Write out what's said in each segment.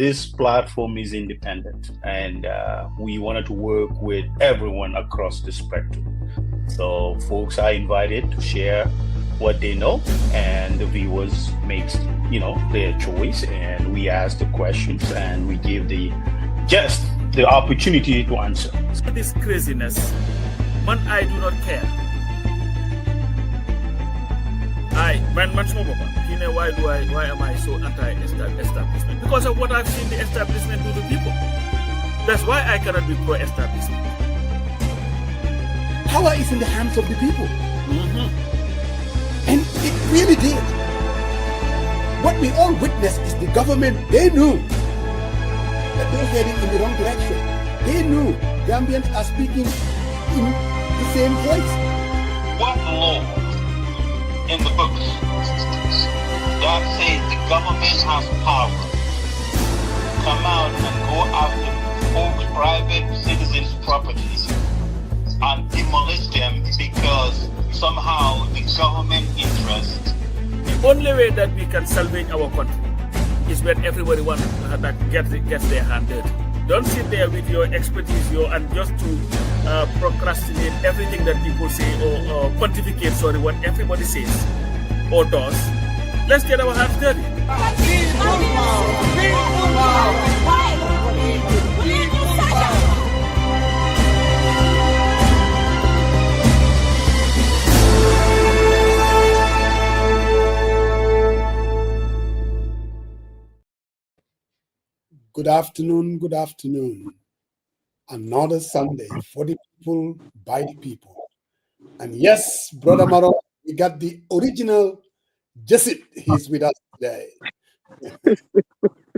this platform is independent, and we wanted to work with everyone across the spectrum. So folks are invited to share what they know, and the viewers makes their choice, and we ask the questions and we give the guest the opportunity to answer. This craziness, man, I do not care. Why am I so anti-establishment? Because of what I've seen the establishment do to people. That's why I cannot be pro-establishment. Power is in the hands of the people. And it really did. What we all witnessed is the government, they knew that they were heading in the wrong direction. They knew Gambians are speaking in the same voice. What law in the books that says the government has power come out and go after folks' private citizens' properties and demolish them because somehow the government interest? The only way that we can salvage our country is when everybody wants that gets their hand dirty. Don't sit there with your expertise and just to procrastinate everything that people say or pontificate, what everybody says or does. Let's get our hands dirty. Good afternoon, good afternoon. Another Sunday for the people, by the people. And yes, Brother Maro, we got the original Jessit. He's with us today.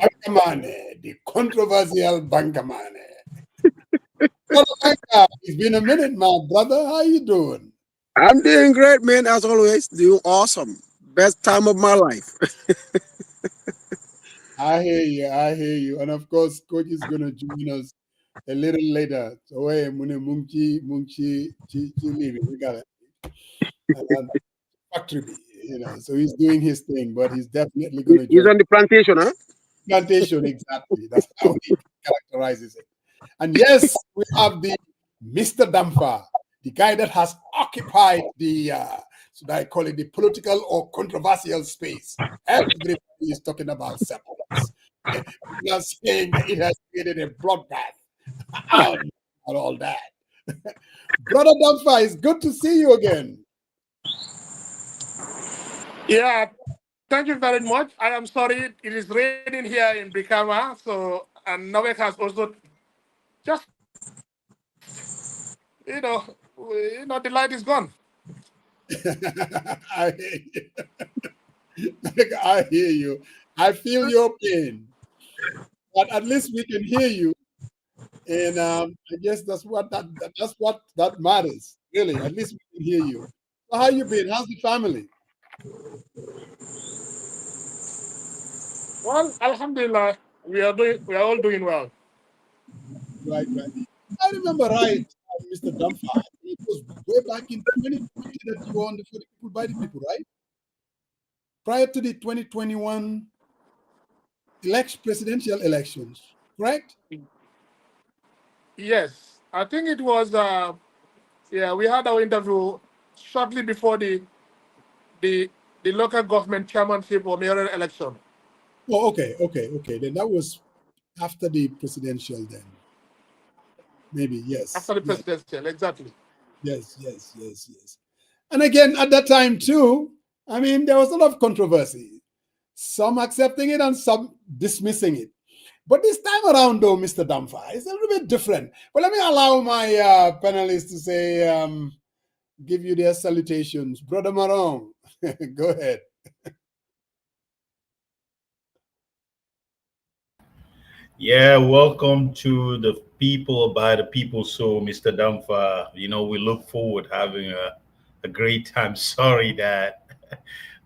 Bankamane, the controversial Bankamane. It's been a minute, my brother. How you doing? I'm doing great, man. As always, doing awesome. Best time of my life. I hear you. And of course, Coach is going to join us a little later. So, hey, Munchi, we got it. Factory, so he's doing his thing, but he's definitely going to. He's on the plantation, huh? Plantation, exactly. That's how he characterizes it. And yes, we have the Mr. Dampha, the guy that has occupied the, should I call it the political or controversial space. Everybody is talking about Sepass. We are saying that it has created a bloodbath and all that. Brother Dampha, it's good to see you again. Yeah, thank you very much. I am sorry it is raining here in Brikama, and Novak has also just the light is gone. I hear you. I feel your pain, but at least we can hear you, and I guess that's what that matters. Really, at least we can hear you. So how you been? How's the family? Well, Alhamdulillah, we are all doing well. Right. I remember right, Mr. Dampha. It was way back in 2020 that you were on the For the People by the People, right? Prior to the 2021 presidential elections, correct? Yes, I think it was. We had our interview shortly before the local government chairmanship or mayoral election. Oh, okay. Then that was after the presidential. Then maybe yes. After the presidential, exactly. Yes. And again, at that time too, I mean, there was a lot of controversy. Some accepting it and some dismissing it. But this time around, though, Mr. Dampha, it's a little bit different. But let me allow my panelists to say, give you their salutations. Brother Marong, go ahead. Yeah, welcome to the People by the People. So, Mr. Dampha, we look forward having a great time. Sorry that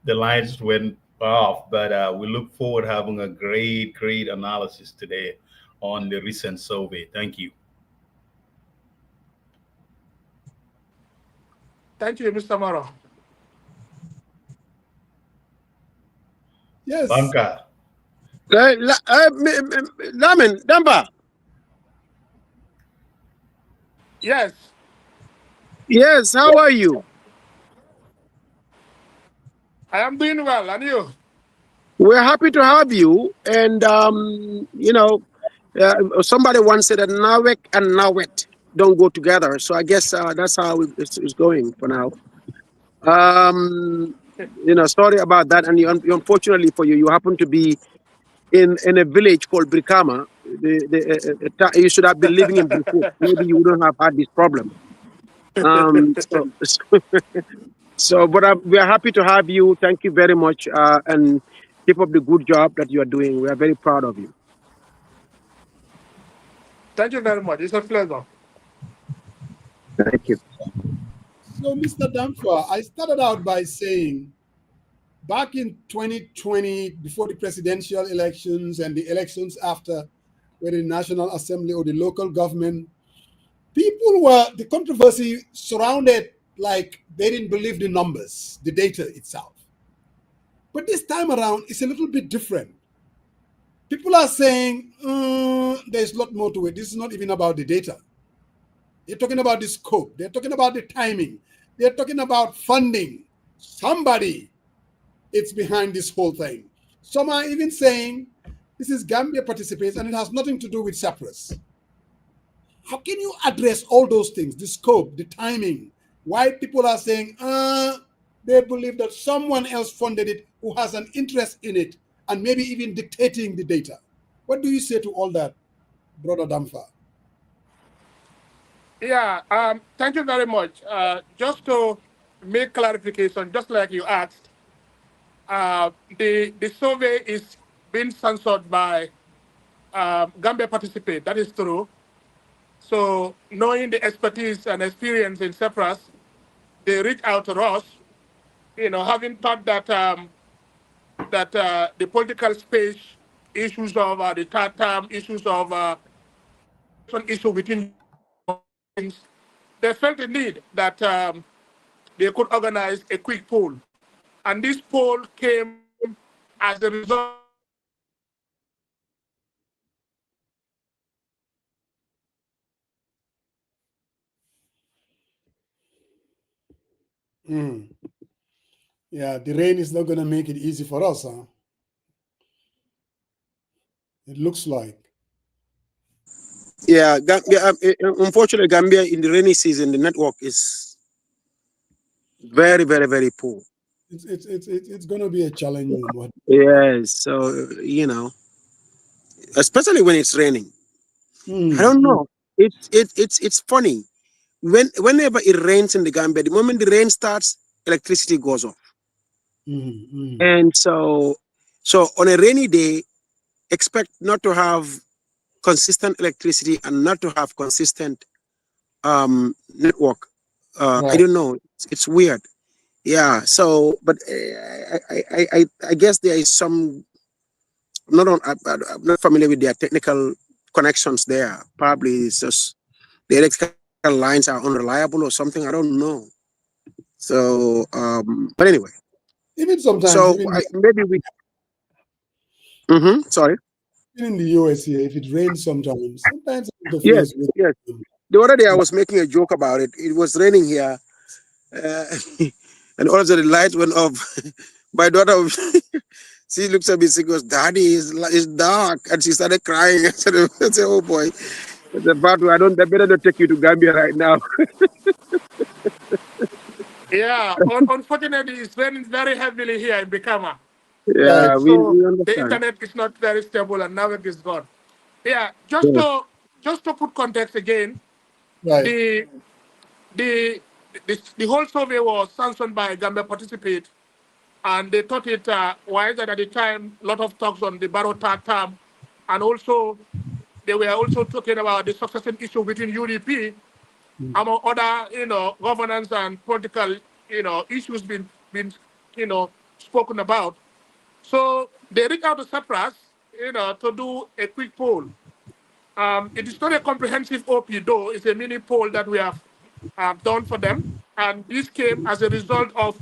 the lines went off, but we look forward having a great analysis today on the recent survey. Thank you. Thank you, Mr. Maro. Yes. Banka. Lamin, Dampha. Yes, Yes, how are you? I am doing well, and you? We're happy to have you. And, somebody once said that Nawek and Nawet don't go together. So I guess that's how it's going for now. Sorry about that. And unfortunately for you, you happen to be in a village called Brikama. You should have been living in Brikama. Maybe you wouldn't have had this problem. So, but we are happy to have you. Thank you very much, and keep up the good job that you are doing. We are very proud of you. Thank you very much. It's a pleasure. Thank you. So, Mr. Dampha, I started out by saying back in 2020, before the presidential elections and the elections after, whether the National Assembly or the local government, the controversy surrounded like they didn't believe the numbers, the data itself. But this time around, it's a little bit different. People are saying there's a lot more to it. This is not even about the data. They're talking about the scope. They're talking about the timing. They're talking about funding. Somebody is behind this whole thing. Some are even saying this is Gambia participates and it has nothing to do with CEPRASS. How can you address all those things, the scope, the timing? Why people are saying they believe that someone else funded it who has an interest in it and maybe even dictating the data? What do you say to all that, Brother Dampha? Yeah, thank you very much. Just to make clarification, just like you asked, the survey is being censored by Gambia Participate. That is true. So knowing the expertise and experience in Sepass, they reach out to us. Having thought that the political space issues of the third term, issues of issue within things, they felt the need that they could organize a quick poll. And this poll came as a result. Yeah, the rain is not going to make it easy for us, huh? It looks like. Yeah, unfortunately, Gambia in the rainy season, the network is very, very, very poor. It's going to be a challenging one. Yes, so especially when it's raining. I don't know. It's funny. Whenever it rains in the Gambia, the moment the rain starts, electricity goes off. And so on a rainy day, expect not to have consistent electricity and not to have consistent network. I don't know. It's weird. Yeah. So, but I guess there is some. I'm not familiar with their technical connections there. Probably it's just the electrical lines are unreliable or something. I don't know. So, but anyway. Even sometimes. So maybe we. Sorry. In the US here, if it rains sometimes Yes, interferes with. yes. The other day I was making a joke about it. It was raining here, and all of a sudden the lights went off. My daughter, she looks at me, she goes, "Daddy, it's dark," and she started crying. I said, "Oh boy." I said, "Batu, I better not take you to Gambia right now." Yeah, unfortunately, it's raining very heavily here in Bikama. Yeah, we So the understand. internet is not very stable, and now it is gone. Yeah, Yes. just to put context again, Right. the whole survey was sanctioned by Gambia Participate, and they thought it wise that at the time, a lot of talks on the Barrow third term, and also they were also talking about the succession issue within UDP, among other, governance and political, issues been spoken about. So they reached out to Sepass, to do a quick poll. It is not a comprehensive OP, though. It's a mini poll that we have done for them. And this came as a result of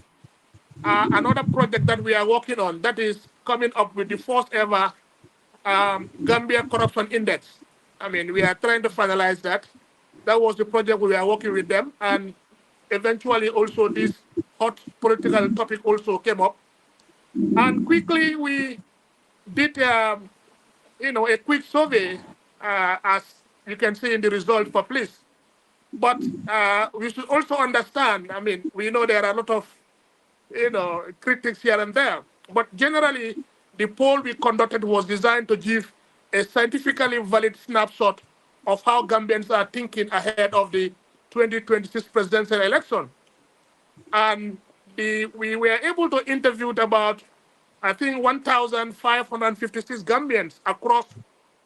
another project that we are working on that is coming up with the first ever Gambia Corruption Index. I mean, we are trying to finalize that. That was the project we were working with them, and eventually also this hot political topic also came up. And quickly we did, a quick survey, as you can see in the result for police. But we should also understand, I mean, we know there are a lot of, critics here and there. But generally, the poll we conducted was designed to give a scientifically valid snapshot of how Gambians are thinking ahead of the 2026 presidential election. And we were able to interview about, I think, 1,556 Gambians across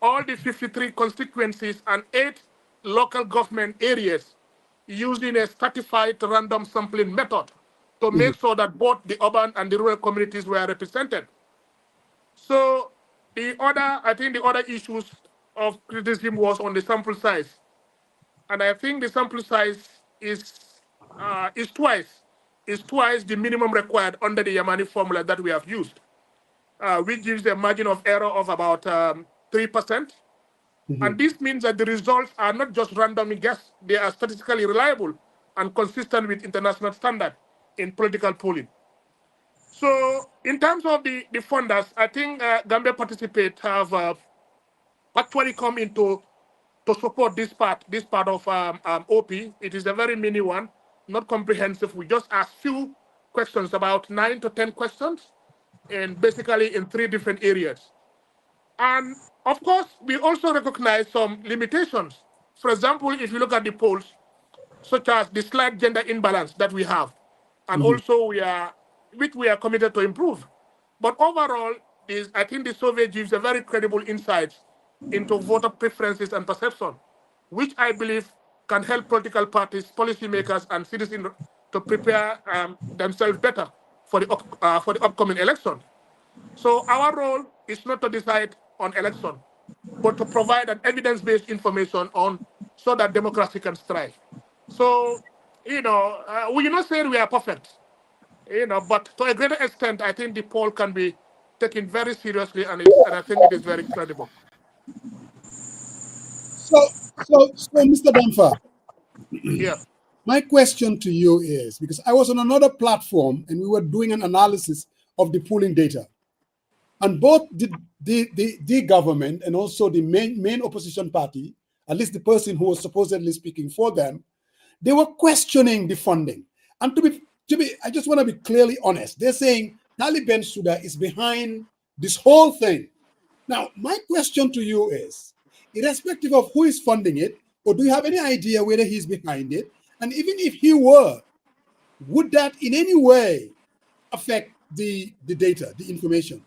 all the 53 constituencies and 8 local government areas using a stratified random sampling method to make sure that both the urban and the rural communities were represented. So I think the other issues of criticism was on the sample size. And I think the sample size is twice the minimum required under the Yamani formula that we have used, which gives a margin of error of about 3%. And this means that the results are not just randomly guessed, they are statistically reliable and consistent with international standard in political polling. So in terms of the funders, I think Gambia Participate have actually come into to support this part of OP. It is a very mini one, not comprehensive. We just ask few questions, about 9 to 10 questions, and basically in 3 different areas. And of course, we also recognize some limitations. For example, if you look at the polls, such as the slight gender imbalance that we have, and also we are committed to improve. But overall, I think the survey gives a very credible insights into voter preferences and perception, which I believe can help political parties, policymakers, and citizens to prepare themselves better for the upcoming election. So our role is not to decide on election, but to provide an evidence-based information on so that democracy can thrive. So, we not say we are perfect, but to a greater extent, I think the poll can be taken very seriously, and I think it is very credible. So, Mr. Dampha, Yeah. my question to you is, because I was on another platform and we were doing an analysis of the polling data, and both the government and also the main opposition party, at least the person who was supposedly speaking for them, they were questioning the funding. And to be, I just want to be clearly honest. They're saying Taliban Suda is behind this whole thing. Now, my question to you is, irrespective of who is funding it, or do you have any idea whether he's behind it? And even if he were, would that in any way affect the data, the information?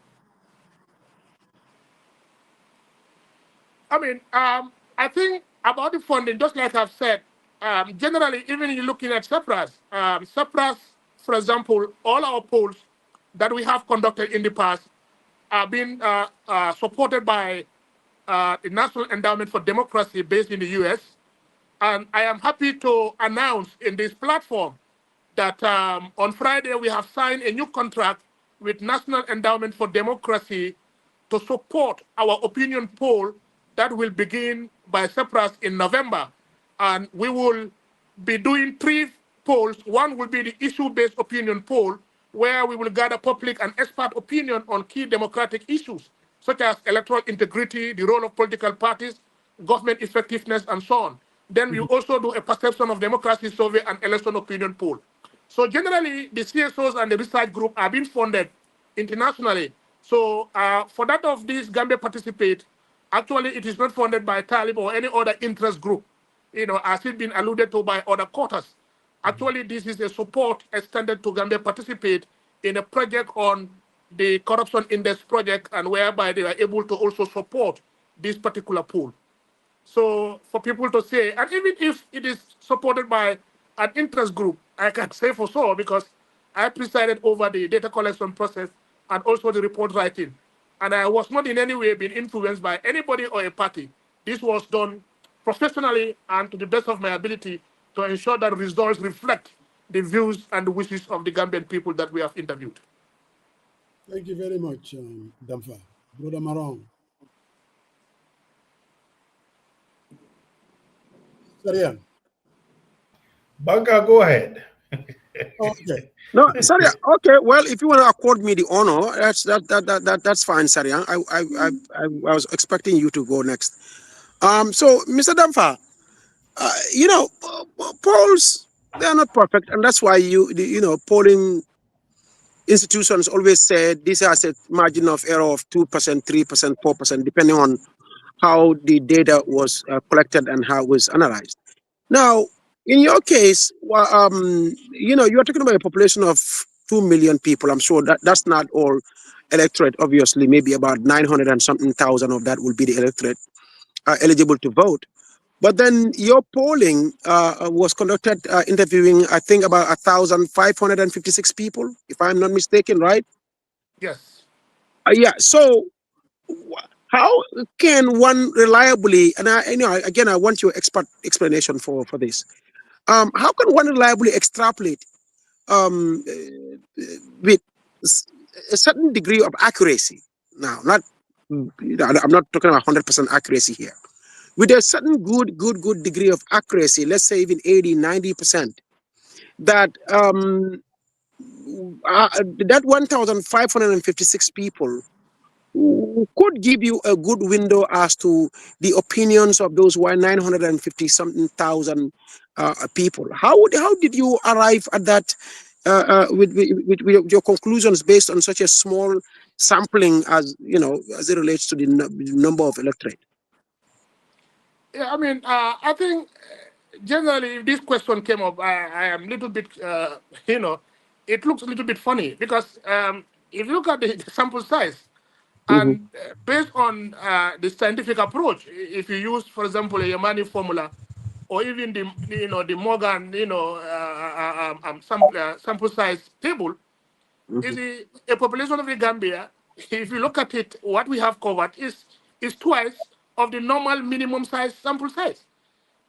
I mean, I think about the funding, just like I've said, generally, even you're looking at CEPRASS, for example, all our polls that we have conducted in the past are being supported by the National Endowment for Democracy based in the US. And I am happy to announce in this platform that on Friday we have signed a new contract with National Endowment for Democracy to support our opinion poll that will begin by CEPRASS in November. And we will be doing 3 polls. One will be the issue-based opinion poll, where we will gather public and expert opinion on key democratic issues, such as electoral integrity, the role of political parties, government effectiveness, and so on. Then we also do a perception of democracy survey and election opinion poll. So generally, the CSOs and the research group are being funded internationally. So for that of this Gambia Participate, actually it is not funded by Talib or any other interest group, as it's been alluded to by other quarters. Actually, this is a support extended to Gambia Participate in a project on the Corruption Index project, and whereby they are able to also support this particular pool. So for people to say, and even if it is supported by an interest group, I can say for sure, because I presided over the data collection process and also the report writing. And I was not in any way being influenced by anybody or a party. This was done professionally and to the best of my ability to ensure that results reflect the views and the wishes of the Gambian people that we have interviewed. Thank you very much, Dampha. Brother Marong. Sarian. Banka, go ahead. Okay. No, sorry. Okay, well, if you want to accord me the honor, that's fine, sorry. I was expecting you to go next. So, Mr. Dampha, polls, they are not perfect, and that's why polling institutions always said this has a margin of error of 2%, 3%, 4%, depending on how the data was collected and how it was analyzed. Now, in your case, you're talking about a population of 2 million people. I'm sure that's not all electorate, obviously. Maybe about 900 and something thousand of that will be the electorate eligible to vote. But then your polling was conducted interviewing, I think, about 1,556 people, if I'm not mistaken, right? Yes. Yeah. So how can one reliably, and I want your expert explanation for this. How can one reliably extrapolate with a certain degree of accuracy? Now, I'm not talking about 100% accuracy here. With a certain good degree of accuracy, let's say even 80, 90%, that that 1,556 people could give you a good window as to the opinions of those 950 something thousand people. How did you arrive at that with your conclusions based on such a small sampling as it relates to the number of electorate? Yeah, I mean, I think generally if this question came up, I am a little bit, it looks a little bit funny because if you look at the sample size, and based on the scientific approach, if you use, for example, a Yamani formula, or even the Morgan, sample size table, is a population of the Gambia. If you look at it, what we have covered is twice of the normal minimum size sample size,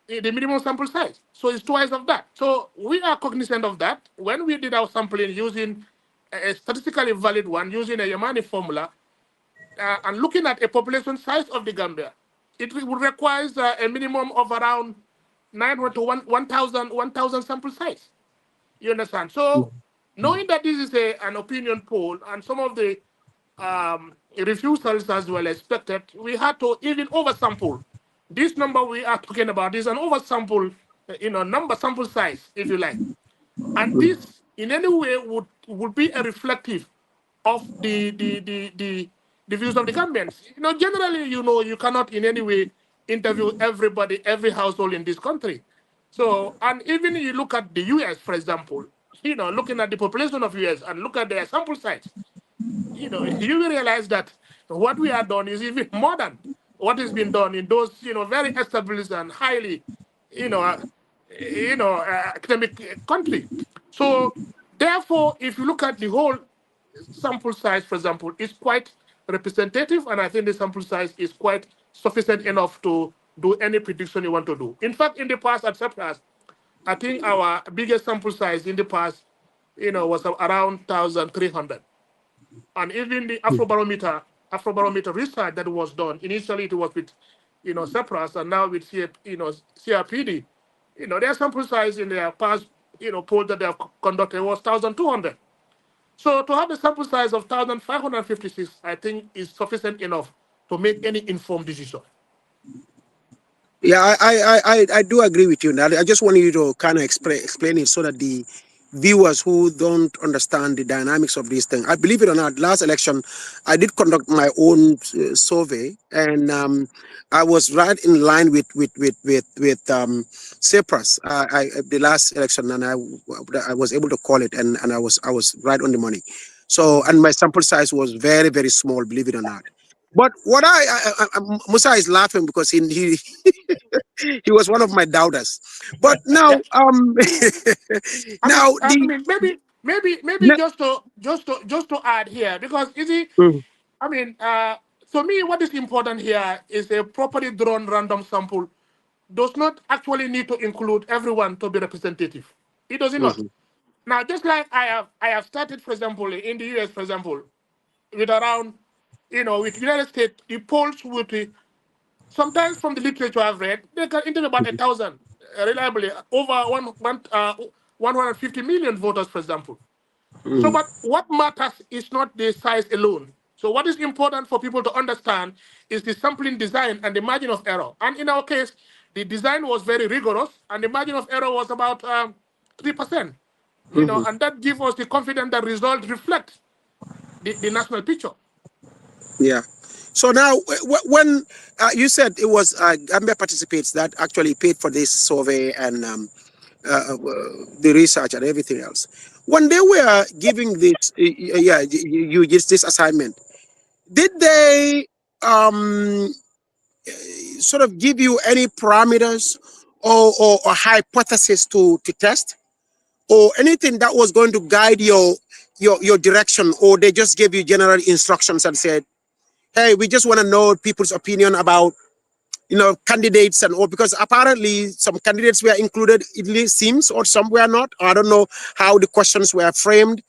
the minimum sample size. So it's twice of that. So we are cognizant of that. When we did our sampling using a statistically valid one, using a Yamani formula, and looking at a population size of the Gambia, it would require a minimum of around 900 to 1,000 sample size. You understand? So knowing that this is an opinion poll and some of the refusals as well expected, we had to even oversample. This number we are talking about is an oversample, sample size, if you like. And this, in any way, would be a reflective of the views of the Gambians. Generally, you cannot in any way interview everybody, every household in this country. So, and even you look at the US, for example, looking at the population of US and look at their sample size, you will realize that what we have done is even more than what has been done in those, very established and highly, academic country. So, therefore, if you look at the whole sample size, for example, is quite representative, and I think the sample size is quite sufficient enough to do any prediction you want to do. In fact, in the past at Sepass, I think our biggest sample size in the past, was around 1,300. And even the Afrobarometer research that was done, initially it was with, CEPRASS, and now with CRPD, their sample size in their past, poll that they have conducted was 1,200. So to have a sample size of 1,556, I think is sufficient enough to make any informed decision. Yeah, I do agree with you. Now, I just want you to kind of explain it so that the viewers who don't understand the dynamics of this thing. I believe it or not, last election, I did conduct my own survey, and I was right in line with Sepass. The last election, and I was able to call it, and I was right on the money. So, and my sample size was very, very small, believe it or not. But what Musa is laughing because he he was one of my doubters. But now, now maybe just to add here, because you see, for me, what is important here is a properly drawn random sample does not actually need to include everyone to be representative. It does not. Now, just like I have started, for example, in the US, for example, with around, with United States, the polls would be, sometimes from the literature I've read, they can interview about 1,000 reliably over 150 million voters, for example. So, but what matters is not the size alone. So what is important for people to understand is the sampling design and the margin of error. And in our case, the design was very rigorous, and the margin of error was about 3%. You know, and that gives us the confidence that results reflect the national picture. Yeah. So now, when you said it was Gambia Participates that actually paid for this survey and the research and everything else, when they were giving this, you just this assignment, did they sort of give you any parameters or hypothesis to test, or anything that was going to guide your direction, or they just gave you general instructions and said, hey, we just want to know people's opinion about, you know, candidates and all, because apparently some candidates were included, it seems, or some were not. I don't know how the questions were framed.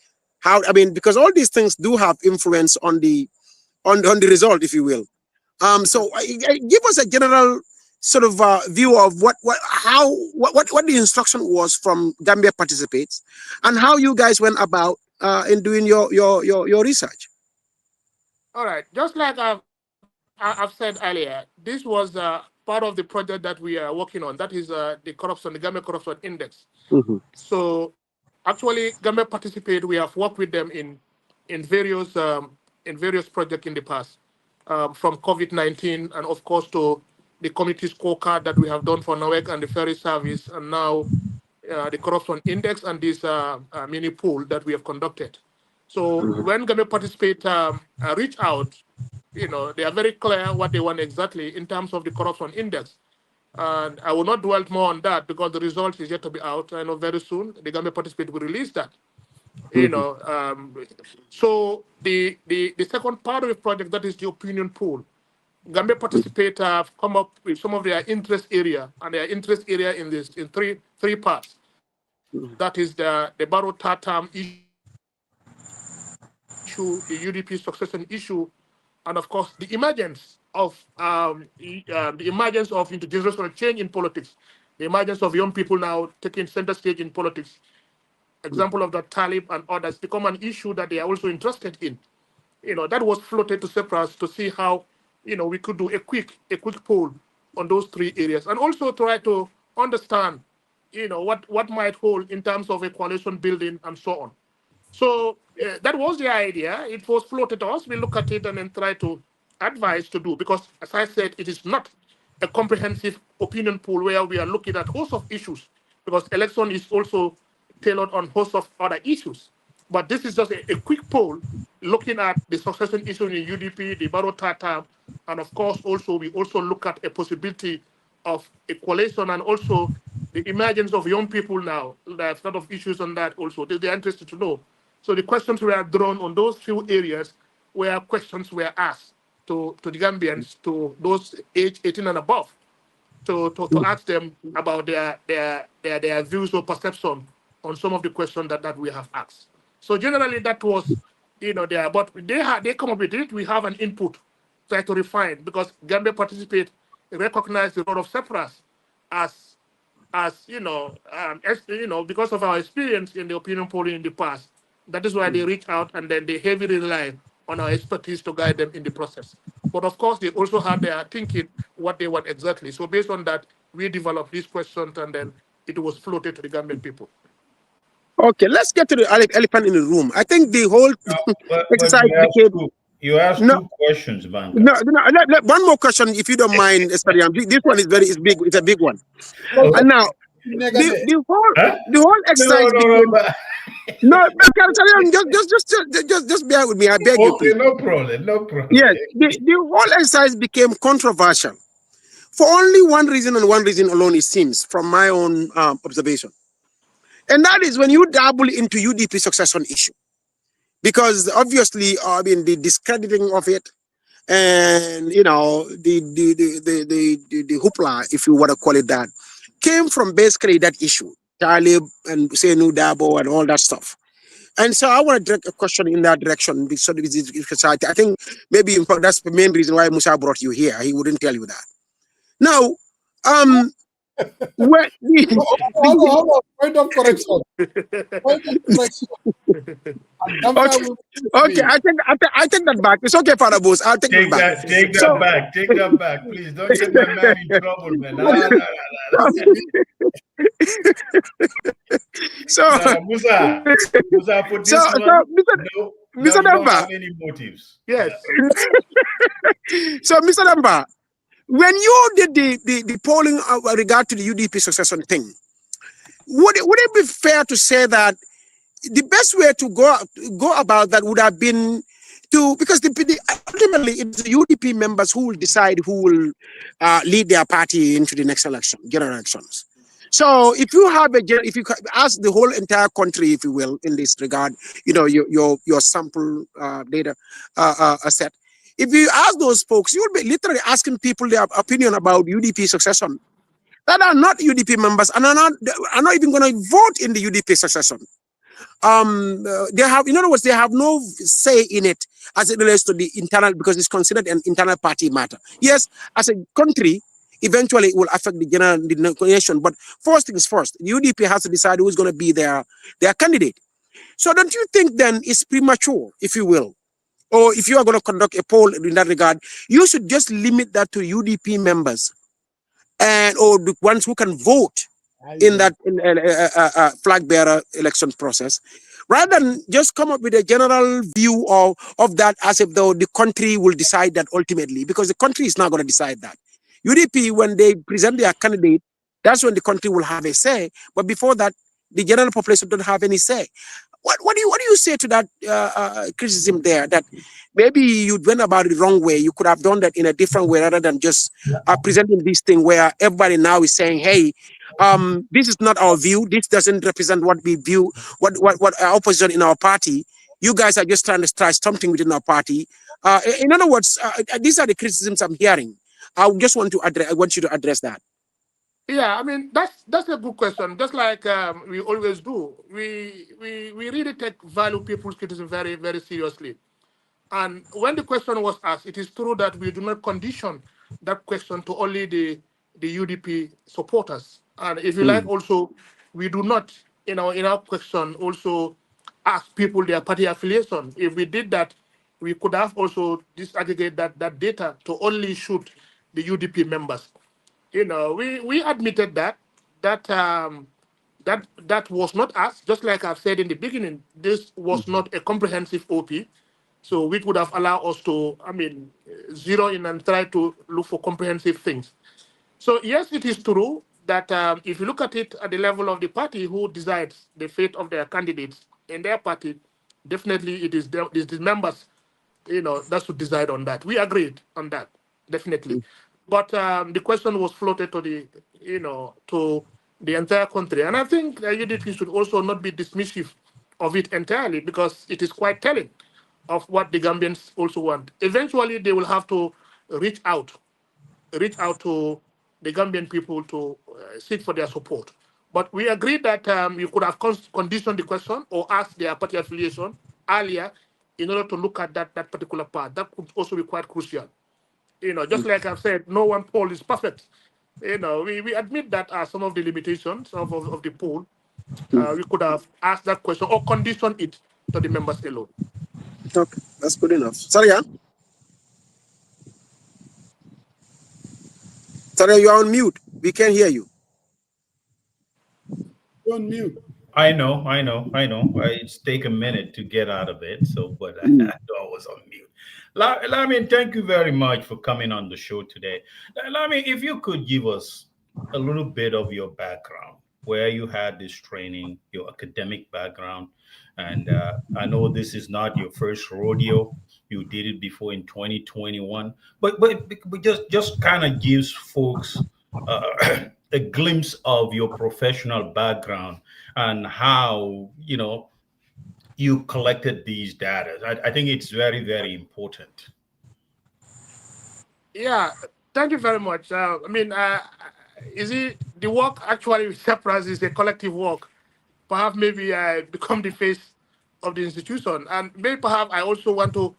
Because all these things do have influence on the result, if you will. So give us a general sort of view of what the instruction was from Gambia Participates, and how you guys went about in doing your research. All right, just like I've said earlier, this was part of the project that we are working on. That is the Gambia Corruption Index. So actually, Gambia Participate, we have worked with them in various projects in the past, from COVID-19 and of course to the community scorecard that we have done for NAWEC and the ferry service, and now the Corruption Index and this mini pool that we have conducted. So when Gambia Participate reach out, you know, they are very clear what they want exactly in terms of the Corruption Index. And I will not dwell more on that because the result is yet to be out. I know very soon the Gambia Participate will release that. You know, so the second part of the project, that is the opinion pool. Gambia Participate have come up with some of their interest area, and their interest area in three parts. That is the Barrow Tatam issue, the UDP succession issue, and of course the emergence of intergenerational change in politics, the emergence of young people now taking center stage in politics. Example of that, Talib and others, become an issue that they are also interested in. You know, that was floated to CEPRASS to see how, you know, we could do a quick poll on those three areas, and also try to understand, you know, what might hold in terms of a coalition building and so on. So that was the idea. It was floated to us. We look at it and then try to advise to do, because as I said, it is not a comprehensive opinion poll where we are looking at host of issues, because election is also tailored on host of other issues. But this is just a quick poll looking at the succession issue in UDP, the Barrow Tatam, and of course also we also look at a possibility of a coalition, and also the emergence of young people now. There's a lot of issues on that also. They're interested to know. So the questions were drawn on those few areas where questions were asked to the Gambians, to those age 18 and above, to ask them about their views or perception on some of the questions that we have asked. So generally that was, you know, there, but they come up with it. We have an input, try to refine, because Gambia Participate recognize the role of CEPRASS as you know, because of our experience in the opinion polling in the past. That is why they reach out, and then they heavily rely on our expertise to guide them in the process. But of course, they also have their thinking what they want exactly. So based on that, we developed these questions, and then it was floated to the Gambian people. Okay, let's get to the elephant in the room. I think the whole exercise became. You asked two questions, Banka. No, one more question, if you don't mind, Estadian. This one is big. It's a big one. And now, the whole exercise became. No, just bear with me. I beg you. Please. No problem. Yes, the whole exercise became controversial for only one reason, and one reason alone, it seems, from my own observation. And that is when you dabble into UDP succession issue, because obviously, the discrediting of it, and you know, the hoopla, if you want to call it that, came from basically that issue, Talib and Senu Dabo and all that stuff. And so I want to direct a question in that direction, because I think maybe in fact that's the main reason why Musa brought you here. He wouldn't tell you that. Now, When Hold on. Point of correction. Point of correction. And Dampha okay, will okay, be. I take that back. It's okay, Father Bose. I'll take that back. Take So, that back. Take that back. Please don't get my man in trouble, man. Nah. so, Musa, for so, this one, no, Mr. you don't Dampha, have any motives. Yes. so, Mr. Dampha, when you did the polling regard to the UDP succession thing, would it be fair to say that the best way to go about that would have been to, because ultimately it's the UDP members who will decide who will lead their party into the next election, general elections. So if you ask the whole entire country, if you will, in this regard, your sample data set. If you ask those folks, you will be literally asking people their opinion about UDP succession that are not UDP members and are not even going to vote in the UDP succession. They have, in other words, they have no say in it as it relates to the internal, because it's considered an internal party matter. Yes, as a country, eventually it will affect the nation. But first things first, the UDP has to decide who's going to be their candidate. So don't you think then it's premature, if you will, or if you are going to conduct a poll in that regard, you should just limit that to UDP members or the ones who can vote in that flag bearer election process, rather than just come up with a general view of that as if though the country will decide that ultimately, because the country is not going to decide that. UDP, when they present their candidate, that's when the country will have a say. But before that, the general population don't have any say. What do you say to that criticism there, that maybe you went about it the wrong way? You could have done that in a different way rather than just presenting this thing where everybody now is saying, hey, this is not our view. This doesn't represent what we view, what our opposition in our party. You guys are just trying to try something within our party. In other words, these are the criticisms I'm hearing. I just want you to address that. Yeah, I mean that's a good question. Just like we always do, we really take value people's criticism very, very seriously. And when the question was asked, it is true that we do not condition that question to only the UDP supporters. And if you like, also we do not, in our question, also ask people their party affiliation. If we did that, we could have also disaggregate that data to only shoot the UDP members. We admitted that was not us. Just like I've said in the beginning, this was not a comprehensive OP, so which would have allowed us to, zero in and try to look for comprehensive things. So yes, it is true that if you look at it at the level of the party who decides the fate of their candidates in their party, definitely it is the members, that should decide on that. We agreed on that, definitely. But the question was floated to the entire country. And I think UDP should also not be dismissive of it entirely, because it is quite telling of what the Gambians also want. Eventually, they will have to reach out to the Gambian people to seek for their support. But we agreed that you could have conditioned the question or asked their party affiliation earlier in order to look at that particular part. That could also be quite crucial. Just like I've said, no one poll is perfect. We admit that are some of the limitations of the poll. We could have asked that question or conditioned it to the members alone. Okay, that's good enough. Sorry, you're on mute. We can't hear you. You're on mute. I know. It's take a minute to get out of it. So, but I was on mute. Lamin, thank you very much for coming on the show today. Lamin, if you could give us a little bit of your background, where you had this training, your academic background, and I know this is not your first rodeo. You did it before in 2021, but just kind of gives folks a glimpse of your professional background and how you collected these data. I think it's very, very important. Yeah, thank you very much. The work actually with Sepass is a collective work. Perhaps maybe I become the face of the institution, and maybe perhaps I also want to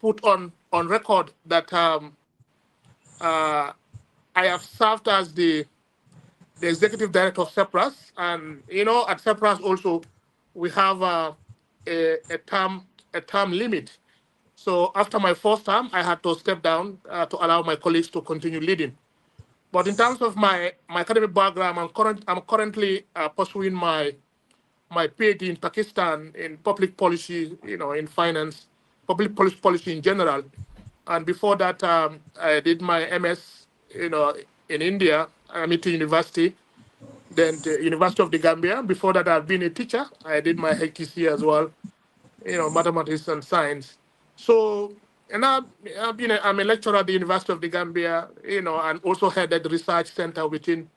put on record that I have served as the the executive director of CEPRASS, and at CEPRASS also we have a term limit. So after my first term, I had to step down to allow my colleagues to continue leading. But in terms of my academic background, I'm currently pursuing my PhD in Pakistan in public policy, in finance, public policy in general. And before that, I did my MS, in India, Amity University, then the University of the Gambia. Before that, I've been a teacher. I did my HTC as well, mathematics and science. So, and I'm a lecturer at the University of the Gambia, and also headed the research center within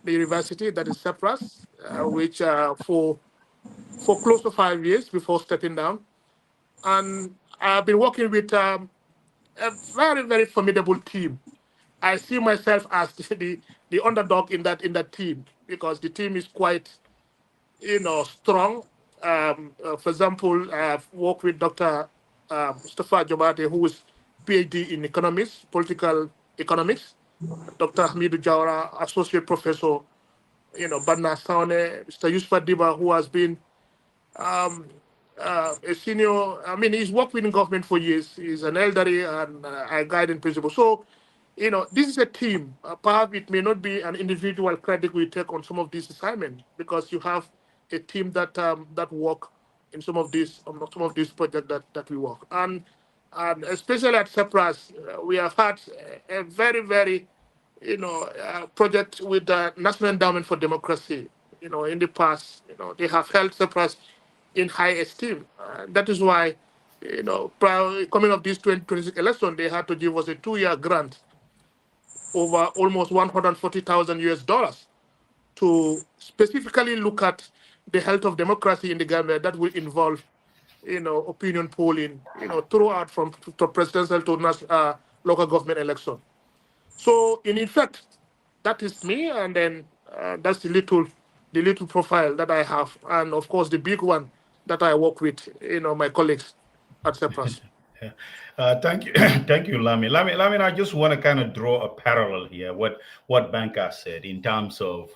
the university, that is Sepass, which for close to 5 years before stepping down. And I've been working with a very, very formidable team. I see myself as the underdog in that team, because the team is quite, strong. For example, I've worked with Dr. Mustafa Jabate, who is PhD in economics, political economics. Dr. Hamidu Jawara, associate professor, Badna Saune, Mr. Yusuf Diba, who has been a senior. He's worked within government for years. He's an elderly and a guiding principal. So, this is a team. Perhaps it may not be an individual credit we take on some of these assignments, because you have a team that work in some of these projects that we work. And especially at CEPRASS, we have had a very, very, project with the National Endowment for Democracy. In the past, they have held CEPRASS in high esteem. That is why, coming up this 2026 election, they had to give us a 2-year grant over almost $140,000 to specifically look at the health of democracy in the Gambia. That will involve, opinion polling, throughout from to presidential to local government election. So in effect, that is me, and then that's the little profile that I have, and of course the big one that I work with, my colleagues at Sepass. Thank you, thank you, Lami. Lami, I just want to kind of draw a parallel here. What Banka said in terms of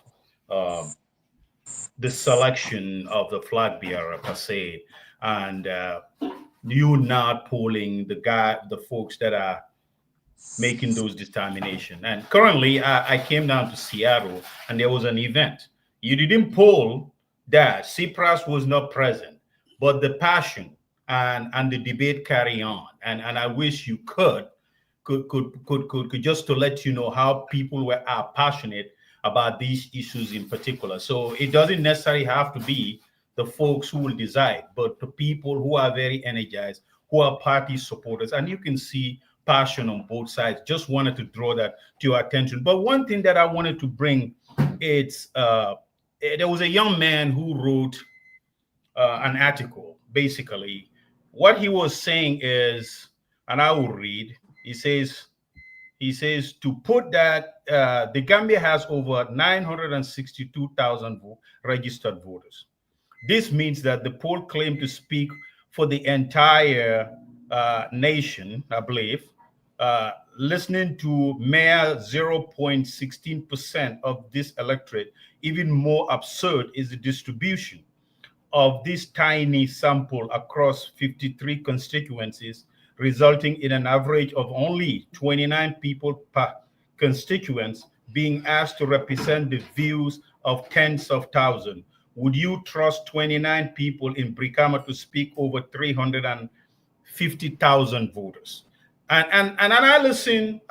the selection of the flag bearer per se, and you not polling the folks that are making those determinations. And currently, I came down to Seattle, and there was an event. You didn't poll that. CEPRASS was not present, but the passion and the debate carry on. And I wish you could just to let you know how people are passionate about these issues in particular. So it doesn't necessarily have to be the folks who will decide, but the people who are very energized, who are party supporters, and you can see passion on both sides. Just wanted to draw that to your attention. But one thing that I wanted to bring, it's there was a young man who wrote an article. Basically, what he was saying is, and I will read. He says to put that the Gambia has over 962,000 registered voters. This means that the poll claimed to speak for the entire nation, I believe. Listening to mere 0.16% of this electorate, even more absurd is the distribution of this tiny sample across 53 constituencies, resulting in an average of only 29 people per constituents being asked to represent the views of tens of thousands. Would you trust 29 people in Brikama to speak over 350,000 voters? And I listen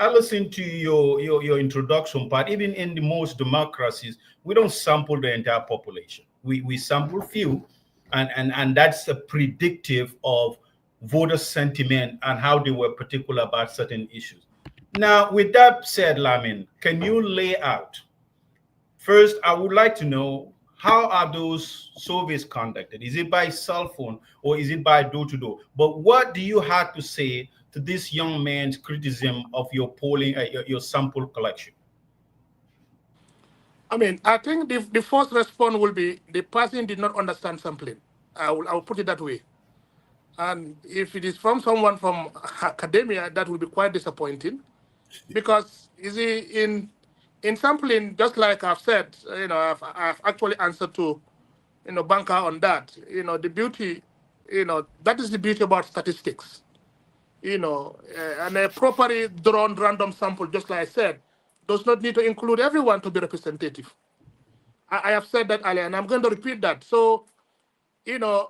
to your introduction part. Even in the most democracies, we don't sample the entire population. We sample few, and that's a predictive of voter sentiment and how they were particular about certain issues. Now, with that said, Lamin, can you lay out? First, I would like to know, how are those surveys conducted? Is it by cell phone or is it by door to door? But what do you have to say to this young man's criticism of your polling, your sample collection? I think the first response will be the person did not understand sampling. I will put it that way. And if it is from someone from academia, that will be quite disappointing, because you see, in in sampling, just like I've said, I've actually answered to, Banker on that. The beauty, that is the beauty about statistics. And a properly drawn random sample, just like I said, does not need to include everyone to be representative. I have said that earlier, and I'm going to repeat that. So,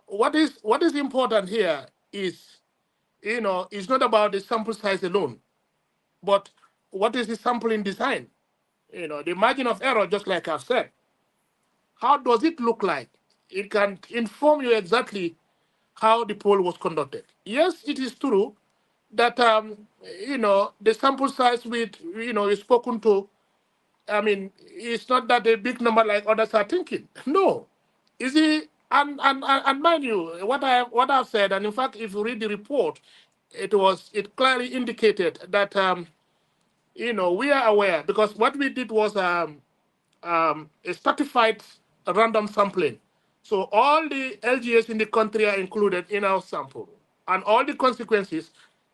what is important here is, it's not about the sample size alone, but what is the sampling design? The margin of error, just like I've said, how does it look like? It can inform you exactly how the poll was conducted. Yes, it is true that the sample size is spoken to. I mean, it's not that a big number like others are thinking. No, is it? And mind you, what I've said, and in fact, if you read the report, it clearly indicated that we are aware, because what we did was a stratified random sampling. So all the LGS in the country are included in our sample, and all the constituencies,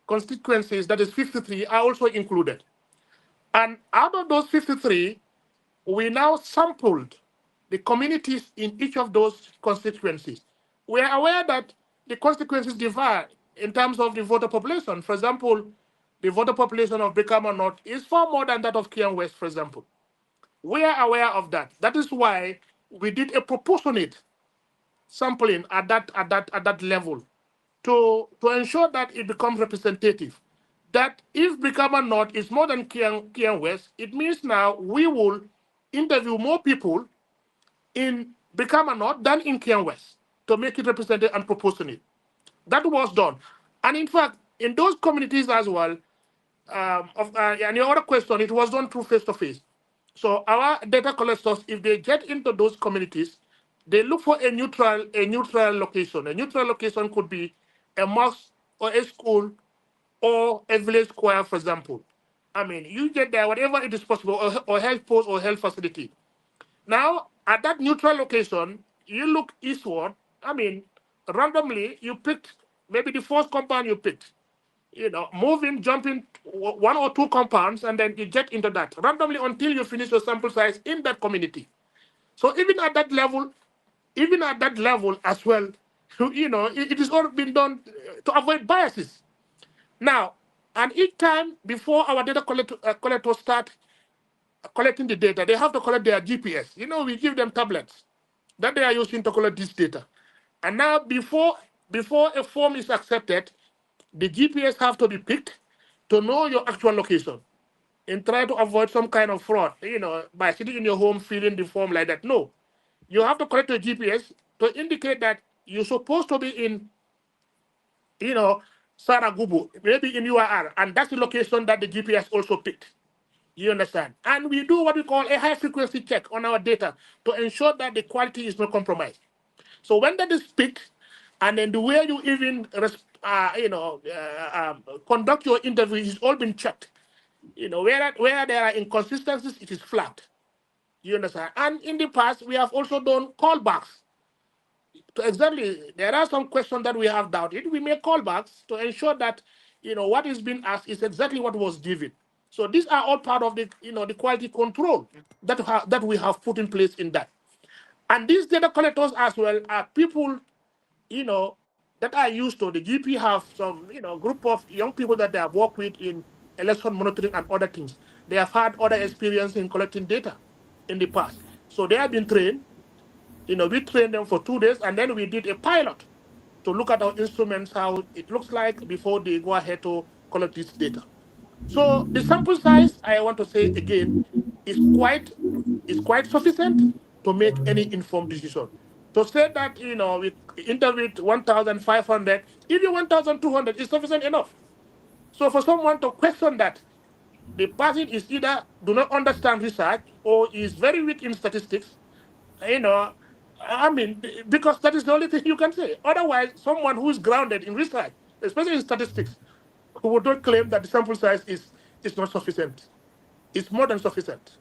that is 53, are also included. And out of those 53, we now sampled the communities in each of those constituencies. We are aware that the constituencies differ in terms of the voter population. For example, the voter population of Brikama North is far more than that of Kiang West, for example. We are aware of that. That is why we did a proportionate sampling at that level to ensure that it becomes representative. That if Brikama North is more than Kiang West, it means now we will interview more people in Brikama North than in Kiang West to make it representative and proportionate. That was done. And in fact, in those communities as well, and your other question, it was done through face-to-face. So our data collectors, if they get into those communities, they look for a neutral location. A neutral location could be a mosque or a school or a village square, for example. I mean, you get there, whatever it is possible, or health post or health facility. Now, at that neutral location, you look eastward. I mean, randomly, you picked maybe the first compound you picked. Moving, jumping one or two compounds, and then you get into that randomly until you finish your sample size in that community. So even at that level as well, it is all been done to avoid biases. Now, and each time before our data collectors start collecting the data, they have to collect their GPS. We give them tablets that they are using to collect this data. And now before a form is accepted, the GPS have to be picked to know your actual location and try to avoid some kind of fraud, by sitting in your home filling the form like that. No, you have to collect your GPS to indicate that you're supposed to be in, Saragubu, maybe in URR, and that's the location that the GPS also picked. You understand? And we do what we call a high frequency check on our data to ensure that the quality is not compromised. So when that is picked, and then the way you even conduct your interview is all been checked. Where there are inconsistencies, it is flagged. You understand? And in the past, we have also done callbacks. There are some questions that we have doubted. We make callbacks to ensure that what is being asked is exactly what was given. So these are all part of the the quality control that we have put in place in that. And these data collectors as well are people that are used to. The GP have some group of young people that they have worked with in election monitoring and other things. They have had other experience in collecting data in the past. So they have been trained. We trained them for 2 days, and then we did a pilot to look at our instruments, how it looks like before they go ahead to collect this data. So the sample size, I want to say again, is quite sufficient to make any informed decision. To say that we interviewed 1,500, even 1,200 is sufficient enough. So for someone to question that, the person is either do not understand research or is very weak in statistics, I mean, because that is the only thing you can say. Otherwise, someone who is grounded in research, especially in statistics, who would not claim that the sample size is not sufficient. It's more than sufficient.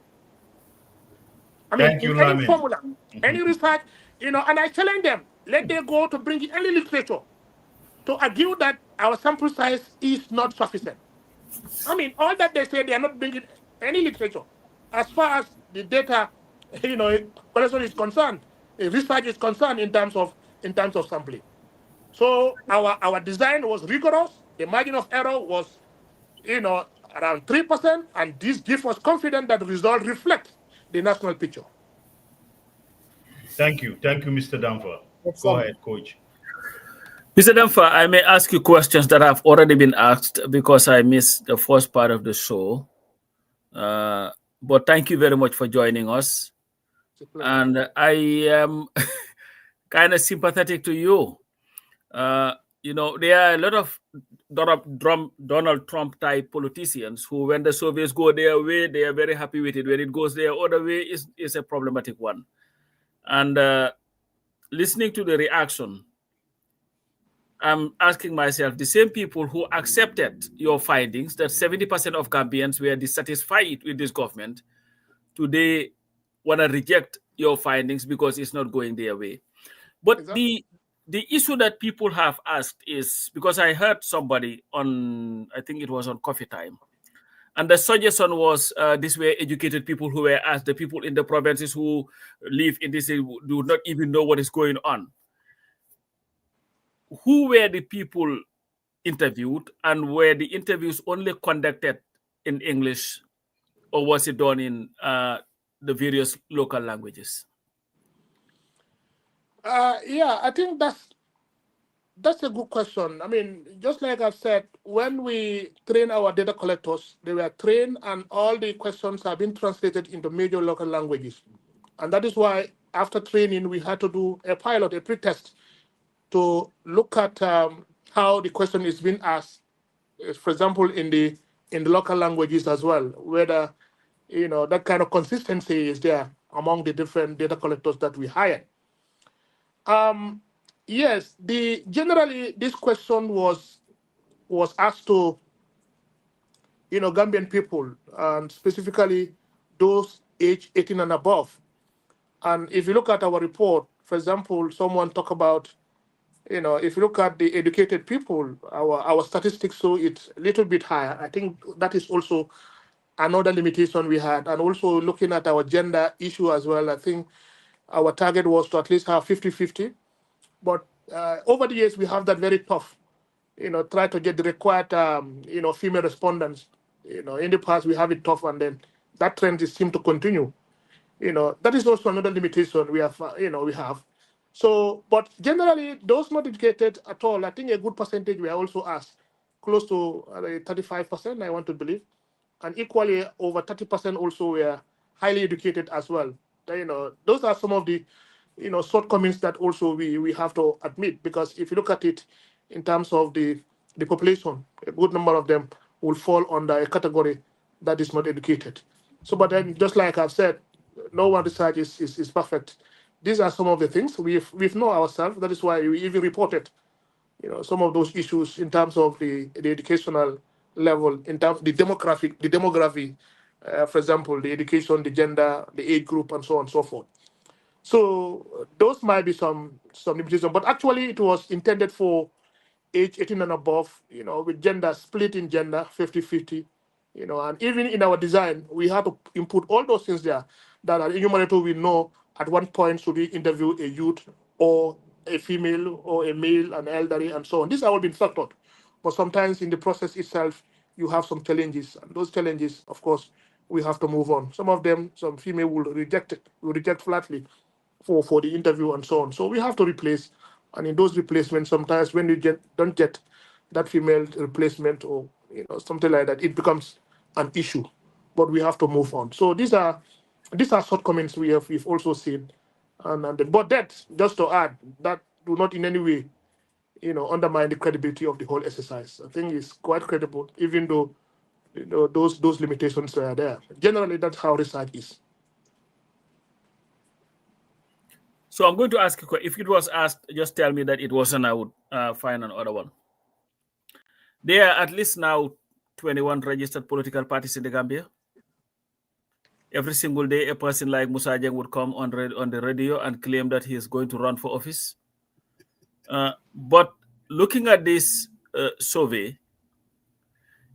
I mean, Thank you, in any Lamin. formula, any research, and I challenge them, let them go to bring in any literature to argue that our sample size is not sufficient. I mean, all that they say, they are not bringing any literature. as far as the data, collection is concerned, research is concerned in terms of sampling. So our design was rigorous. The margin of error was, around 3%, and this gives us confidence that the result reflects the national picture. Thank you, Mr. Dampha. Go ahead, Coach. Mr. Dampha, I may ask you questions that have already been asked because I missed the first part of the show. But thank you very much for joining us. And I am kind of sympathetic to you. There are a lot of Donald Trump type politicians who, when the Soviets go their way, they are very happy with it. When it goes their other way, is a problematic one. And listening to the reaction, I'm asking myself, the same people who accepted your findings that 70% of Gambians were dissatisfied with this government, today want to reject your findings because it's not going their way. But exactly. The issue that people have asked is, because I heard somebody on, I think it was on Coffee Time, and the suggestion was these were educated people who were asked, the people in the provinces who live in this do not even know what is going on. Who were the people interviewed, and were the interviews only conducted in English, or was it done in the various local languages? Yeah, I think that's a good question. I mean, just like I've said, when we train our data collectors, they were trained and all the questions have been translated into major local languages. And that is why after training, we had to do a pilot, a pre-test, to look at how the question is being asked, for example, in the local languages as well, whether, that kind of consistency is there among the different data collectors that we hired. Yes, generally this question was asked to, Gambian people, and specifically those aged 18 and above. And if you look at our report, for example, someone talk about, if you look at the educated people, our statistics show it's a little bit higher. I think that is also another limitation we had. And also looking at our gender issue as well, I think our target was to at least have 50-50. But over the years, we have that very tough, try to get the required, female respondents. In the past, we have it tough, and then that trend seems to continue. That is also another limitation we have, we have. So, but generally, those not educated at all, I think a good percentage were also asked, close to 35%, I want to believe. And equally, over 30% also were highly educated as well. Those are some of the shortcomings that also we have to admit, because if you look at it in terms of the population, a good number of them will fall under a category that is not educated. So, but then just like I've said, no one research is perfect. These are some of the things we've known ourselves. That is why we even reported, some of those issues in terms of the educational level, in terms of the demography, for example, the education, the gender, the age group, and so on and so forth. So those might be some limitations, but actually it was intended for age 18 and above, with gender split in gender 50-50, and even in our design, we have to input all those things there that an enumerator will know at one point should we interview a youth or a female or a male, an elderly, and so on. These are all been factored, but sometimes in the process itself, you have some challenges, and those challenges, of course, we have to move on. Some of them, some female will reject flatly for the interview and so on. So we have to replace, and in those replacements, sometimes when you don't get that female replacement or something like that, it becomes an issue. But we have to move on. So these are shortcomings we've also seen, but that, just to add, that do not in any way undermine the credibility of the whole exercise. I think it's quite credible, even though those limitations are there. Generally, that's how research is. So I'm going to ask you, if it was asked, just tell me that it wasn't. I would find another one. There are at least now 21 registered political parties in the Gambia. Every single day, a person like Musa Jeng would come on the radio and claim that he is going to run for office. But looking at this survey,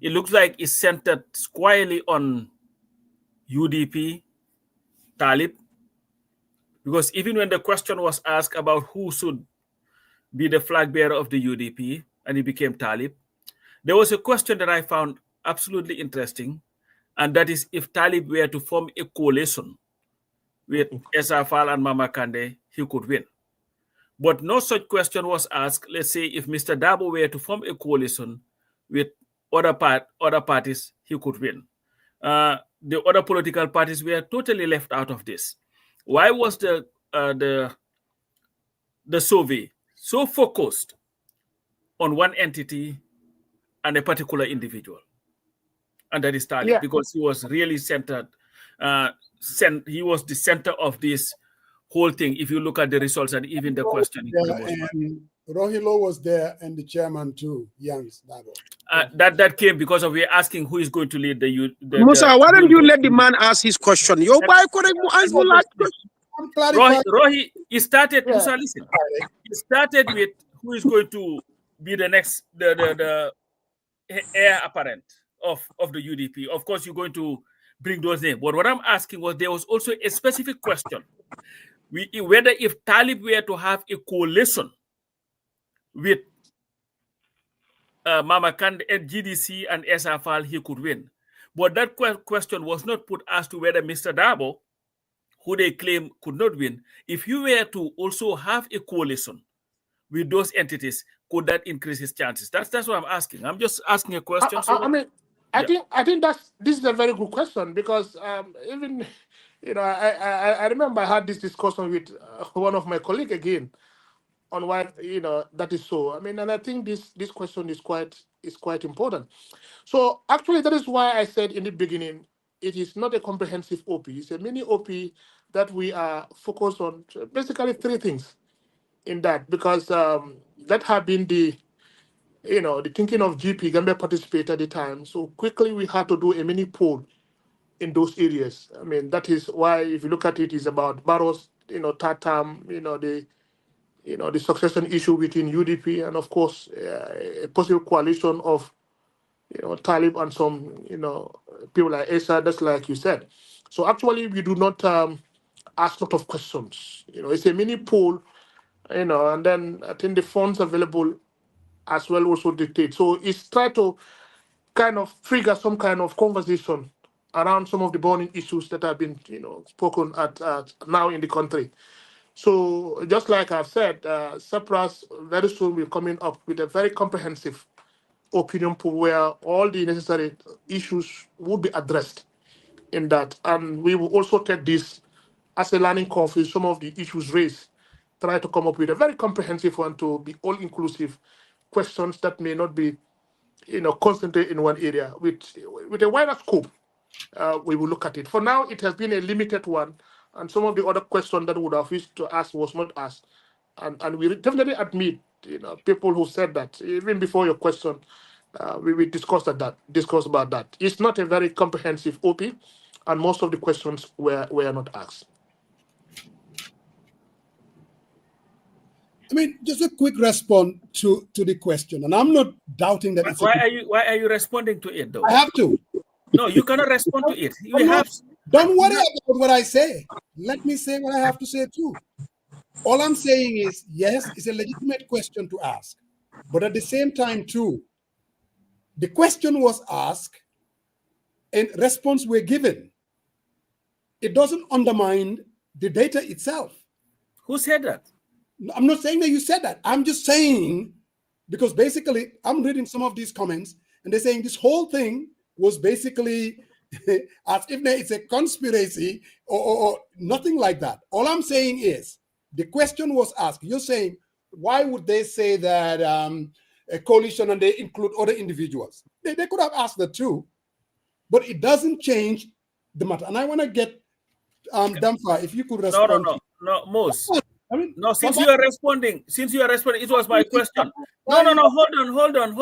it looks like it's centered squarely on UDP, Talib, because even when the question was asked about who should be the flag bearer of the UDP, and it became Talib, there was a question that I found absolutely interesting, and that is if Talib were to form a coalition with Esafal and Mama Kande, he could win. But no such question was asked. Let's say if Mr. Dabo were to form a coalition with other parties, he could win. The other political parties were totally left out of this. Why was the survey so focused on one entity and a particular individual? And that is Talib, because he was really centered. He was the center of this whole thing. If you look at the results and even the questioning, and Rohilo was there, and the chairman too, Youngs Dabo. That came because of we're asking who is going to lead the Musa, why don't you let the man ask his question? Your boy couldn't answer that question. Rohi, he started. Musa, listen. He started with who is going to be the next the heir apparent of the UDP. Of course, you're going to bring those names. But what I'm asking was there was also a specific question. Whether if Talib were to have a coalition with Mama Kande and GDC and SFL, he could win. But that question was not put as to whether Mr. Dabo, who they claim could not win, if you were to also have a coalition with those entities, could that increase his chances? That's what I'm asking. I'm just asking a question. I think this is a very good question, because even I remember I had this discussion with one of my colleagues again on why that is so. And I think this question is quite important. So actually, that is why I said in the beginning, it is not a comprehensive OP. It's a mini OP that we are focused on basically three things in that, because that have been the thinking of GP, Gambia participate at the time. So quickly we had to do a mini poll in those areas. That is why, if you look at it, is about Barrow's, Tatam, the succession issue between UDP and, of course, a possible coalition of, Talib and some, people like Esa, that's like you said. So actually, we do not ask a lot of questions. It's a mini poll, and then I think the funds available as well also dictate. So it's try to kind of trigger some kind of conversation around some of the burning issues that have been, spoken at now in the country. So just like I've said, CEPRASS very soon will coming up with a very comprehensive opinion pool where all the necessary issues will be addressed in that. And we will also take this as a learning curve with some of the issues raised, try to come up with a very comprehensive one to be all-inclusive questions that may not be, concentrated in one area. With a wider scope, we will look at it. For now, it has been a limited one, and some of the other questions that would have wished to ask was not asked. And we definitely admit, people who said that, even before your question, we discussed about that. It's not a very comprehensive OP, and most of the questions were not asked. Just a quick response to the question, and I'm not doubting that. Why are you responding to it though? I have to. No, you cannot respond to it. Don't worry about what I say. Let me say what I have to say too. All I'm saying is, yes, it's a legitimate question to ask, but at the same time too, the question was asked and response were given. It doesn't undermine the data itself. Who said that? I'm not saying that you said that. I'm just saying, because basically I'm reading some of these comments and they're saying this whole thing was basically as if it's a conspiracy or nothing like that. All I'm saying is the question was asked. You're saying, why would they say that a coalition and they include other individuals? They could have asked that too, but it doesn't change the matter. And I want to get Dampha, if you could respond. No, Mose. No, since you are responding, it was my question. No, hold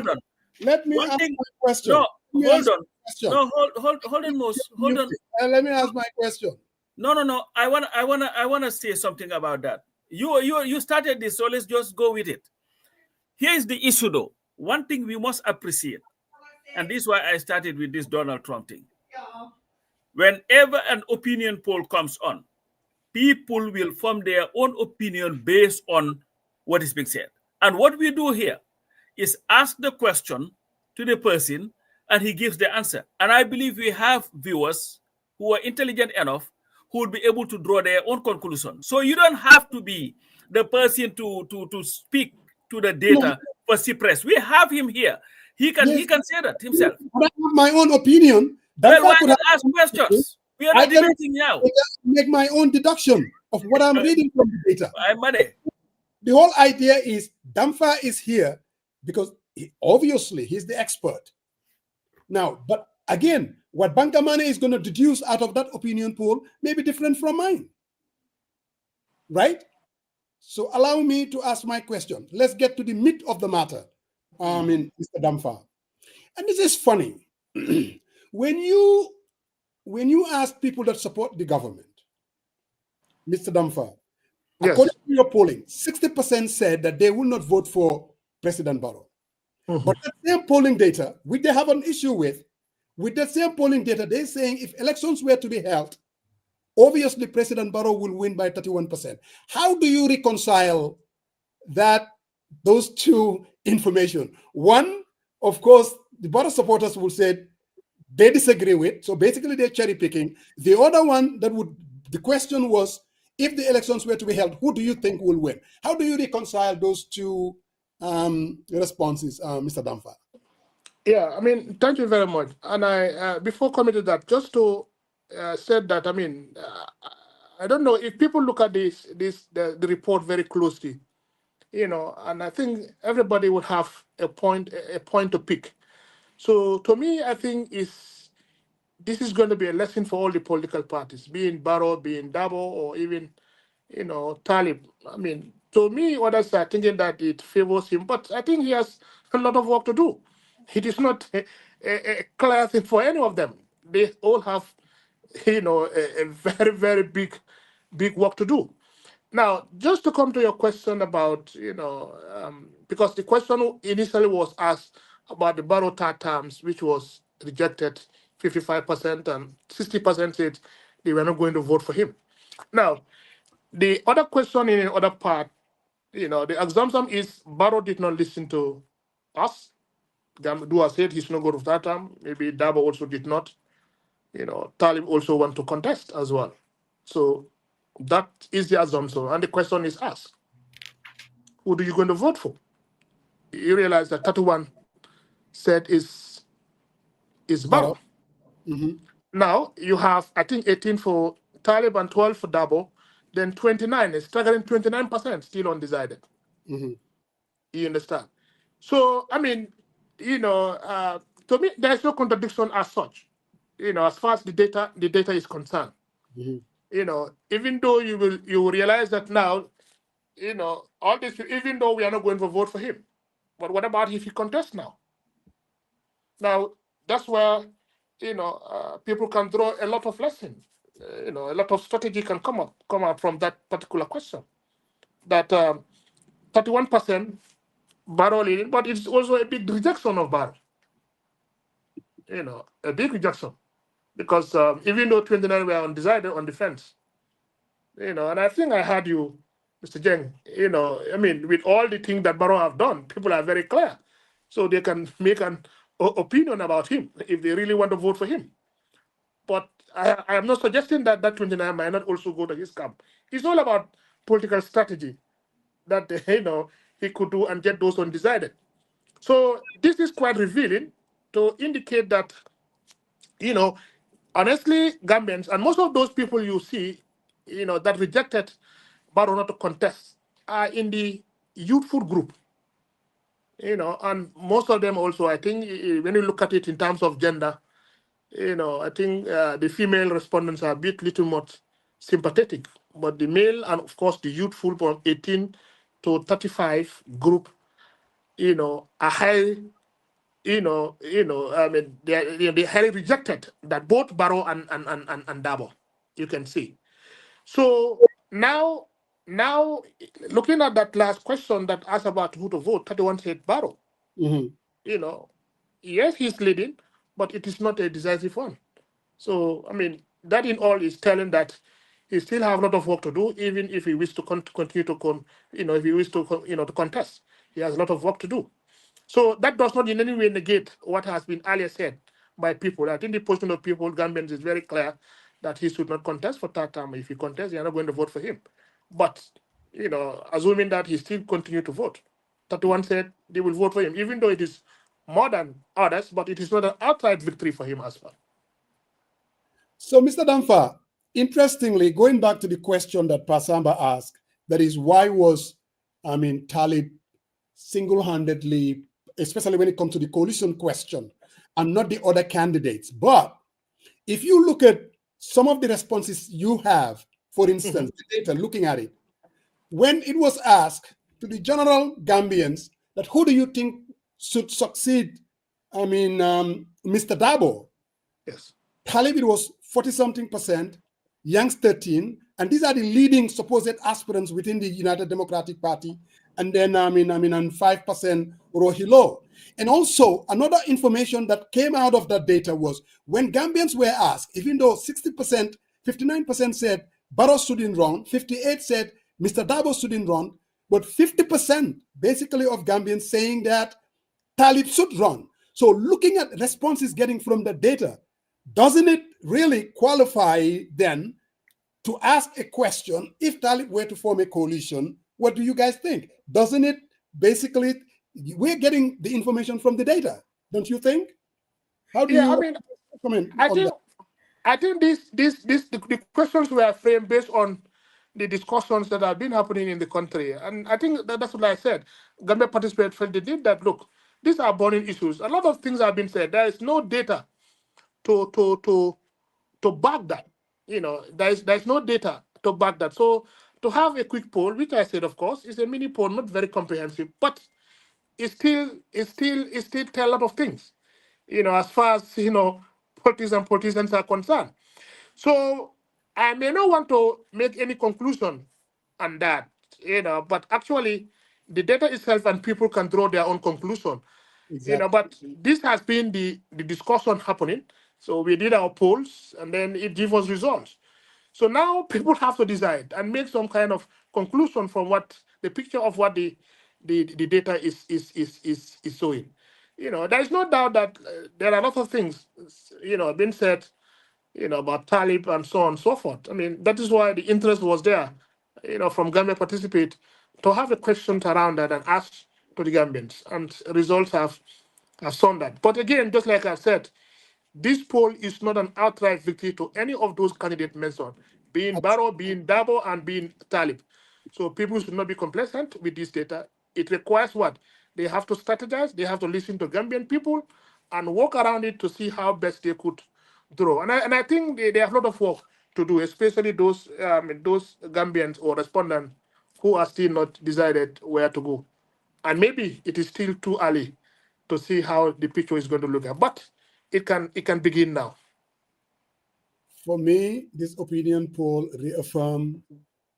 on. Let me ask my question. No, hold on. No, hold on, Mose. Hold on. Let me ask my question. No. I wanna say something about that. You started this, so let's just go with it. Here is the issue, though. One thing we must appreciate, and this is why I started with this Donald Trump thing. whenever an opinion poll comes on, people will form their own opinion based on what is being said. And what we do here is ask the question to the person and he gives the answer. And I believe we have viewers who are intelligent enough who would be able to draw their own conclusion. So you don't have to be the person to speak to the data for CEPRASS. We have him here. He can say that himself. But I have my own opinion. Well, why not ask questions? We are not debating now. Make my own deduction of what I'm reading from the data. I'm money. The whole idea is Dampha is here because obviously he's the expert. Now, but again, what Bankamane is going to deduce out of that opinion poll may be different from mine. Right? So allow me to ask my question. Let's get to the meat of the matter, Mr. Dampha. And this is funny. When you ask people that support the government, Mr. Dampha, yes, according to your polling, 60% said that they will not vote for President Barrow. But that same polling data, which they have an issue with that same polling data, they're saying if elections were to be held, obviously President Barrow will win by 31%. How do you reconcile those two information? One, of course, the Barrow supporters will say they disagree with, so basically they're cherry picking. The other one the question was, if the elections were to be held, who do you think will win? How do you reconcile those two responses, Mr. Dampha? Yeah, I mean, thank you very much. And I, before coming to that, just to say that, I mean, I don't know if people look at the report very closely, and I think everybody would have a point to pick. So to me, I think this is going to be a lesson for all the political parties, being Barrow, being Dabo, or even, Talib. I mean, to me, others are thinking that it favors him, but I think he has a lot of work to do. It is not a clear thing for any of them. They all have, a very, very big work to do. Now, just to come to your question about, because the question initially was asked about the Barrow third terms, which was rejected, 55%, and 60% said they were not going to vote for him. Now, the other question in the other part, the assumption is Barrow did not listen to us. Dua said he's not going to that term. Maybe Dabo also did not. Talib also want to contest as well. So that is the assumption. And the question is asked, who do you going to vote for? You realize that 31 said is Barrow. Now you have, I think, 18 for Talib and 12 for Dabo. Then 29 is staggering 29% still undecided. You understand? So, I mean, to me, there's no contradiction as such. As far as the data is concerned. Even though you will realize that now, all this, even though we are not going to vote for him, but what about if he contests now? Now that's where people can draw a lot of lessons. A lot of strategy can come out from that particular question. That 31% Barrow leading, but it's also a big rejection of Barrow. A big rejection, because even though 29 were undecided on the fence, and I think I heard you, Mr. Jeng, I mean, with all the things that Barrow have done, people are very clear, so they can make an opinion about him if they really want to vote for him. But I am not suggesting that 29 might not also go to his camp. It's all about political strategy that he could do and get those undecided. So this is quite revealing to indicate that, honestly, Gambians, and most of those people you see, that rejected Barrow not to contest are in the youthful group. And most of them also, I think, when you look at it in terms of gender, I think the female respondents are a bit little more sympathetic, but the male and of course the youthful from 18 to 35 group, are high, I mean, they're highly rejected that both Barrow and Dabo, you can see. So now looking at that last question that asked about who to vote, 31 said Barrow. Yes, he's leading, but it is not a decisive one. So, I mean, that in all is telling that he still have a lot of work to do, even if he wishes to continue to if he wishes to to contest. He has a lot of work to do. So that does not in any way negate what has been earlier said by people. I think the position of people, Gambians, is very clear that he should not contest for third term. If he contests, they are not going to vote for him. But assuming that he still continue to vote, 31 said they will vote for him, even though it is more than others, but it is not an outright victory for him as well. So, Mr. Dampha, interestingly, going back to the question that Pasamba asked, that is, why was, Talib single-handedly, especially when it comes to the coalition question, and not the other candidates? But if you look at some of the responses you have, for instance, the data, looking at it, when it was asked to the general Gambians that who do you think should succeed, Mr. Dabo? Yes. Talib, it was 40-something%, Young's 13%, and these are the leading supposed aspirants within the United Democratic Party, and then and 5% Rohilo. And also another information that came out of that data was when Gambians were asked, even though 60%, 59% said Barrow shouldn't run, 58% said Mr. Dabo shouldn't run, but 50% basically of Gambians saying that Talib should run. So looking at responses getting from the data, doesn't it really qualify then to ask a question, if Talib were to form a coalition, what do you guys think? Doesn't it basically, we're getting the information from the data, don't you think? How do you comment on that? I think the questions were framed based on the discussions that have been happening in the country. And I think that's what I said. Gambia participants felt they did that. Look, these are burning issues. A lot of things have been said. There is no data to back that. There's no data to back that. So to have a quick poll, which I said, of course, is a mini poll, not very comprehensive, but it still tell a lot of things. As far as politicians are concerned. So I may not want to make any conclusion on that, but actually the data itself and people can draw their own conclusion. Exactly. But this has been the discussion happening. So we did our polls and then it gave us results. So now people have to decide and make some kind of conclusion from what the picture of what the data is showing. There is no doubt that there are a lot of things, being said, about Talib and so on and so forth. That is why the interest was there, from Gambia participate to have a question around that and ask to the Gambians, and results have shown that. But again, just like I said, this poll is not an outright victory to any of those candidates mentioned, being Barrow, being Dabo, and being Talib. So people should not be complacent with this data. It requires what? They have to strategize, they have to listen to Gambian people and work around it to see how best they could draw. And I think they have a lot of work to do, especially those Gambians or respondents who are still not decided where to go. And maybe it is still too early to see how the picture is going to look at, but it can begin now. For me, this opinion poll reaffirmed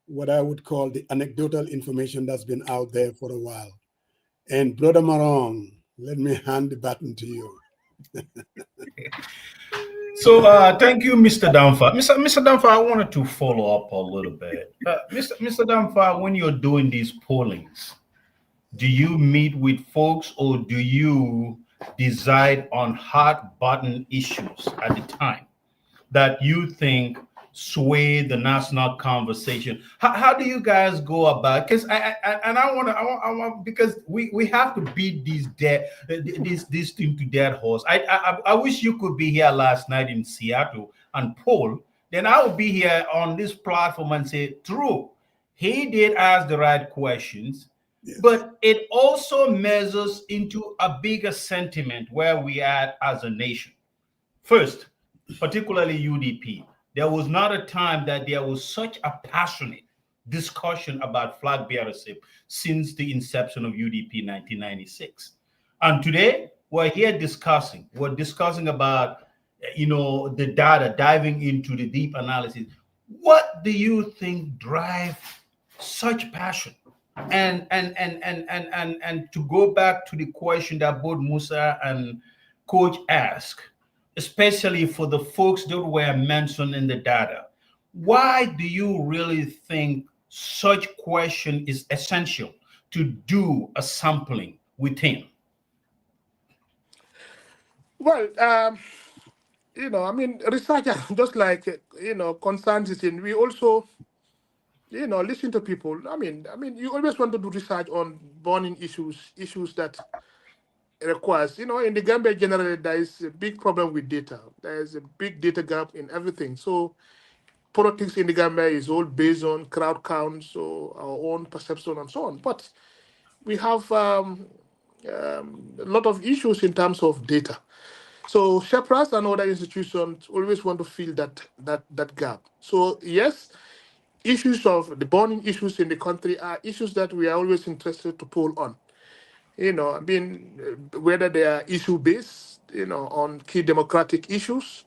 what I would call the anecdotal information that's been out there for a while. And Brother Marong, let me hand the baton to you. So thank you, Mr. Dampha. Mr. Dampha, I wanted to follow up a little bit. Mr. Dampha, when you're doing these pollings, do you meet with folks or do you decide on hot button issues at the time that you think sway the national conversation? How do you guys go about? Because I want because we have to beat this thing to dead horse. I wish you could be here last night in Seattle and poll. Then I would be here on this platform and say, true, he did ask the right questions. Yes. But it also measures into a bigger sentiment where we are as a nation. First, particularly UDP, there was not a time that there was such a passionate discussion about flag bearership since the inception of UDP 1996. And today, we're here discussing about, the data, diving into the deep analysis. What do you think drives such passion? And to go back to the question that both Musa and Coach asked, especially for the folks that were mentioned in the data. Why do you really think such question is essential to do a sampling within? Well, I mean, research, just like, concerns is in, we also, listen to people. I mean, you always want to do research on burning issues that requires, in the Gambia generally, there is a big problem with data. There is a big data gap in everything. So politics in the Gambia is all based on crowd counts or our own perception and so on. But we have a lot of issues in terms of data. So Sepass and other institutions always want to fill that gap. So yes, issues of the burning issues in the country are issues that we are always interested to pull on. I mean, whether they are issue based, on key democratic issues,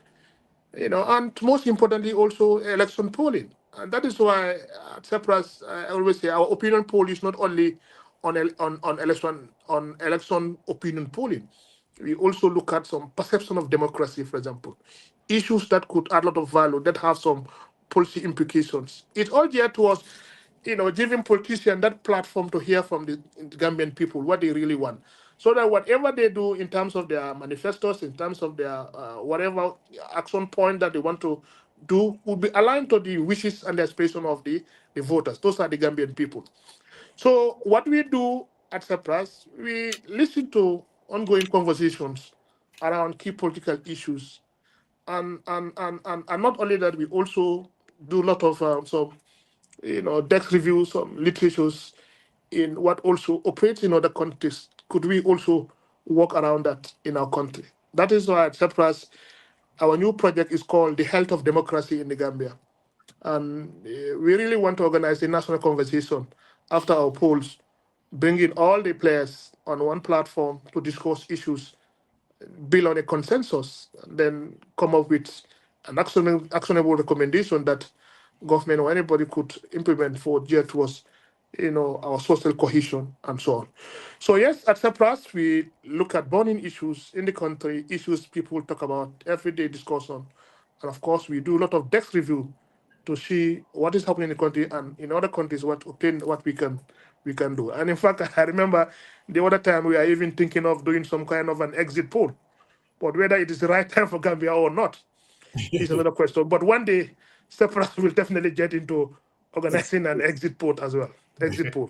and most importantly, also election polling. And that is why at Sepass, I always say our opinion poll is not only on election opinion polling. We also look at some perception of democracy, for example, issues that could add a lot of value, that have some policy implications. It's all geared towards, giving politicians that platform to hear from the Gambian people what they really want, so that whatever they do in terms of their manifestos, in terms of their whatever action point that they want to do, will be aligned to the wishes and the aspiration of the voters. Those are the Gambian people. So what we do at Sepass, we listen to ongoing conversations around key political issues, and not only that, we also do a lot of some desk reviews, some literatures in what also operates in other countries. Could we also work around that in our country? That is why at Sepass, our new project is called The Health of Democracy in the Gambia. And we really want to organize a national conversation after our polls, bringing all the players on one platform to discuss issues, build on a consensus, and then come up with an actionable recommendation that government or anybody could implement for geared towards, our social cohesion and so on. So yes, at Sepass, we look at burning issues in the country, issues people talk about, everyday discussion. And of course, we do a lot of desk review to see what is happening in the country and in other countries, what we can do. And in fact, I remember the other time we are even thinking of doing some kind of an exit poll. But whether it is the right time for Gambia or not is another question. But one day, Sepass will definitely get into organizing an exit poll as well. Exit poll.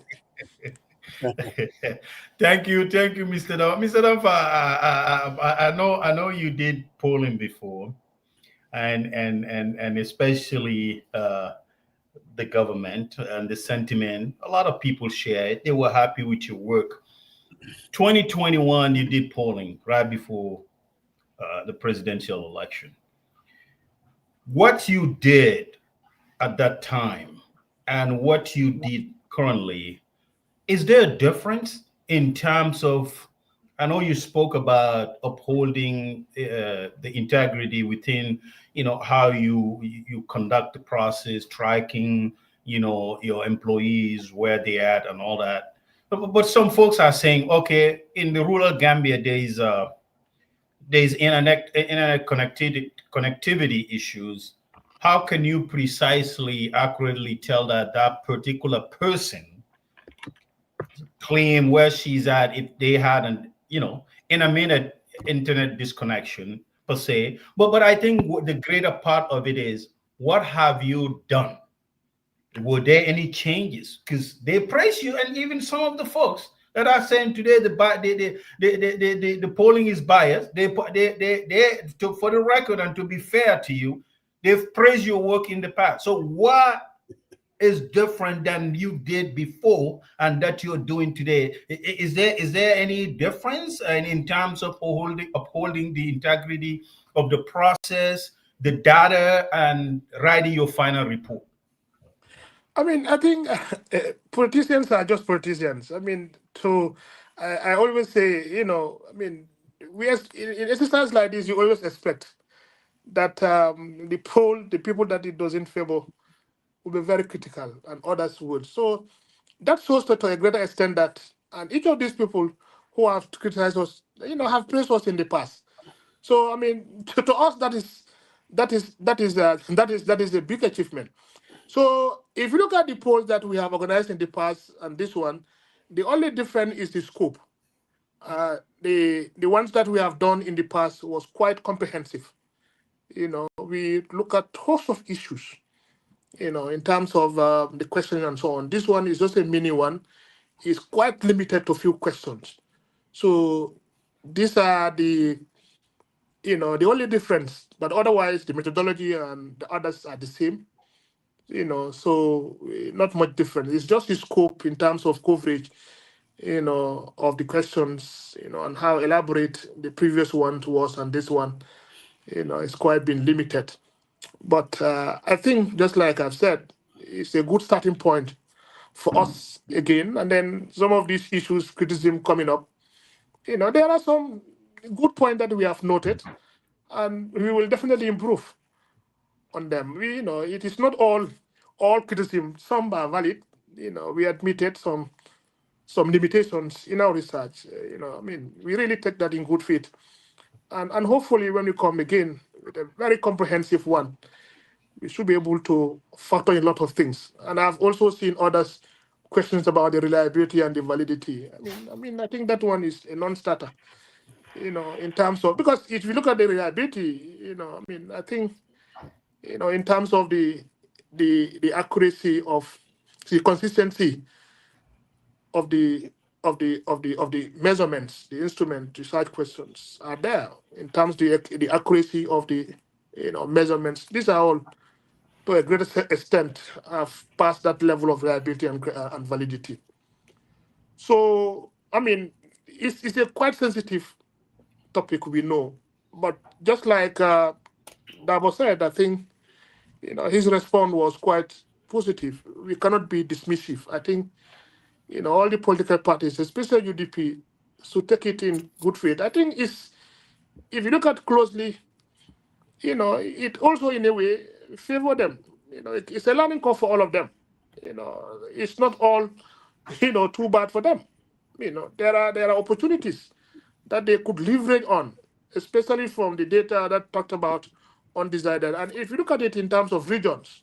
Thank you, Mr. Mr. Dampha. I know you did polling before, and especially the government and the sentiment. A lot of people shared. They were happy with your work. 2021, you did polling right before the presidential election. What you did at that time and what you did currently, is there a difference in terms of, I know you spoke about upholding the integrity within, how you conduct the process, tracking, your employees, where they at and all that. But some folks are saying, okay, in the rural Gambia, there's internet connectivity issues. How can you precisely, accurately tell that particular person claim where she's at if they had in a minute internet disconnection per se? But I think the greater part of it is, what have you done? Were there any changes? Because they praise you, and even some of the folks that are saying today the polling is biased. They for the record and to be fair to you, they've praised your work in the past. So what is different than you did before and that you're doing today? Is there any difference in terms of upholding the integrity of the process, the data, and writing your final report? I mean, I think politicians are just politicians. I mean, I always say, I mean, in exercise like this, you always expect that the people that it doesn't favor will be very critical, and others would. So that shows to a greater extent that, and each of these people who have criticized us, have praised us in the past. So I mean, to us, that is a big achievement. So if you look at the polls that we have organized in the past and this one, the only difference is the scope. The ones that we have done in the past was quite comprehensive. We look at host of issues, in terms of the questioning and so on. This one is just a mini one. It's quite limited to a few questions. So these are the only difference, but otherwise the methodology and the others are the same. So not much different. It's just the scope in terms of coverage, of the questions, and how elaborate the previous one was and this one, it's quite been limited. But I think, just like I've said, it's a good starting point for us again. And then some of these issues, criticism coming up, there are some good points that we have noted, and we will definitely improve on them. It is not all criticism. Some are valid. We admitted some limitations in our research. We really take that in good faith, and hopefully when we come again with a very comprehensive one, we should be able to factor in a lot of things. And I've also seen others questions about the reliability and the validity. I think that one is a non-starter. In terms of, because if you look at the reliability, I think, in terms of the accuracy of the consistency of the measurements, the instrument research questions are there. In terms of the accuracy of the measurements, these are all to a greater extent have passed that level of reliability and validity. So it's a quite sensitive topic, we know, but just like Dabo said, I think his response was quite positive. We cannot be dismissive. I think all the political parties, especially UDP, should take it in good faith. I think if you look at closely, it also in a way favor them. It's a learning curve for all of them. It's not all too bad for them. There are opportunities that they could leverage on, especially from the data that talked about undecided. And if you look at it in terms of regions,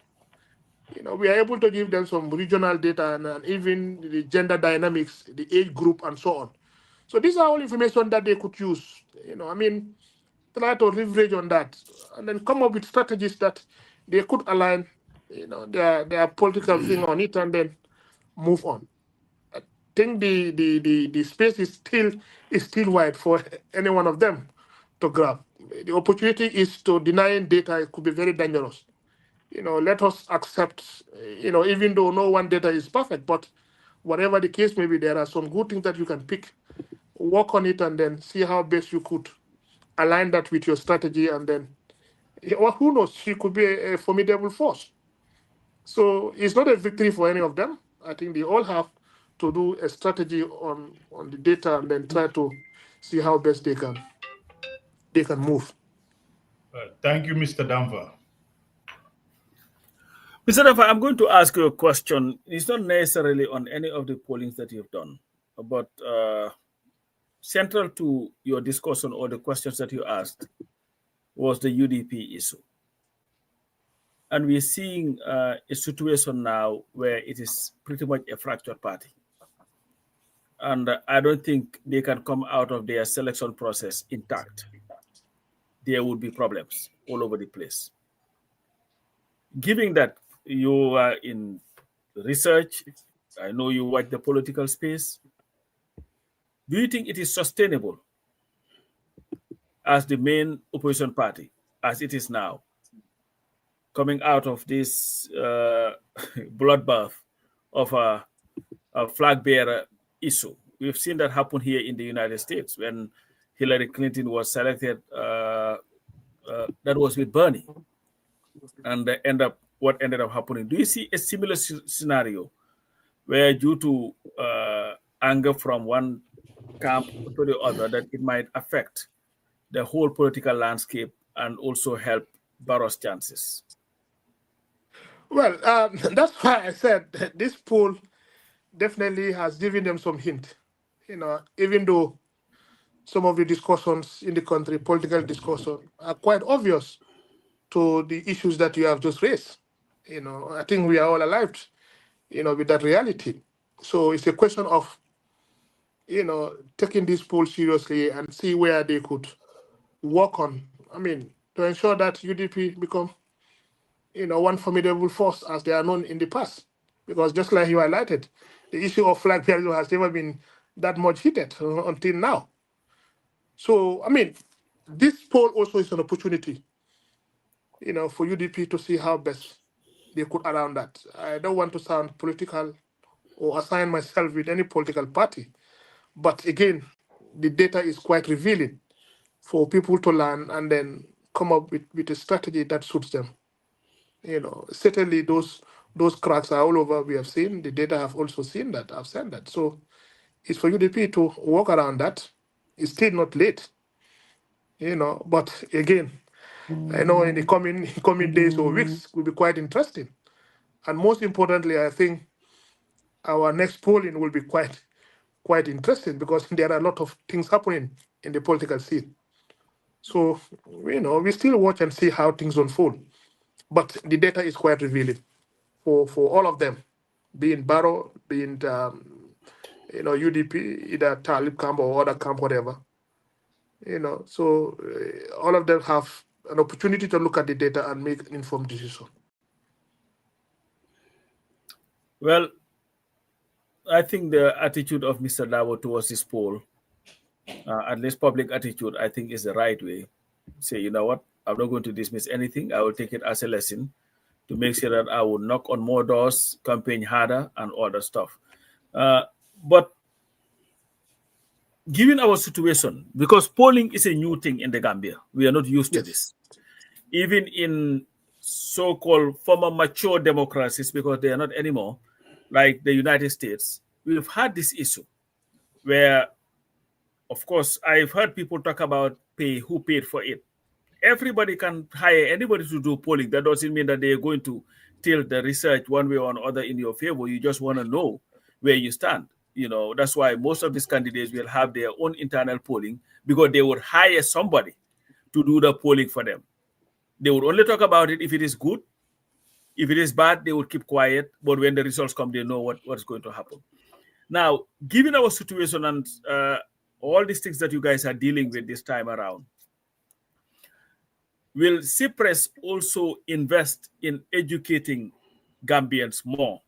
we are able to give them some regional data and even the gender dynamics, the age group, and so on. So these are all information that they could use. Try to leverage on that and then come up with strategies that they could align, their political thing on it and then move on. I think the space is still wide for any one of them to grab. The opportunity is to denying data. It could be very dangerous. Let us accept, even though no one data is perfect, but whatever the case may be, there are some good things that you can pick, work on it, and then see how best you could align that with your strategy, and then, well, who knows, she could be a formidable force. So it's not a victory for any of them. I think they all have to do a strategy on the data and then try to see how best they can move. Thank you, Mr. Dampha. Mr. Dampha, I'm going to ask you a question. It's not necessarily on any of the pollings that you've done, but central to your discussion or the questions that you asked was the UDP issue. And we're seeing a situation now where it is pretty much a fractured party. And I don't think they can come out of their selection process intact. There would be problems all over the place. Given that you are in research, I know you watch the political space, do you think it is sustainable as the main opposition party, as it is now, coming out of this bloodbath of a flag bearer issue? We've seen that happen here in the United States when Hillary Clinton was selected. That was with Bernie, and what ended up happening. Do you see a similar scenario where, due to anger from one camp to the other, that it might affect the whole political landscape and also help Barrow's chances? Well, that's why I said that this poll definitely has given them some hint. Even though some of the discussions in the country, political discussion, are quite obvious to the issues that you have just raised. I think we are all alive, with that reality. So it's a question of, taking this poll seriously and see where they could work on. To ensure that UDP become, one formidable force as they are known in the past. Because just like you highlighted, the issue of flag bearing has never been that much heated until now. So, this poll also is an opportunity, for UDP to see how best they could around that. I don't want to sound political or assign myself with any political party, but again, the data is quite revealing for people to learn and then come up with a strategy that suits them. Certainly those cracks are all over. We have seen the data have also seen that. I've said that. So it's for UDP to work around that. It's still not late. But again, I know in the coming days or weeks will be quite interesting. And most importantly, I think our next polling will be quite interesting because there are a lot of things happening in the political scene. So, we still watch and see how things unfold. But the data is quite revealing for all of them, being Barrow, being UDP, either Talib camp or other camp, whatever. So all of them have an opportunity to look at the data and make an informed decision. Well, I think the attitude of Mr. Davo towards this poll, at least public attitude, I think is the right way. Say, you know what, I'm not going to dismiss anything. I will take it as a lesson to make sure that I will knock on more doors, campaign harder, and other stuff. But given our situation, because polling is a new thing in the Gambia, we are not used to this. Even in so-called former mature democracies, because they are not anymore, like the United States, we've had this issue where, of course, I've heard people talk about who paid for it. Everybody can hire anybody to do polling. That doesn't mean that they're going to tilt the research one way or another in your favor. You just want to know where you stand. That's why most of these candidates will have their own internal polling, because they would hire somebody to do the polling for them. They would only talk about it if it is good. If it is bad, they would keep quiet. But when the results come, they know what's going to happen. Now, given our situation and all these things that you guys are dealing with this time around, will CEPRASS also invest in educating Gambians more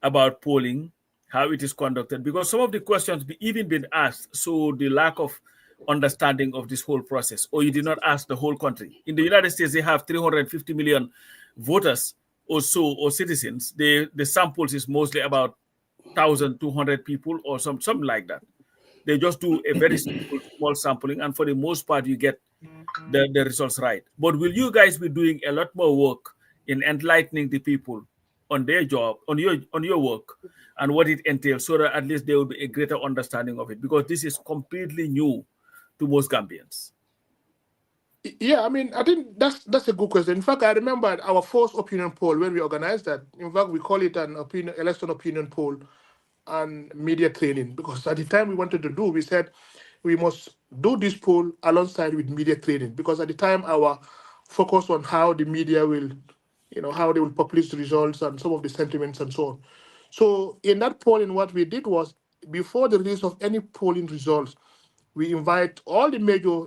about polling, how it is conducted? Because some of the questions even been asked, so the lack of understanding of this whole process, or you did not ask the whole country. In the United States, they have 350 million voters or so, or citizens. The samples is mostly about 1,200 people or something like that. They just do a very small sampling, and for the most part, you get the results right. But will you guys be doing a lot more work in enlightening the people on their job, on your work, and what it entails, so that at least there will be a greater understanding of it? Because this is completely new to most Gambians. Yeah, I think that's a good question. In fact, I remember our first opinion poll when we organized that. In fact, we call it an election opinion poll and media training, because at the time we wanted to do, we said we must do this poll alongside with media training, because at the time our focus on how the media will, how they will publish the results and some of the sentiments and so on. So in that polling, what we did was, before the release of any polling results, we invite all the major,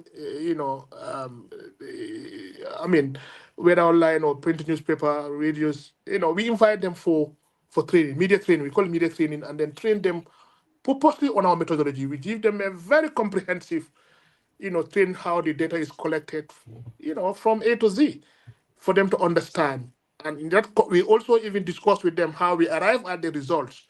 whether online or print newspaper, radios, we invite them for training, media training. We call it media training, and then train them purposely on our methodology. We give them a very comprehensive, train how the data is collected, from A to Z, for them to understand. And in that, we also even discuss with them how we arrive at the results,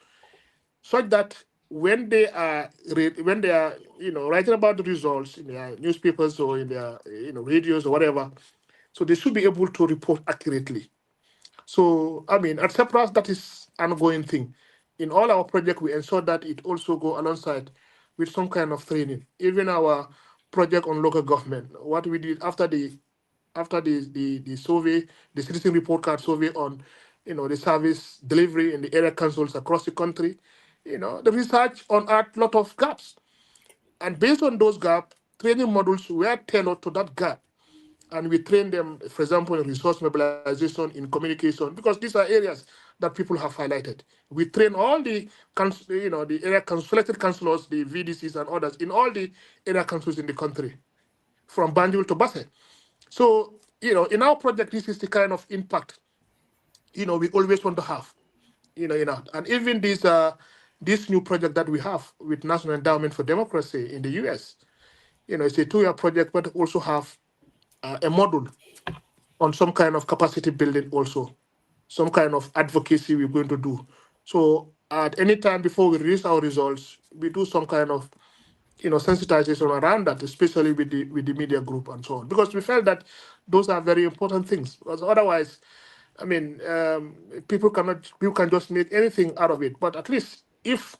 such that when they are writing about the results in their newspapers or in their radios or whatever, so they should be able to report accurately. So at CEPRASS, that is an ongoing thing. In all our projects, we ensure that it also go alongside with some kind of training. Even our project on local government, what we did after the survey, the citizen report card survey on the service delivery in the area councils across the country, the research unearthed a lot of gaps. And based on those gaps, training modules were tailored to that gap. And we train them, for example, in resource mobilization, in communication, because these are areas that people have highlighted. We train all the, the area selected councillors, the VDCs and others in all the area councils in the country, from Banjul to Basse. So, in our project, this is the kind of impact, we always want to have, and even this new project that we have with National Endowment for Democracy in the US, it's a 2-year project, but also have a module on some kind of capacity building also, some kind of advocacy we're going to do. So at any time before we release our results, we do some kind of sensitization around that, especially with the media group and so on, because we felt that those are very important things. Because otherwise, I mean, people can just make anything out of it. But at least if,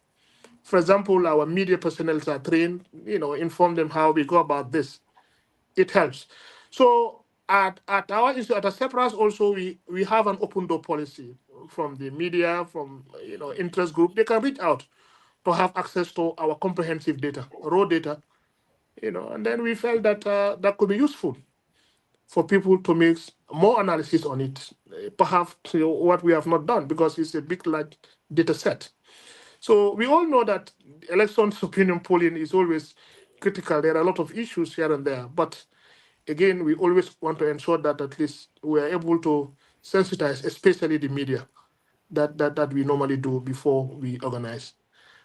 for example, our media personnel are trained, inform them how we go about this, it helps. So at our institute, at Sepass also, we have an open door policy from the media, from interest group. They can reach out to have access to our comprehensive data, raw data, and then we felt that that could be useful for people to make more analysis on it, perhaps what we have not done, because it's a big, large data set. So we all know that elections opinion polling is always critical. There are a lot of issues here and there, but again, we always want to ensure that at least we are able to sensitize, especially the media, that we normally do before we organize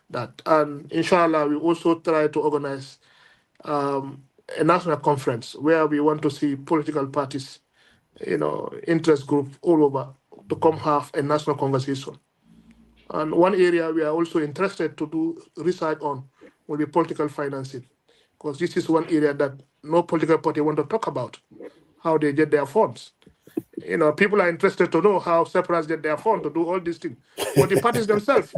that. And inshallah, we also try to organize a national conference where we want to see political parties, interest groups all over to come have a national conversation. And one area we are also interested to do research on will be political financing, because this is one area that no political party want to talk about, how they get their funds. People are interested to know how Sepass get their funds to do all these things. But the parties themselves,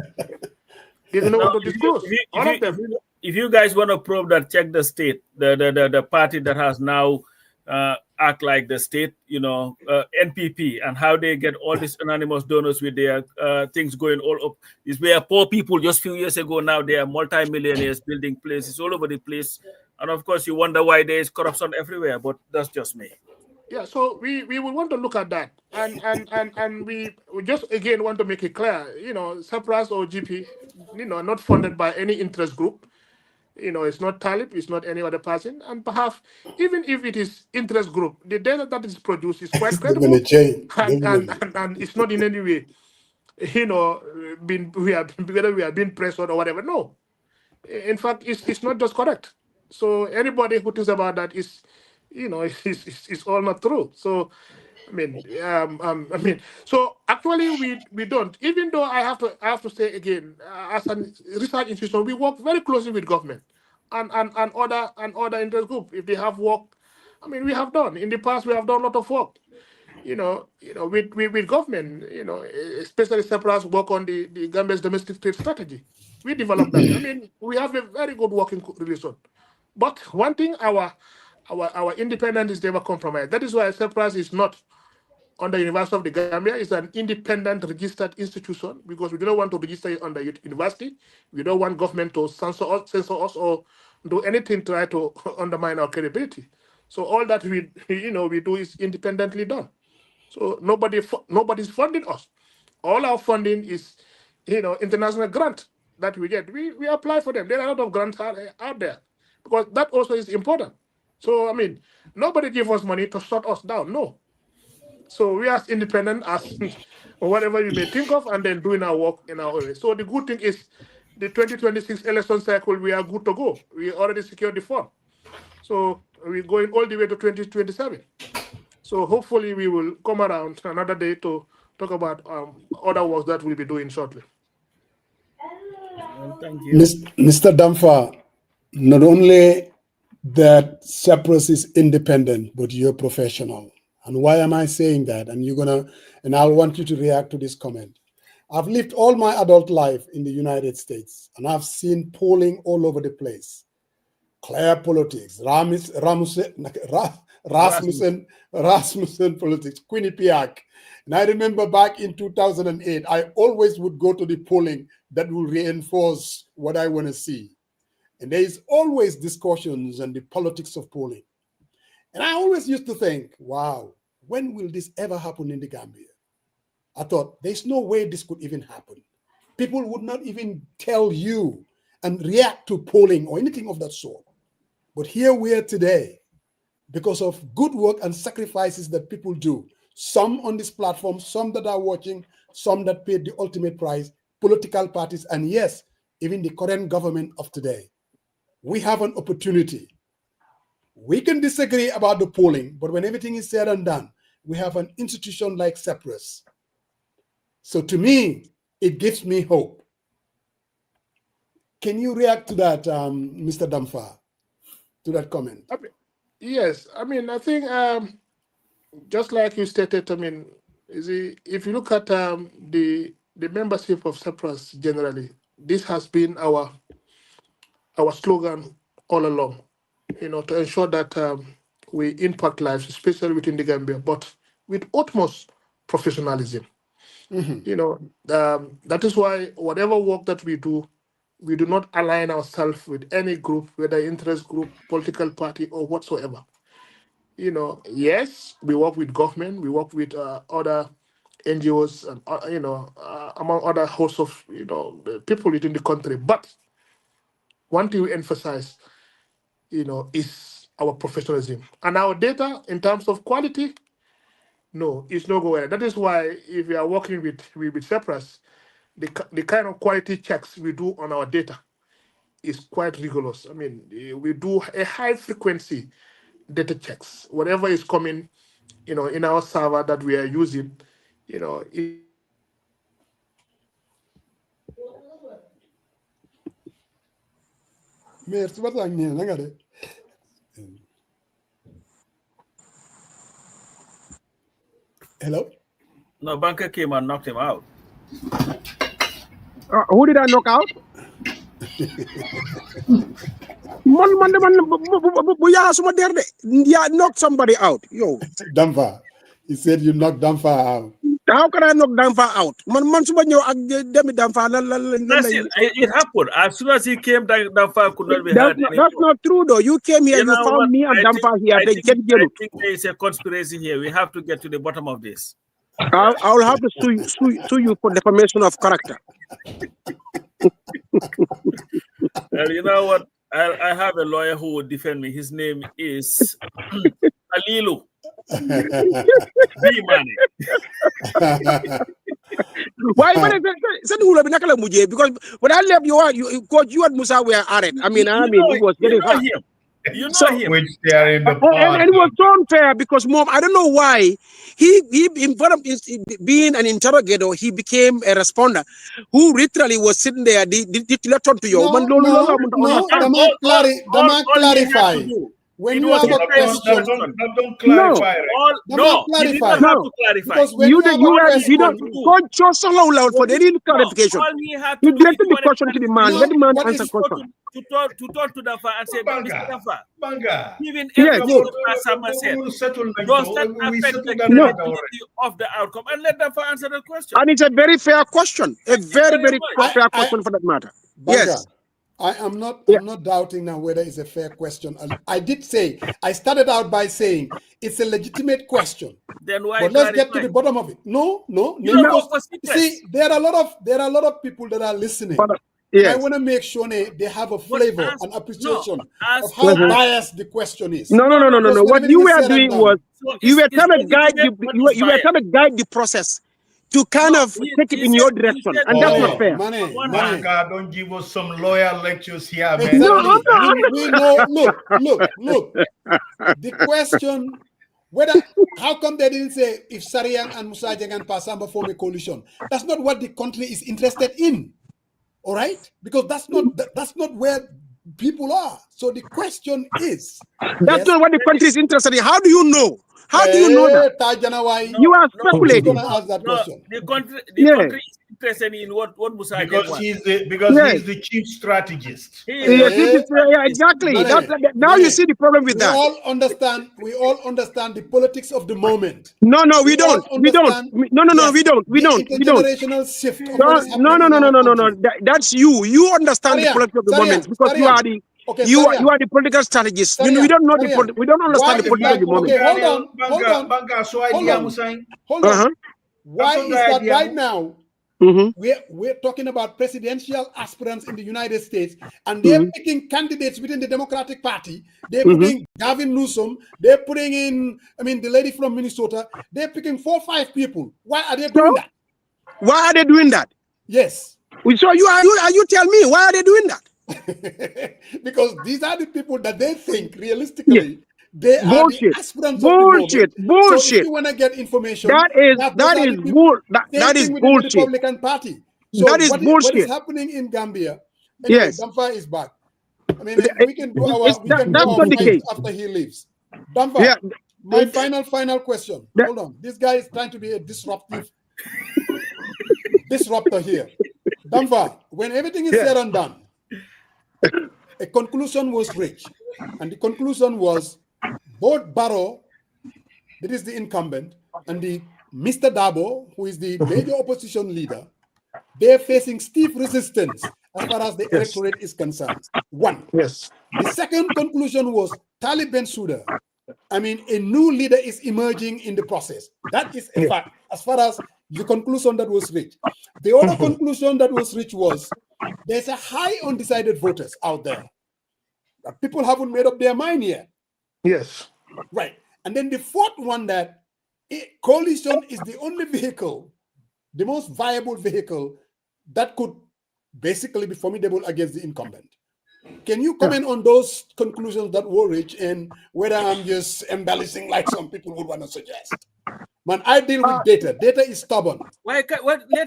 they don't want to disclose. All of them. If you guys want to probe that, check the state, the party that has now act like the state, NPP, and how they get all these anonymous donors with their things going all up. Is where poor people just a few years ago now, they are multimillionaires building places all over the place. And of course, you wonder why there is corruption everywhere, but that's just me. Yeah, so we will want to look at that, and we just again want to make it clear, Sepass or GP, not funded by any interest group. It's not Talib, it's not any other person, and perhaps even if it is interest group, the data that is produced is quite credible, and it's not in any way, whether we are being pressed or whatever. No, in fact, it's not just correct. So anybody who thinks about that is, it's all not true. So, so actually we don't. Even though I have to say again, as a research institution, we work very closely with government and other interest group. If they have work, we have done in the past. We have done a lot of work. With government. Especially Sepass work on the Gambia's domestic trade strategy. We developed that. We have a very good working relation. But one thing, our independence is never compromised. That is why Sepass is not under University of the Gambia. It's an independent registered institution, because we don't want to register it under university. We don't want government to censor us or do anything to try to undermine our credibility. So all that we do is independently done. So nobody's funding us. All our funding is international grant that we get. We apply for them. There are a lot of grants out there, because that also is important. So nobody give us money to shut us down. No. So we are as independent as whatever you may think of, and then doing our work in our way. So the good thing is the 2026 election cycle, we are good to go. We already secured the fund. So we're going all the way to 2027. So hopefully we will come around another day to talk about other works that we'll be doing shortly. Well, thank you. Mr. Dampha, not only that Sepass is independent, but you're professional. And why am I saying that? And I'll want you to react to this comment. I've lived all my adult life in the United States, and I've seen polling all over the place. Clear politics, Rasmussen politics, Quinnipiac. And I remember back in 2008, I always would go to the polling that will reinforce what I want to see. And there is always discussions on the politics of polling. And I always used to think, wow, when will this ever happen in the Gambia? I thought, there's no way this could even happen. People would not even tell you and react to polling or anything of that sort. But here we are today because of good work and sacrifices that people do. Some on this platform, some that are watching, some that paid the ultimate price, political parties, and yes, even the current government of today. We have an opportunity. We can disagree about the polling, but when everything is said and done, we have an institution like CEPRASS. So to me, it gives me hope. Can you react to that, Mr. Dampha, to that comment? Yes, I mean, I think just like you stated, I mean, if you look at the membership of CEPRASS generally, this has been our slogan all along, you know, to ensure that we impact lives, especially within the Gambia, but with utmost professionalism. You know, that is why whatever work that we do not align ourselves with any group, whether interest group, political party, or whatsoever. You know, yes, we work with government, we work with other NGOs, and you know, among other hosts of people within the country. But one thing we emphasize, you know, is our professionalism and our data in terms of quality. No, it's no go away. That is why if we are working with CEPRASS, the kind of quality checks we do on our data is quite rigorous. I mean, we do a high frequency data checks. Whatever is coming, you know, in our server that we are using, you know. Hello? No, Banker came and knocked him out. Who did I knock out? Knock somebody out. Yo. Dampha. He said you knocked Dampha out. How can I knock Dampha out? That's it. It happened. As soon as he came, Dampha could not be heard anymore. That's not true, though. You came here, you found me and Dampha here. I think there is a conspiracy here. We have to get to the bottom of this. I will have to sue you for defamation of character. Well, you know what? I have a lawyer who would defend me. His name is Alilu. Why? Because when I left you and Musa were arrested. I mean, it was very hard. You know him. Which they are in the and it was so unfair because Mom, I don't know why he instead of being an interrogator, he became a responder who literally was sitting there. Clarify. When you have a question, don't clarify. No, he did not have to clarify. Because when you don't for the real clarification. All he had You to directed the question to the man. Let the man answer the question. To talk to Dampha and say, Mr. Dampha, even as Sama said, does that affect the credibility of the outcome? And let Dampha answer the question. And it's a very fair question. A very, very fair question for that matter. Banga, Yes. I'm not doubting now whether it's a fair question. I did say, I started out by saying it's a legitimate question. Then why? But let's get to the bottom of it. No. See, there are a lot of people that are listening. Yes. I want to make sure they have a flavor and appreciation of how biased the question is. No. What you were doing was you were trying to guide the process to kind of take it in your direction, and that's not fair. Money. Don't give us some lawyer lectures here, man. Exactly. We know. Look. The question, how come they didn't say if Sariang and Musajang and Pasamba form a coalition? That's not what the country is interested in. All right, because that's not where people are. So the question is, that's not what the country is interested in. How do you know? How do you know that? You are speculating. Ask that question. The country is interested in what Musa because wants. he's the chief strategist. Yes, exactly. Now you see the problem with that. We all understand the politics of the moment. No, we don't. We don't. No, we don't. We don't. Intergenerational shift. No. That's you. You understand the politics of the moment because you are the you are the political strategist. We don't know we don't understand the politics of the moment. Okay, hold on. Why is that right now? We're talking about presidential aspirants in the United States, and they're picking candidates within the Democratic Party. They're putting Gavin Newsom. They're putting in, the lady from Minnesota. They're picking 4 or 5 people. Why are they doing that? Why are they doing that? Yes. So you tell me, why are they doing that? Because these are the people that they think realistically they are the aspirants bullshit. of the moment. So if you want to get information, that is bullshit. Republican Party. So that is bullshit. What is happening in Gambia? Anyway, yes. Dampha is back. We can do our fight after he leaves. Dampha, my final question. Hold on. This guy is trying to be a disruptor here. Dampha, when everything is said and done, a conclusion was reached, and the conclusion was both Barrow, that is the incumbent, and the Mr. Dabo, who is the major opposition leader, they're facing stiff resistance as far as the electorate is concerned. One. Yes. The second conclusion was Talib Bensouda. A new leader is emerging in the process. That is a fact, as far as the conclusion that was reached. The other conclusion that was reached was there's a high undecided voters out there. People haven't made up their mind yet. Yes. Right. And then the fourth one, that coalition is the only vehicle, the most viable vehicle that could basically be formidable against the incumbent. Can you comment on those conclusions that were reached, and whether I'm just embellishing like some people would want to suggest? Man, I deal with data. Data is stubborn. Let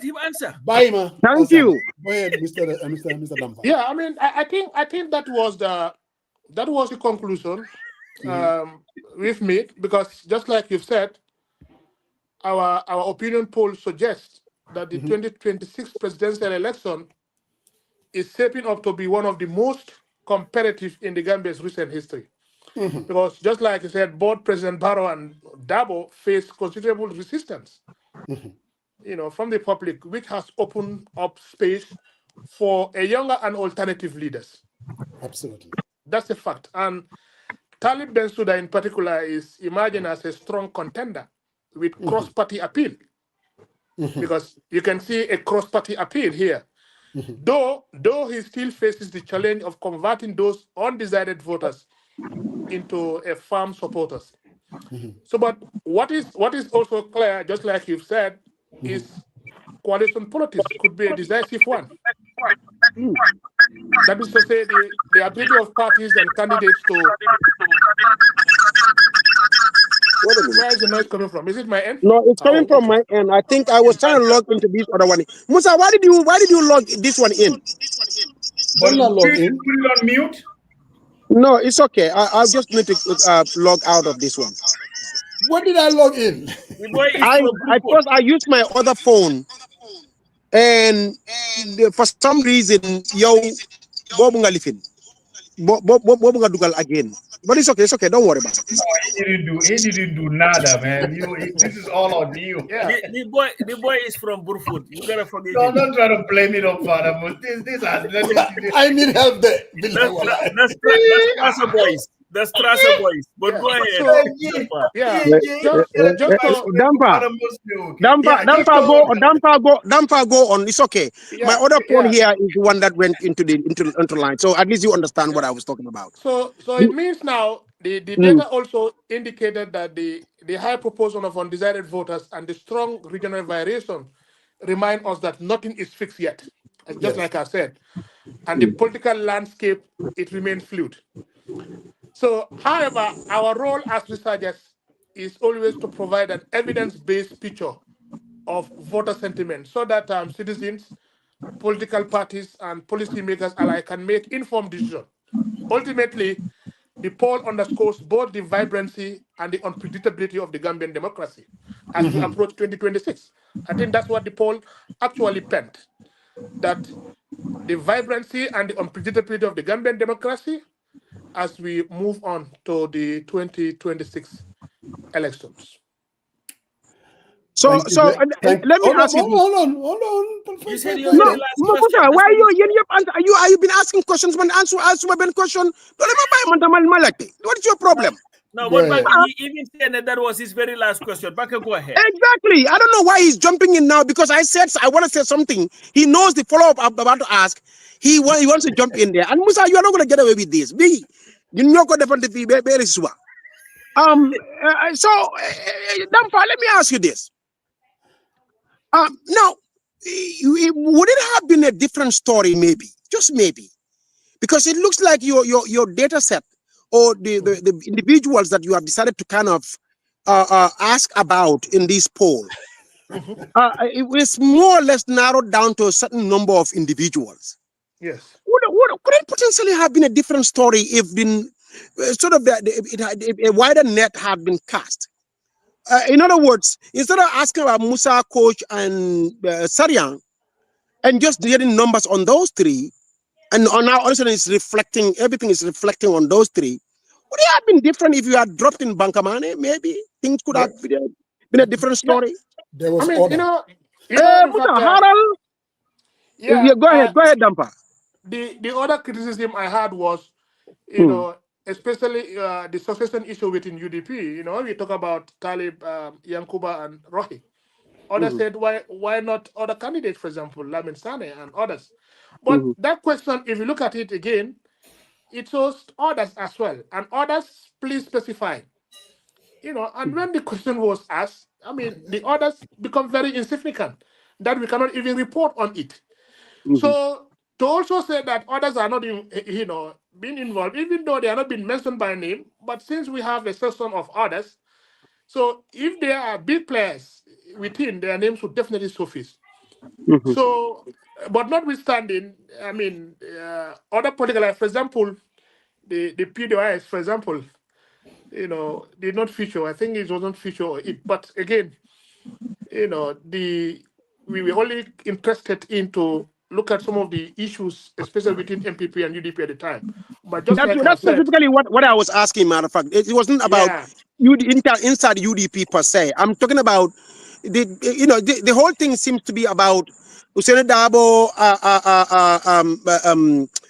him answer. Bye, man. Thank you. Go ahead, Mr. Dampha. Yeah, I think that was the conclusion we've made, because just like you've said, our opinion poll suggests that the 2026 presidential election is shaping up to be one of the most competitive in the Gambia's recent history. Because just like you said, both President Barrow and Dabo face considerable resistance, from the public, which has opened up space for a younger and alternative leaders. Absolutely. That's a fact. And Talib Bensouda in particular is emerging as a strong contender with cross-party appeal. Because you can see a cross-party appeal here. Though he still faces the challenge of converting those undecided voters into a firm supporters. So, but what is also clear, just like you've said, is coalition politics could be a decisive one. That is to say, the ability of parties and candidates to. Where is the noise coming from? Is it my end? No, it's coming from my end. I think I was trying to log into this other one. Musa, why did you log this one in? Don't log in. Put it on mute. No, it's okay. I'll just need to log out of this one. What did I log in? I used my other phone, and for some reason, Bobu dugal again. But it's okay. Don't worry about it. No, he didn't do nada, man. This is all on you. Yeah. The boy is from Burfoot. You gotta forget. No, don't try to blame it on Father. But this has nothing to do. I need help there. That's Strasser boys. That's Strasser boys. But go ahead. Dampha go on. It's okay. My other phone here is the one that went into line. So at least you understand what I was talking about. So it means now the data also indicated that the high proportion of undecided voters and the strong regional variation remind us that nothing is fixed yet. Just like I said. And the political landscape, it remains fluid. So, however, our role as researchers is always to provide an evidence-based picture of voter sentiment so that citizens, political parties, and policymakers alike can make informed decisions. Ultimately, the poll underscores both the vibrancy and the unpredictability of the Gambian democracy as we approach 2026. I think that's what the poll actually penned, that the vibrancy and the unpredictability of the Gambian democracy as we move on to the 2026 elections. So, Thank you. let me ask you this. Hold on. You said your No, very last question. Musa, why are you been asking questions? Man, answer one question. What is your problem? No, but he even said that was his very last question. Baka, go ahead. Exactly. I don't know why he's jumping in now, because I said I want to say something. He knows the follow-up I'm about to ask. He wants to jump in there. And Musa, you are not going to get away with this. You know what definitely very So, Dampha, let me ask you this. Now, would it have been a different story, maybe, just maybe, because it looks like your data set or the individuals that you have decided to kind of ask about in this poll, it was more or less narrowed down to a certain number of individuals. Yes. Could it potentially have been a different story if a wider net had been cast? In other words, instead of asking about Musa, Coach, and Sariang, and just getting numbers on those three, and now all of a sudden everything is reflecting on those three, would it have been different if you had dropped in Bankamane? Maybe things could have been a different story. There was order. Musa, Harold. Yeah, go ahead, Dampha. The other criticism I had was, especially the succession issue within UDP. We talk about Talib, Yankuba, and Rohi. Others said, why not other candidates, for example, Lamin Sane and others? But that question, if you look at it again, it shows others as well. And others, please specify. And when the question was asked, the others become very insignificant, that we cannot even report on it. So to also say that others are not, being involved, even though they are not being mentioned by name, but since we have a section of others, so if there are big players within, their names would definitely surface. So, but notwithstanding, other political, for example, the PDIS, for example, did not feature. I think it wasn't feature it, but again, we were only interested into look at some of the issues, especially within MPP and UDP at the time. But just that's specifically what I was asking. Matter of fact, it wasn't about inside UDP per se. I'm talking about the whole thing seems to be about Hussein Dabo,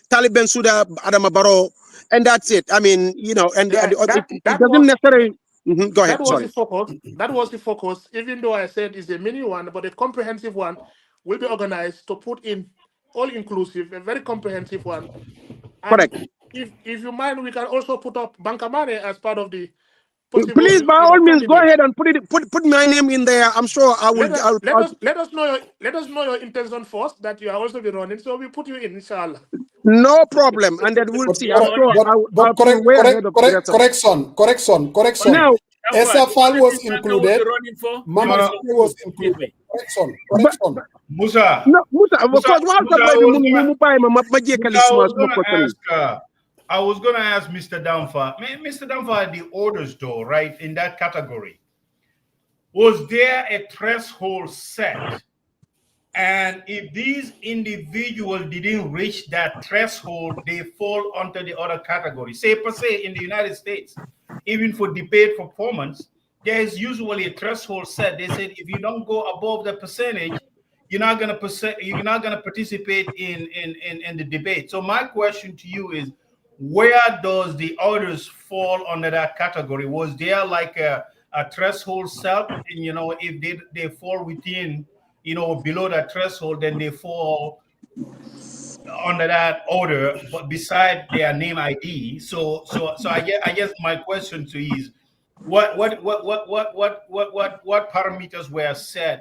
Talib Bensouda, Adama Barrow, and that's it. And it doesn't necessarily. Go ahead. That was the focus. Even though I said it's a mini one, but a comprehensive one will be organized to put in all-inclusive, a very comprehensive one. And correct. If you mind, we can also put up Bankamane as part of the. Please, by all means, go ahead and put my name in there. I'm sure I will. Let us know your intention first, that you are also be running, so we put you in, inshallah. No problem, and then we'll see. I'm sure. Correction. Now, SFL was included. Mama was included. Correction. Musa. No, Musa. I was going to ask Mr. Dampha. Mr. Dampha, the orders, though, right, in that category, was there a threshold set? And if these individuals didn't reach that threshold, they fall under the other category. Say, per se, in the United States, even for debate performance, there is usually a threshold set. They said if you don't go above the percentage, you're not going to participate in the debate. So my question to you is, where does the others fall under that category? Was there like a threshold set? And if they fall within, below that threshold, then they fall under that order, but beside their name ID. So I guess my question to you is, what parameters were set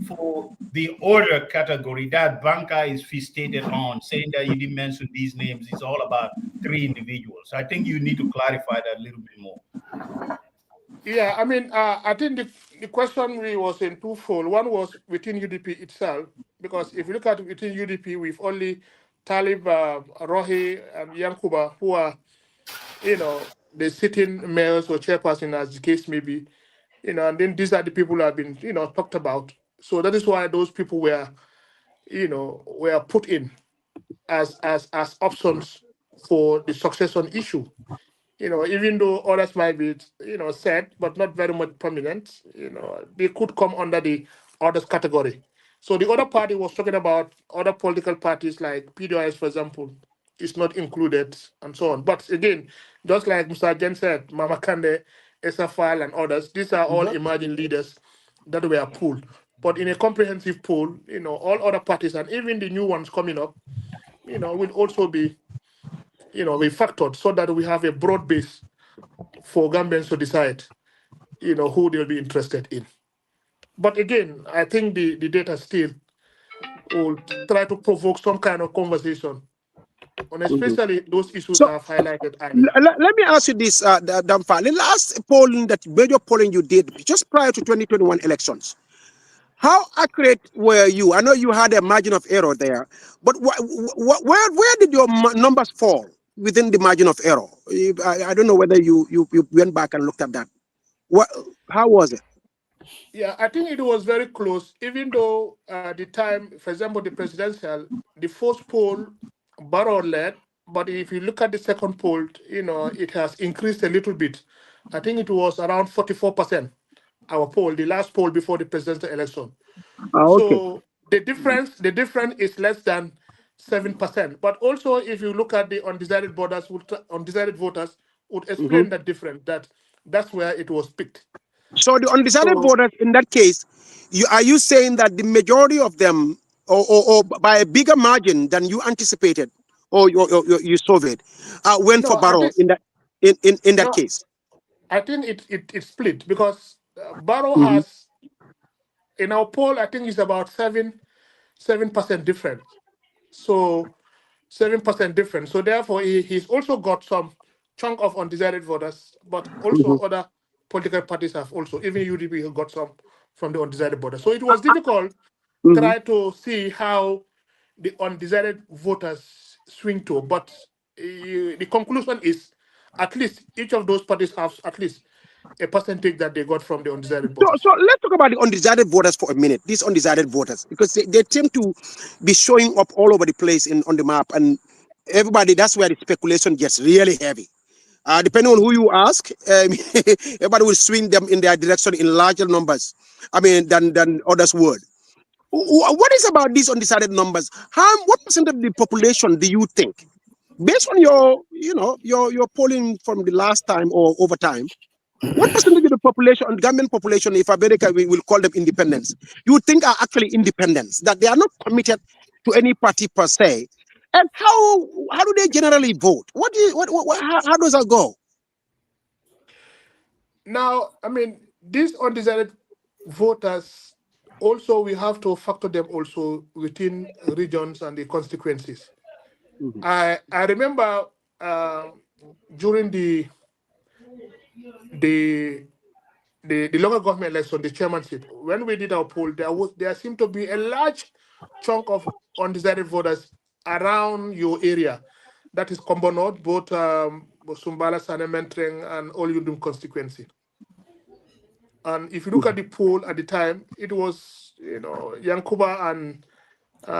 for the order category that Banca is stated on, saying that you didn't mention these names? It's all about 3 individuals. I think you need to clarify that a little bit more. Yeah, I think the question was in twofold. One was within UDP itself, because if you look at within UDP, we've only Talib, Rohi, and Yankuba, who are, the sitting mayors or chairperson, as the case may be, and then these are the people who have been, talked about. So that is why those people were, were put in as options for the succession issue. Even though others might be, said, but not very much prominent, they could come under the others category. So the other party was talking about other political parties like PDIS, for example, is not included and so on. But again, just like Mr. Jen said, Mama Kande, SFL and others, these are all emerging leaders that were pulled. But in a comprehensive pool, all other parties and even the new ones coming up, will also be, be factored so that we have a broad base for Gambians to decide, who they'll be interested in. But again, I think the data still will try to provoke some kind of conversation on especially those issues So I've highlighted earlier. let me ask you this, Dampha. The last polling, that major polling you did just prior to 2021 elections, how accurate were you? I know you had a margin of error there, but where did your numbers fall within the margin of error? I don't know whether you went back and looked at that. How was it? Yeah, I think it was very close, even though at the time, for example, the presidential, the first poll, Barrow led, but if you look at the second poll, it has increased a little bit. I think it was around 44%, our poll, the last poll before the presidential election. Okay. So the difference is less than 7%. But also, if you look at the undecided voters, would explain that difference. That's where it was picked. So the undecided So voters, in that case, are you saying that the majority of them, or by a bigger margin than you anticipated, or you surveyed, went for no, I Barrow think in that no, case? I think it split because Barrow Mhm. has in our poll, I think it's about 7% difference. So 7% difference. So therefore, he's also got some chunk of undecided voters, but also Mhm. other political parties have also, even UDP have got some from the undecided voters. So it was difficult Mhm. try to see how the undecided voters swing to, but the conclusion is at least each of those parties have at least a percentage that they got from the undecided So voters. let's talk about the undecided voters for a minute. These undecided voters, because they seem to be showing up all over the place on the map, and everybody, that's where the speculation gets really heavy. Depending on who you ask, everybody will swing them in their direction in larger numbers. I mean, than others would. What is about these undecided numbers? What percent of the population do you think, based on your, your polling from the last time or over time, what percentage of the population, Gambian population, if America we will call them independents, you think are actually independents, that they are not committed to any party per se? And how do they generally vote? How does that go? Now, I mean, these undecided voters also we have to factor them also within regions and the constituencies. Mhm. I remember during the the local government election, the chairmanship, when we did our poll, there seemed to be a large chunk of undecided voters around your area. That is Combo North, both Sumbala, Sanementreng, and Olyundum constituency. And if you look at the poll at the time, it was, Yankuba and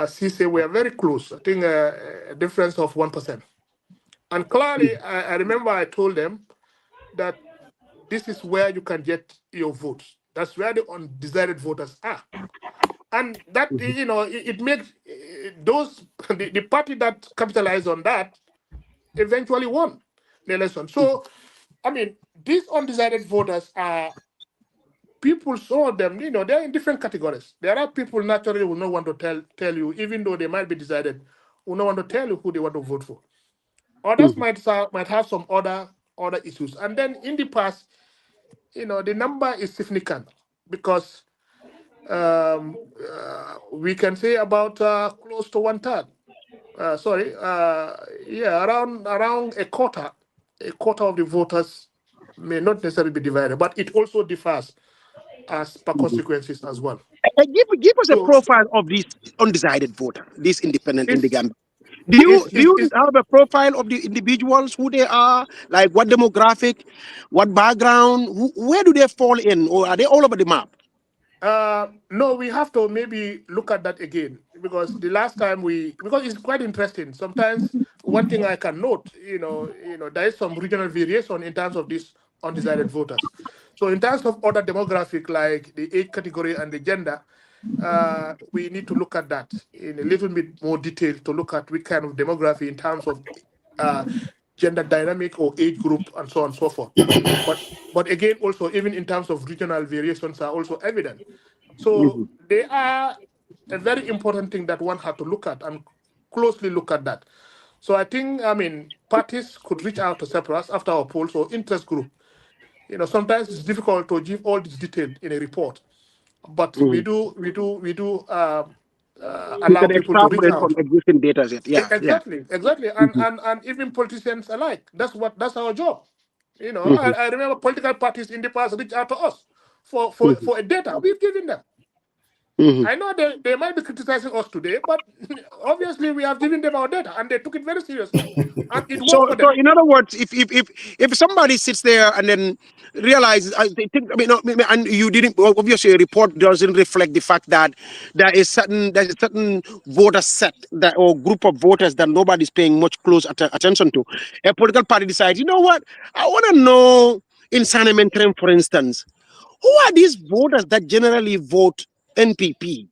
Sise were very close. I think a difference of 1%. And clearly, I remember I told them that this is where you can get your votes. That's where the undecided voters are. And that, it makes those, the party that capitalized on that eventually won the election. So, I mean, these undecided voters are people, some of them, they're in different categories. There are people naturally who not want to tell you, even though they might be decided, who not want to tell you who they want to vote for. Others might have some other issues. And then in the past, the number is significant because we can say about close to 1/3. Around a quarter of the voters may not necessarily be divided, but it also differs as per consequences as well. Give us a So profile of this undecided voter, this independent in the it's Gambia. Do you have a profile of the individuals, who they are, like what demographic, what background, where do they fall in, or are they all over the map? No, we have to maybe look at that again, because the last time because it's quite interesting. Sometimes one thing I can note, there is some regional variation in terms of these undecided voters. So in terms of other demographic like the age category and the gender, we need to look at that in a little bit more detail to look at which kind of demography in terms of uh, gender dynamic or age group and so on and so forth. But again, also even in terms of regional variations are also evident. So they are a very important thing that one had to look at and closely look at that. So I think, parties could reach out to Sepass after our polls or interest group. Sometimes it's difficult to give all this detail in a report, but we do You allow can people to reach extrapolate out. from existing data set. Yeah, Exactly, and even politicians alike. That's our job. I remember political parties in the past reach out to us for a data. We've given them. I know they might be criticizing us today, but obviously we have given them our data and they took it very seriously. And it worked for So them. in other words, if somebody sits there and then realizes, they think, and you didn't, well, obviously a report doesn't reflect the fact that there's a certain voter set that or group of voters that nobody's paying much close attention to. A political party decides, you know what, I want to know in San Mentrem, for instance, who are these voters that generally vote NPP?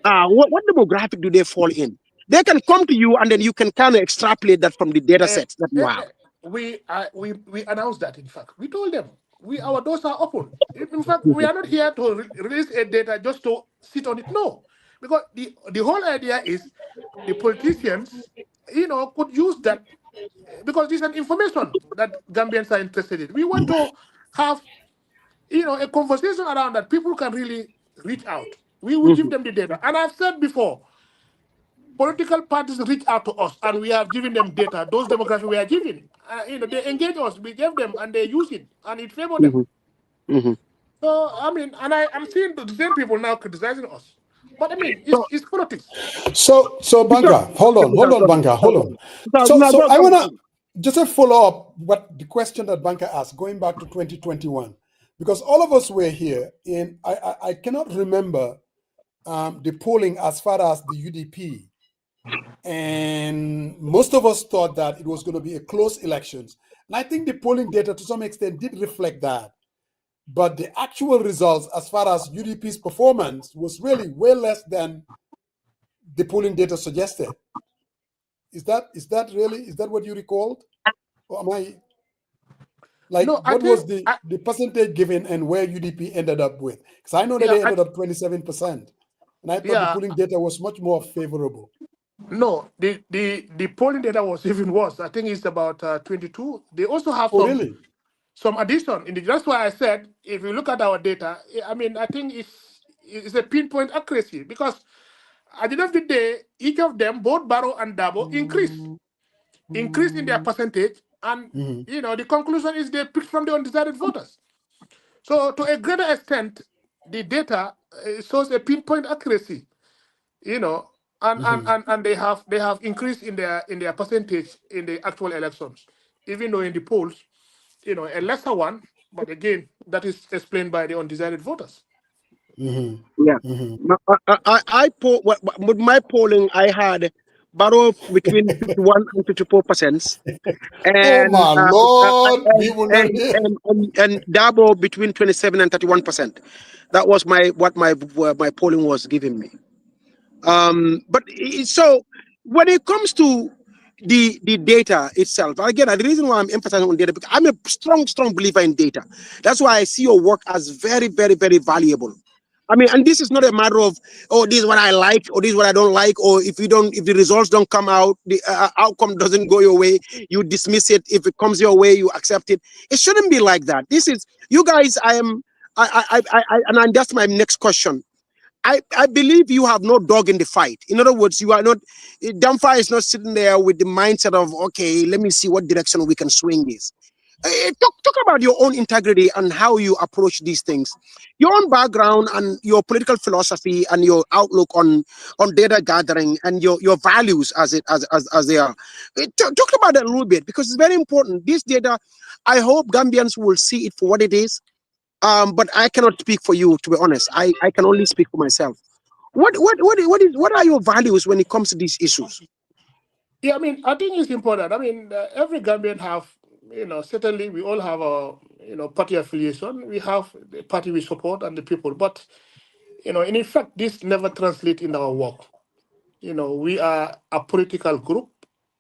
What demographic do they fall in? They can come to you and then you can kind of extrapolate that from the data Uh, sets that you have. we announced that. In fact, we told them our doors are open. In fact, we are not here to release a data just to sit on it. No, because the whole idea is the politicians, could use that because this is an information that Gambians are interested in. We want to have a conversation around that. People can really reach out. We will give them the data, and I've said before. Political parties reach out to us and we have given them data. Those demographics we are giving, they engage us, we gave them and they use it and it favors them. So, and I'm seeing the same people now criticizing us. But it's politics. So Banka, hold on, Banka, hold on. So I want to just a follow up what the question that Banka asked, going back to 2021, because all of us were here and I cannot remember the polling as far as the UDP. And most of us thought that it was going to be a close elections. And I think the polling data to some extent did reflect that. But the actual results as far as UDP's performance was really way less than the polling data suggested. Is that what you recalled? Or am I like No, what was the percentage given and where UDP ended up with? Because I know that they ended up 27%. And I thought the polling data was much more favorable. No, the polling data was even worse. I think it's about 22. They also have some addition in the. That's why I said if you look at our data, I think it's a pinpoint accuracy because at the end of the day, each of them, both Barrow and Dabo, increase in their percentage, and the conclusion is they picked from the undecided voters. So to a greater extent, the data shows a pinpoint accuracy. And they have increased in their percentage in the actual elections, even though in the polls, a lesser one. But again, that is explained by the undecided voters. Yeah, I poll with my polling. I had Barrow between 51 and 54%, and oh my Lord, and Dabo between 27 and 31%. That was my polling was giving me. But so when it comes to the data itself, again, the reason why I'm emphasizing on data because I'm a strong believer in data. That's why I see your work as very, very, very valuable. And this is not a matter of, oh, this is what I like, or this is what I don't like, or if the results don't come out, the outcome doesn't go your way, you dismiss it. If it comes your way, you accept it. It shouldn't be like that. This is, you guys, and that's my next question. I believe you have no dog in the fight. In other words, you are not, Dampha is not sitting there with the mindset of, okay, let me see what direction we can swing this. Talk about your own integrity and how you approach these things, your own background and your political philosophy and your outlook on data gathering and your values as they are. Talk about that a little bit because it's very important. This data, I hope Gambians will see it for what it is. But I cannot speak for you, to be honest. I can only speak for myself. What are your values when it comes to these issues? Yeah, I mean, I think it's important. I mean, every Gambian have, certainly we all have a, party affiliation. We have the party we support and the people. But, in effect, this never translates in our work. We are a political group.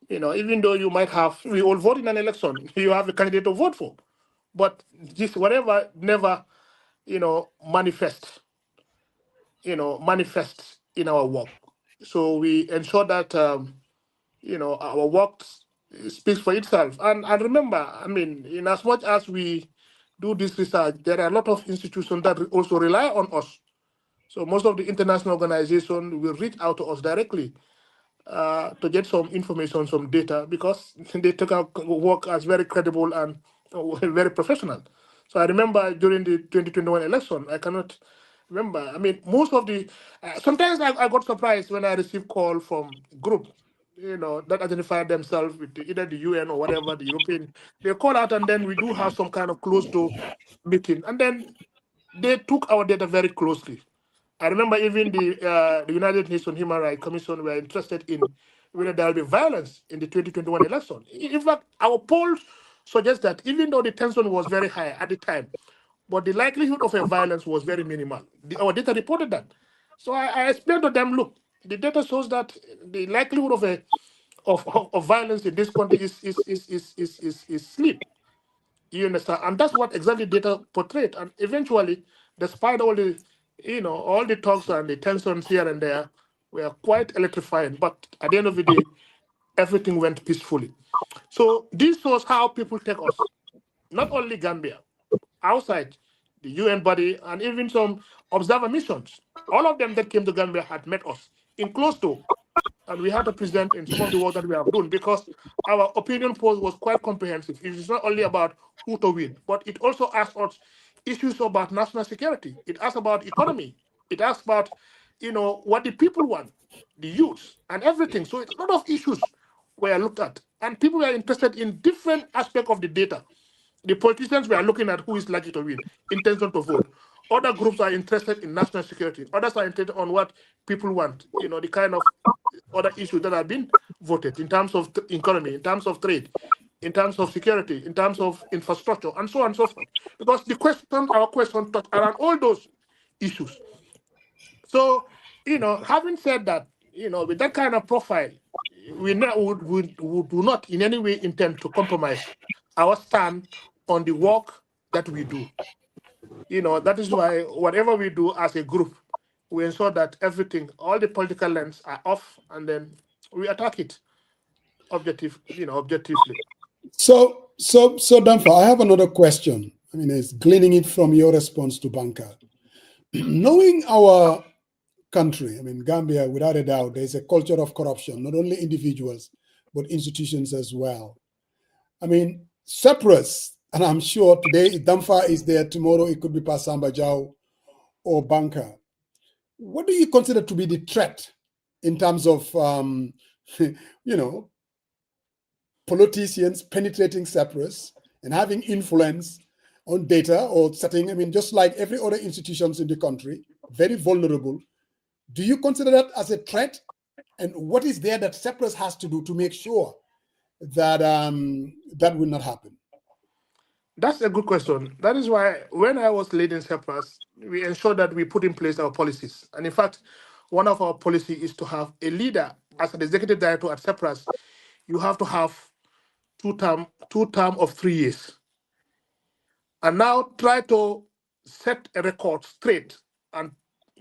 Even though you might have, we all vote in an election, you have a candidate to vote for. But this, whatever, never, manifest, manifests in our work. So we ensure that, our work speaks for itself. And remember, I mean, in as much as we do this research, there are a lot of institutions that also rely on us. So most of the international organizations will reach out to us directly to get some information, some data, because they take our work as very credible and very professional. So I remember during the 2021 election, I cannot remember. I mean, most of the, sometimes I got surprised when I received call from group, that identify themselves with either the UN or whatever, the European. They call out and then we do have some kind of closed door meeting. And then they took our data very closely. I remember even the United Nations Human Rights Commission were interested in whether there will be violence in the 2021 election. In fact, our polls suggest that even though the tension was very high at the time, but the likelihood of a violence was very minimal. Our data reported that. So I explained to them, look, the data shows that the likelihood of violence in this country is slim. You understand? And that's what exactly data portrayed. And eventually, despite all the, all the talks and the tensions here and there, were quite electrifying. But at the end of the day, everything went peacefully. So this shows how people take us, not only Gambia, outside the UN body, and even some observer missions. All of them that came to Gambia had met us in close door. And we had to present in some of the work that we have done because our opinion poll was quite comprehensive. It is not only about who to win, but it also asked us issues about national security. It asked about economy. It asked about, what the people want, the youth, and everything. So a lot of issues were looked at, and people were interested in different aspects of the data. The politicians were looking at who is likely to win, intention to vote. Other groups are interested in national security. Others are interested on what people want, the kind of other issues that have been voted in terms of economy, in terms of trade, in terms of security, in terms of infrastructure, and so on and so forth. Because our question touched around all those issues. So, having said that, with that kind of profile, we do not in any way intend to compromise our stand on the work that we do. That is why whatever we do as a group, we ensure that everything, all the political lens are off, and then we attack it objectively. So Dampha, I have another question. I mean, it's gleaning it from your response to Banka. Knowing our country, I mean, Gambia, without a doubt, there's a culture of corruption, not only individuals, but institutions as well. I mean, CEPRASS, and I'm sure today Dampha is there, tomorrow it could be Pasamba Jau or Banka. What do you consider to be the threat in terms of, politicians penetrating CEPRASS and having influence on data or setting, I mean, just like every other institutions in the country, very vulnerable. Do you consider that as a threat? And what is there that CEPRASS has to do to make sure that that will not happen? That's a good question. That is why when I was leading Sepass, we ensured that we put in place our policies. And in fact, one of our policies is to have a leader. As an executive director at Sepass, you have to have two term of 3 years. And now try to set a record straight and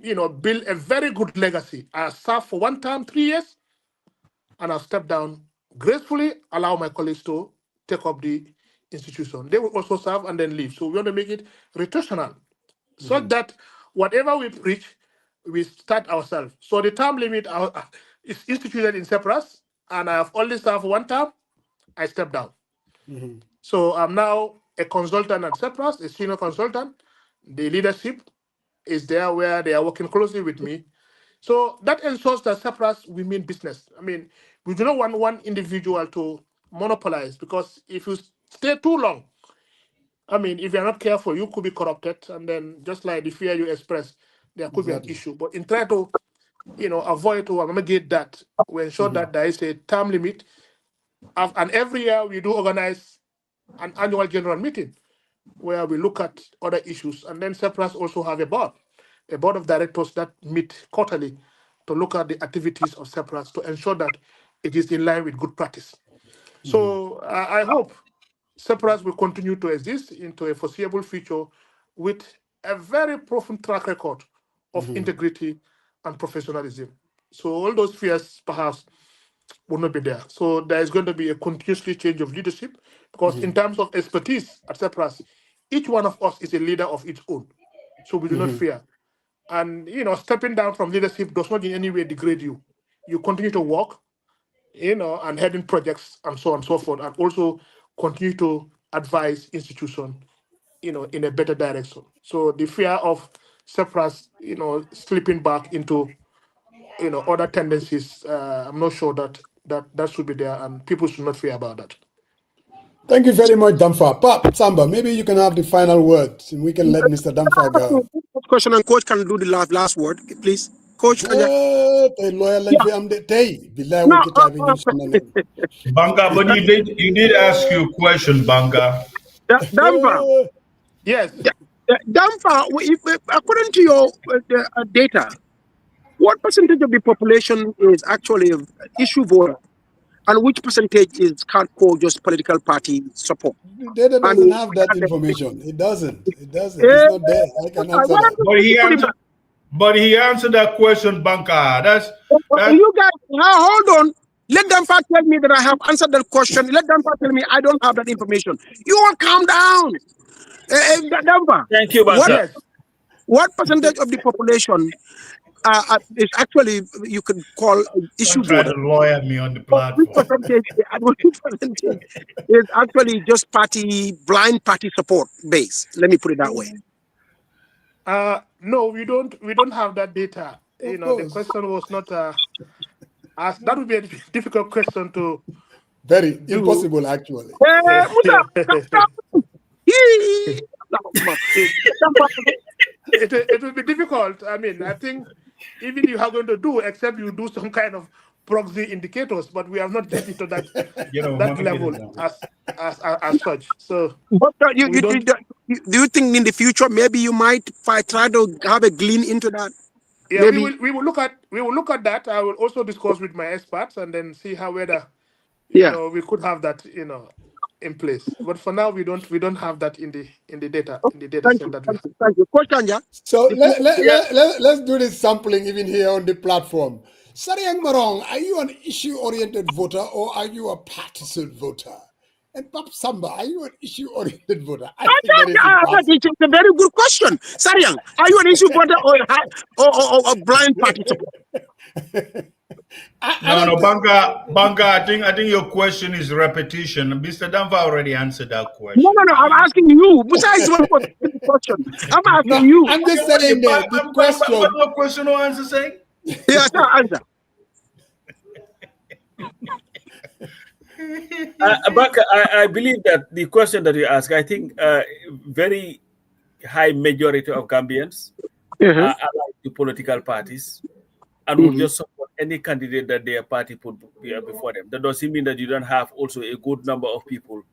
build a very good legacy. I served for 1 term, 3 years, and I'll step down gracefully, allow my colleagues to take up the institution. They will also serve and then leave. So we want to make it rotational, so that whatever we preach, we start ourselves. So the term limit is instituted in Sepass, and I have only served 1 term. I step down. So I'm now a consultant at Sepass, a senior consultant. The leadership is there where they are working closely with me. So that ensures that Sepass, we mean business. I mean, we do not want one individual to monopolize, because if you stay too long, I mean, if you're not careful, you could be corrupted, and then just like the fear you express, there could be an issue. But in trying to, avoid or mitigate that, we ensure that there is a term limit. And every year we do organize an annual general meeting where we look at other issues. And then Sepass also have a board of directors that meet quarterly to look at the activities of Sepass to ensure that it is in line with good practice. So I hope Sepass will continue to exist into a foreseeable future with a very profound track record of integrity and professionalism. So all those fears perhaps will not be there. So there is going to be a continuously change of leadership because in terms of expertise at Sepass, each one of us is a leader of its own. So we do not fear. And, stepping down from leadership does not in any way degrade you. You continue to work, and heading projects and so on and so forth, and also continue to advise institutions, in a better direction. So the fear of Sepass, slipping back into, other tendencies, I'm not sure that should be there, and people should not fear about that. Thank you very much, Dampha. Pap Samba, maybe you can have the final words, and we can let Mr. Dampha go. Question, and Coach can do the last word, please. Coach, Banga, but you did ask you a question, Banga. Dampha. Yes. Dampha, according to your data, what percentage of the population is actually issue voter, and which percentage is hardcore just political party support? Data doesn't have that information. It doesn't. It's not there. I can answer that. But he answered that question, Banka. That's you guys. Now hold on. Let Dampha tell me that I have answered that question. Let Dampha tell me I don't have that information. You all calm down. Dampha. Thank you, Banka. What percentage of the population is actually you could call issue voter? To lawyer me on the platform. Which percentage is actually just blind party support base? Let me put it that way. No, we don't have that data. The question was not asked. That would be a difficult question to. Very impossible, actually. It will be difficult. I mean, I think even you are going to do, except you do some kind of proxy indicators, but we have not get into that level as such. So, but do you think in the future maybe you might try to have a glean into that? Yeah, we will look at that. I will also discuss with my experts and then see how whether we could have that in place. But for now, we don't have that in the data set that we have. Thank you. Coach Kanja. So let's do this sampling even here on the platform. Sariang Marong, are you an issue-oriented voter or are you a partisan voter? And Pap Samba, are you an issue-oriented voter? It's a very good question. Sariang, are you an issue voter or a blind party support? No, Banga. I think your question is repetition. Mr. Dampha already answered that question. No. I'm asking you. Besides one question, I'm asking you. I'm just saying the question. What your question or answer saying? Yeah, answer. Baka, I believe that the question that you ask, I think very high majority of Gambians are like the political parties and will just support any candidate that their party put before them. That doesn't mean that you don't have also a good number of people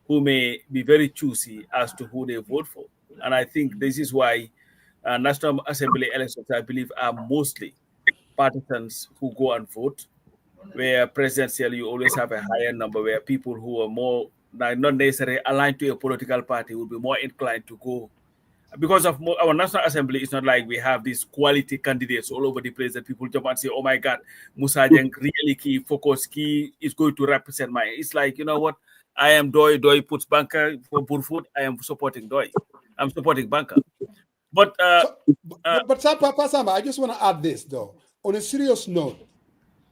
who may be very choosy as to who they vote for. And I think this is why National Assembly elections, I believe, are mostly partisans who go and vote, where presidential you always have a higher number, where people who are more not necessarily aligned to a political party will be more inclined to go. Because of our National Assembly, it's not like we have these quality candidates all over the place that people jump and say, oh my God, Musa Jeng really key focus key is going to represent my. It's like, you know what? I am Doi puts Banka for Burfoot. I am supporting Doi. I'm supporting Banka. But Samba, I just want to add this though. On a serious note,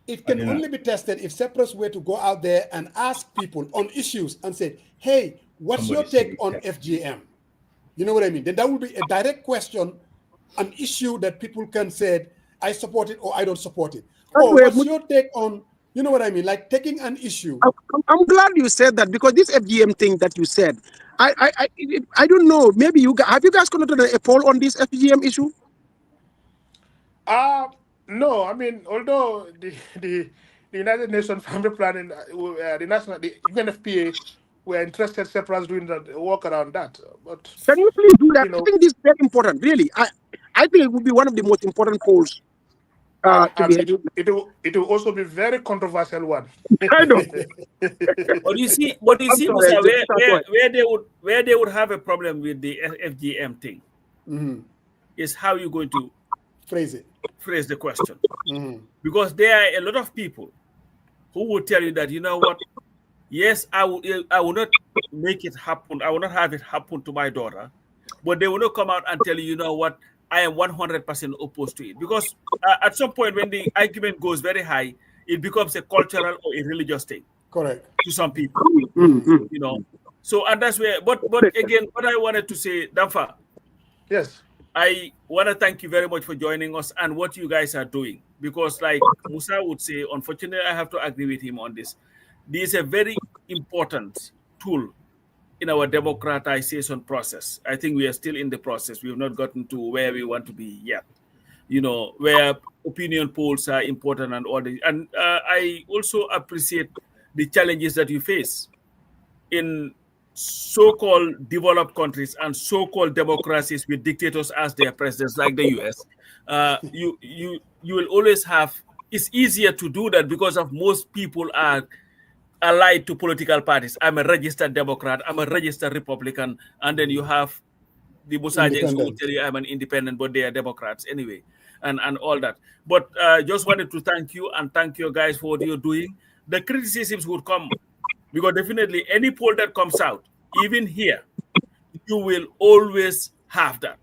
it can only be tested if Sepass were to go out there and ask people on issues and say, hey, what's your take on FGM? You know what I mean? Then that would be a direct question, an issue that people can say, I support it or I don't support it. Or what's your take on, you know what I mean? Like taking an issue. I'm glad you said that, because this FGM thing that you said, I don't know. Maybe have you guys conducted a poll on this FGM issue? No, I mean, although the United Nations Family Planning, the UNFPA were interested, CEPRASS doing the work around that. But Can you please do that? you know, I think this is very important. Really, I think it would be one of the most important polls. it will also be very controversial one. I know. But you see, Musa, where they would have a problem with the FGM thing is how you're going to phrase the question. Because there are a lot of people who will tell you that, you know what, yes, I will not make it happen. I will not have it happen to my daughter, but they will not come out and tell you, you know what, I am 100% opposed to it. Because at some point when the argument goes very high, it becomes a cultural or a religious thing. Correct. To some people, you know. So, and that's where, but again, what I wanted to say, Dampha. Yes. I want to thank you very much for joining us and what you guys are doing. Because like Musa would say, unfortunately, I have to agree with him on this. This is a very important tool in our democratization process. I think we are still in the process. We have not gotten to where we want to be yet. You know, where opinion polls are important and all this. And I also appreciate the challenges that you face in so-called developed countries and so-called democracies with dictators as their presidents, like the US. You will always have. It's easier to do that because of most people are allied to political parties. I'm a registered Democrat. I'm a registered Republican, and then you have the Musajens who will tell you I'm an independent, but they are Democrats anyway, and all that. But just wanted to thank you and thank you guys for what you're doing. The criticisms would come because definitely any poll that comes out, even here, you will always have that.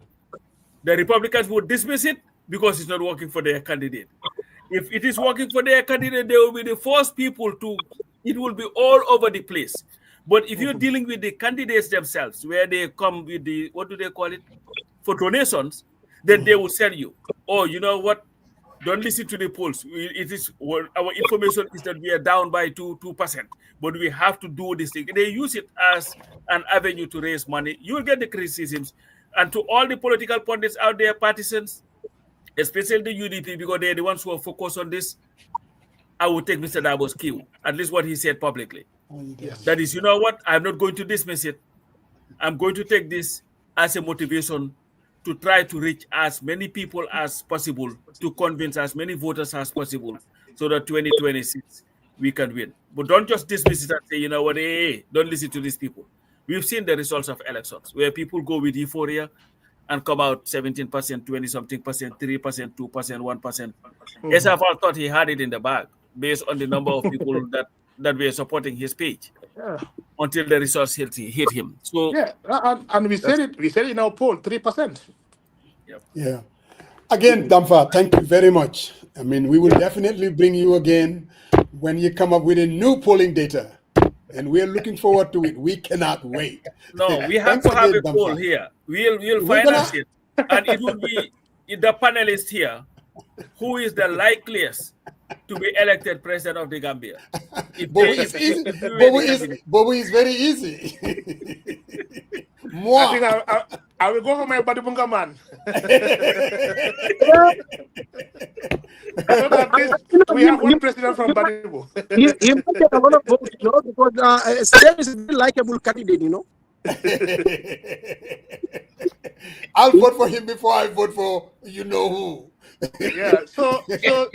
The Republicans would dismiss it because it's not working for their candidate. If it is working for their candidate, they will be the first people to, it will be all over the place. But if you're dealing with the candidates themselves, where they come with the, what do they call it, for donations, then they will sell you. Oh, you know what? Don't listen to the polls. It is our information is that we are down by 2%, but we have to do this thing. They use it as an avenue to raise money. You will get the criticisms, and to all the political pundits out there, partisans, especially the UDP, because they're the ones who are focused on this. I would take Mr. Dabo's cue, at least what he said publicly. Yes. That is, you know what? I'm not going to dismiss it. I'm going to take this as a motivation to try to reach as many people as possible, to convince as many voters as possible, so that 2026 we can win. But don't just dismiss it and say, you know what, hey, don't listen to these people. We've seen the results of elections where people go with euphoria and come out 17%, 20-something percent, 3%, 2%, 1%. SFR thought he had it in the bag based on the number of people that were supporting his page. Yeah. Until the results hit him. So yeah, and we said it in our poll, 3%. Yep. Yeah. Again, Dampha, thank you very much. I mean, we will definitely bring you again when you come up with a new polling data. And we're looking forward to it. We cannot wait. No, we have to have a poll here. We'll finance it. And it will be the panelists here who is the likeliest to be elected president of the Gambia. Bobo is very easy. I think I will go for my Badibunga man. We have one president from Badibu. He might get a lot of votes, you know, because Sam is a very likable candidate, you know. I'll vote for him before I vote for you know who. Yeah. So to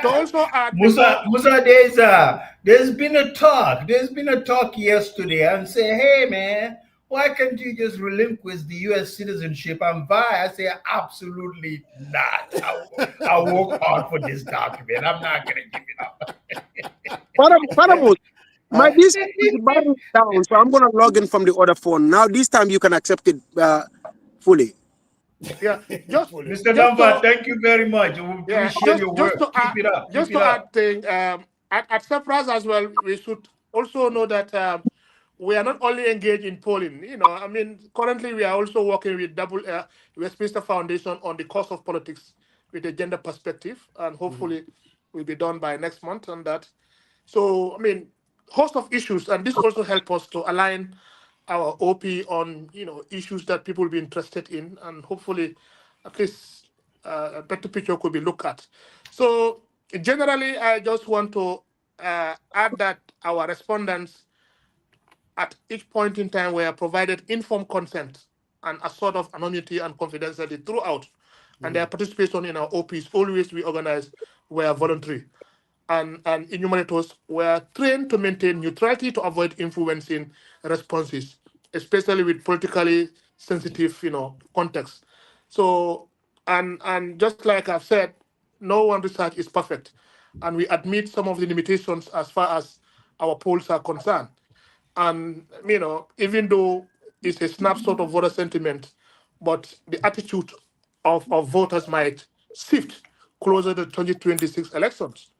also add, Musa, there's been a talk. There's been a talk yesterday and say, hey man, why can't you just relinquish the U.S. citizenship and buy? I say, absolutely not. I'll work hard for this document. I'm not gonna give it up. My this is down, so I'm gonna log in from the other phone. Now this time you can accept it fully. Yeah, just Mr. Dampha, thank you very much. We appreciate your work. Keep it up. Just to add thing, at Sepass as well, we should also know that we are not only engaged in polling. You know, I mean, currently we are also working with Westminster Foundation on the course of politics with a gender perspective, and hopefully will be done by next month on that. So, I mean, host of issues, and this also helps us to align our OP on issues that people will be interested in, and hopefully, at least a better picture could be looked at. So generally, I just want to add that our respondents at each point in time were provided informed consent and a sort of anonymity and confidentiality throughout, and their participation in our OPs always we organized were voluntary. And enumerators were trained to maintain neutrality to avoid influencing responses, especially with politically sensitive, context. So, and just like I've said, no one research is perfect, and we admit some of the limitations as far as our polls are concerned. And even though it's a snapshot of voter sentiment, but the attitude of voters might shift closer to 2026 elections.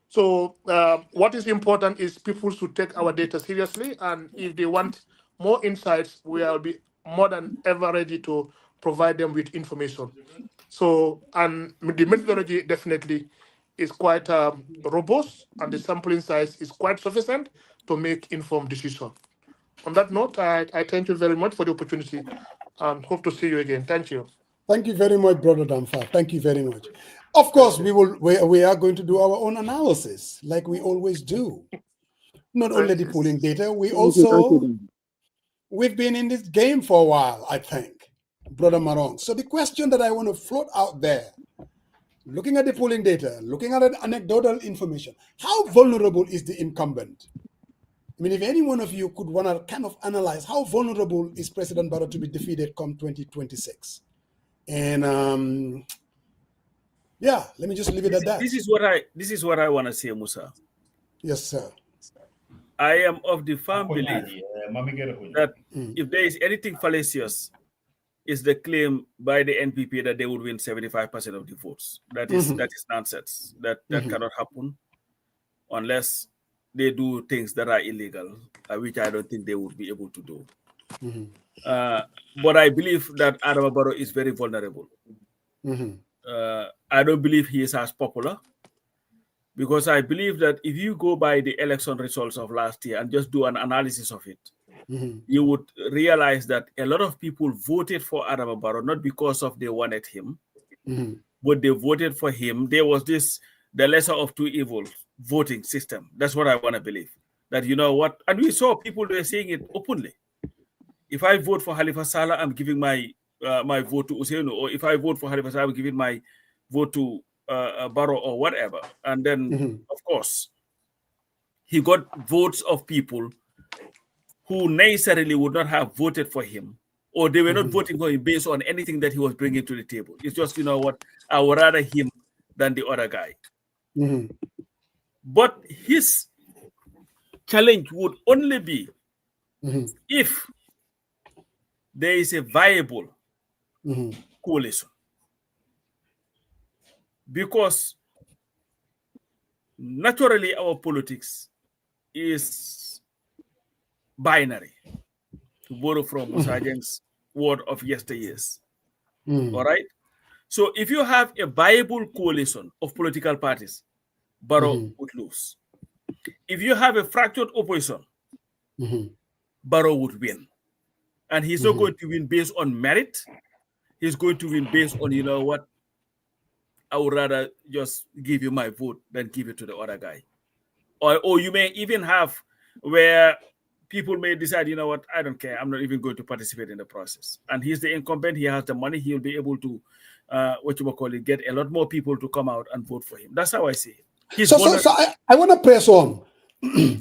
So what is important is people should take our data seriously, and if they want more insights, we will be more than ever ready to provide them with information. So, and the methodology definitely is quite robust, and the sampling size is quite sufficient to make informed decisions. On that note, I thank you very much for the opportunity, and hope to see you again. Thank you. Thank you very much, Brother Dampha. Thank you very much. Of course, we are going to do our own analysis, like we always do. Not only the polling data, we've been in this game for a while, I think, Brother Marong. So the question that I want to float out there, looking at the polling data, looking at anecdotal information, how vulnerable is the incumbent? I mean, if any one of you could want to kind of analyze how vulnerable is President Barrow to be defeated come 2026? And yeah, let me just leave it at that. This is what I want to say, Musa. Yes, sir. I am of the firm belief that if there is anything fallacious, is the claim by the NPP that they would win 75% of the votes. That is nonsense. That cannot happen unless they do things that are illegal, which I don't think they would be able to do. But I believe that Adama Barrow is very vulnerable. I don't believe he is as popular, because I believe that if you go by the election results of last year and just do an analysis of it, you would realize that a lot of people voted for Adama Barrow not because of they wanted him, but they voted for him. There was the lesser of two evils voting system. That's what I want to believe. That and we saw people were saying it openly. If I vote for Halifa Saleh, I'm giving my vote to Usainu, or if I vote for Halifa Saleh, I'm giving my vote to Barrow or whatever. And then, of course, he got votes of people who necessarily would not have voted for him, or they were not voting for him based on anything that he was bringing to the table. It's just, I would rather him than the other guy. But his challenge would only be if there is a viable coalition. Because naturally our politics is binary, to borrow from Musajeng's word of yesteryears. All right? So if you have a viable coalition of political parties, Barrow would lose. If you have a fractured opposition, Barrow would win. And he's not going to win based on merit. He's going to win based on, I would rather just give you my vote than give it to the other guy. Or you may even have where people may decide, I don't care. I'm not even going to participate in the process. And he's the incumbent. He has the money. He'll be able to, get a lot more people to come out and vote for him. That's how I see it. So I want to press on.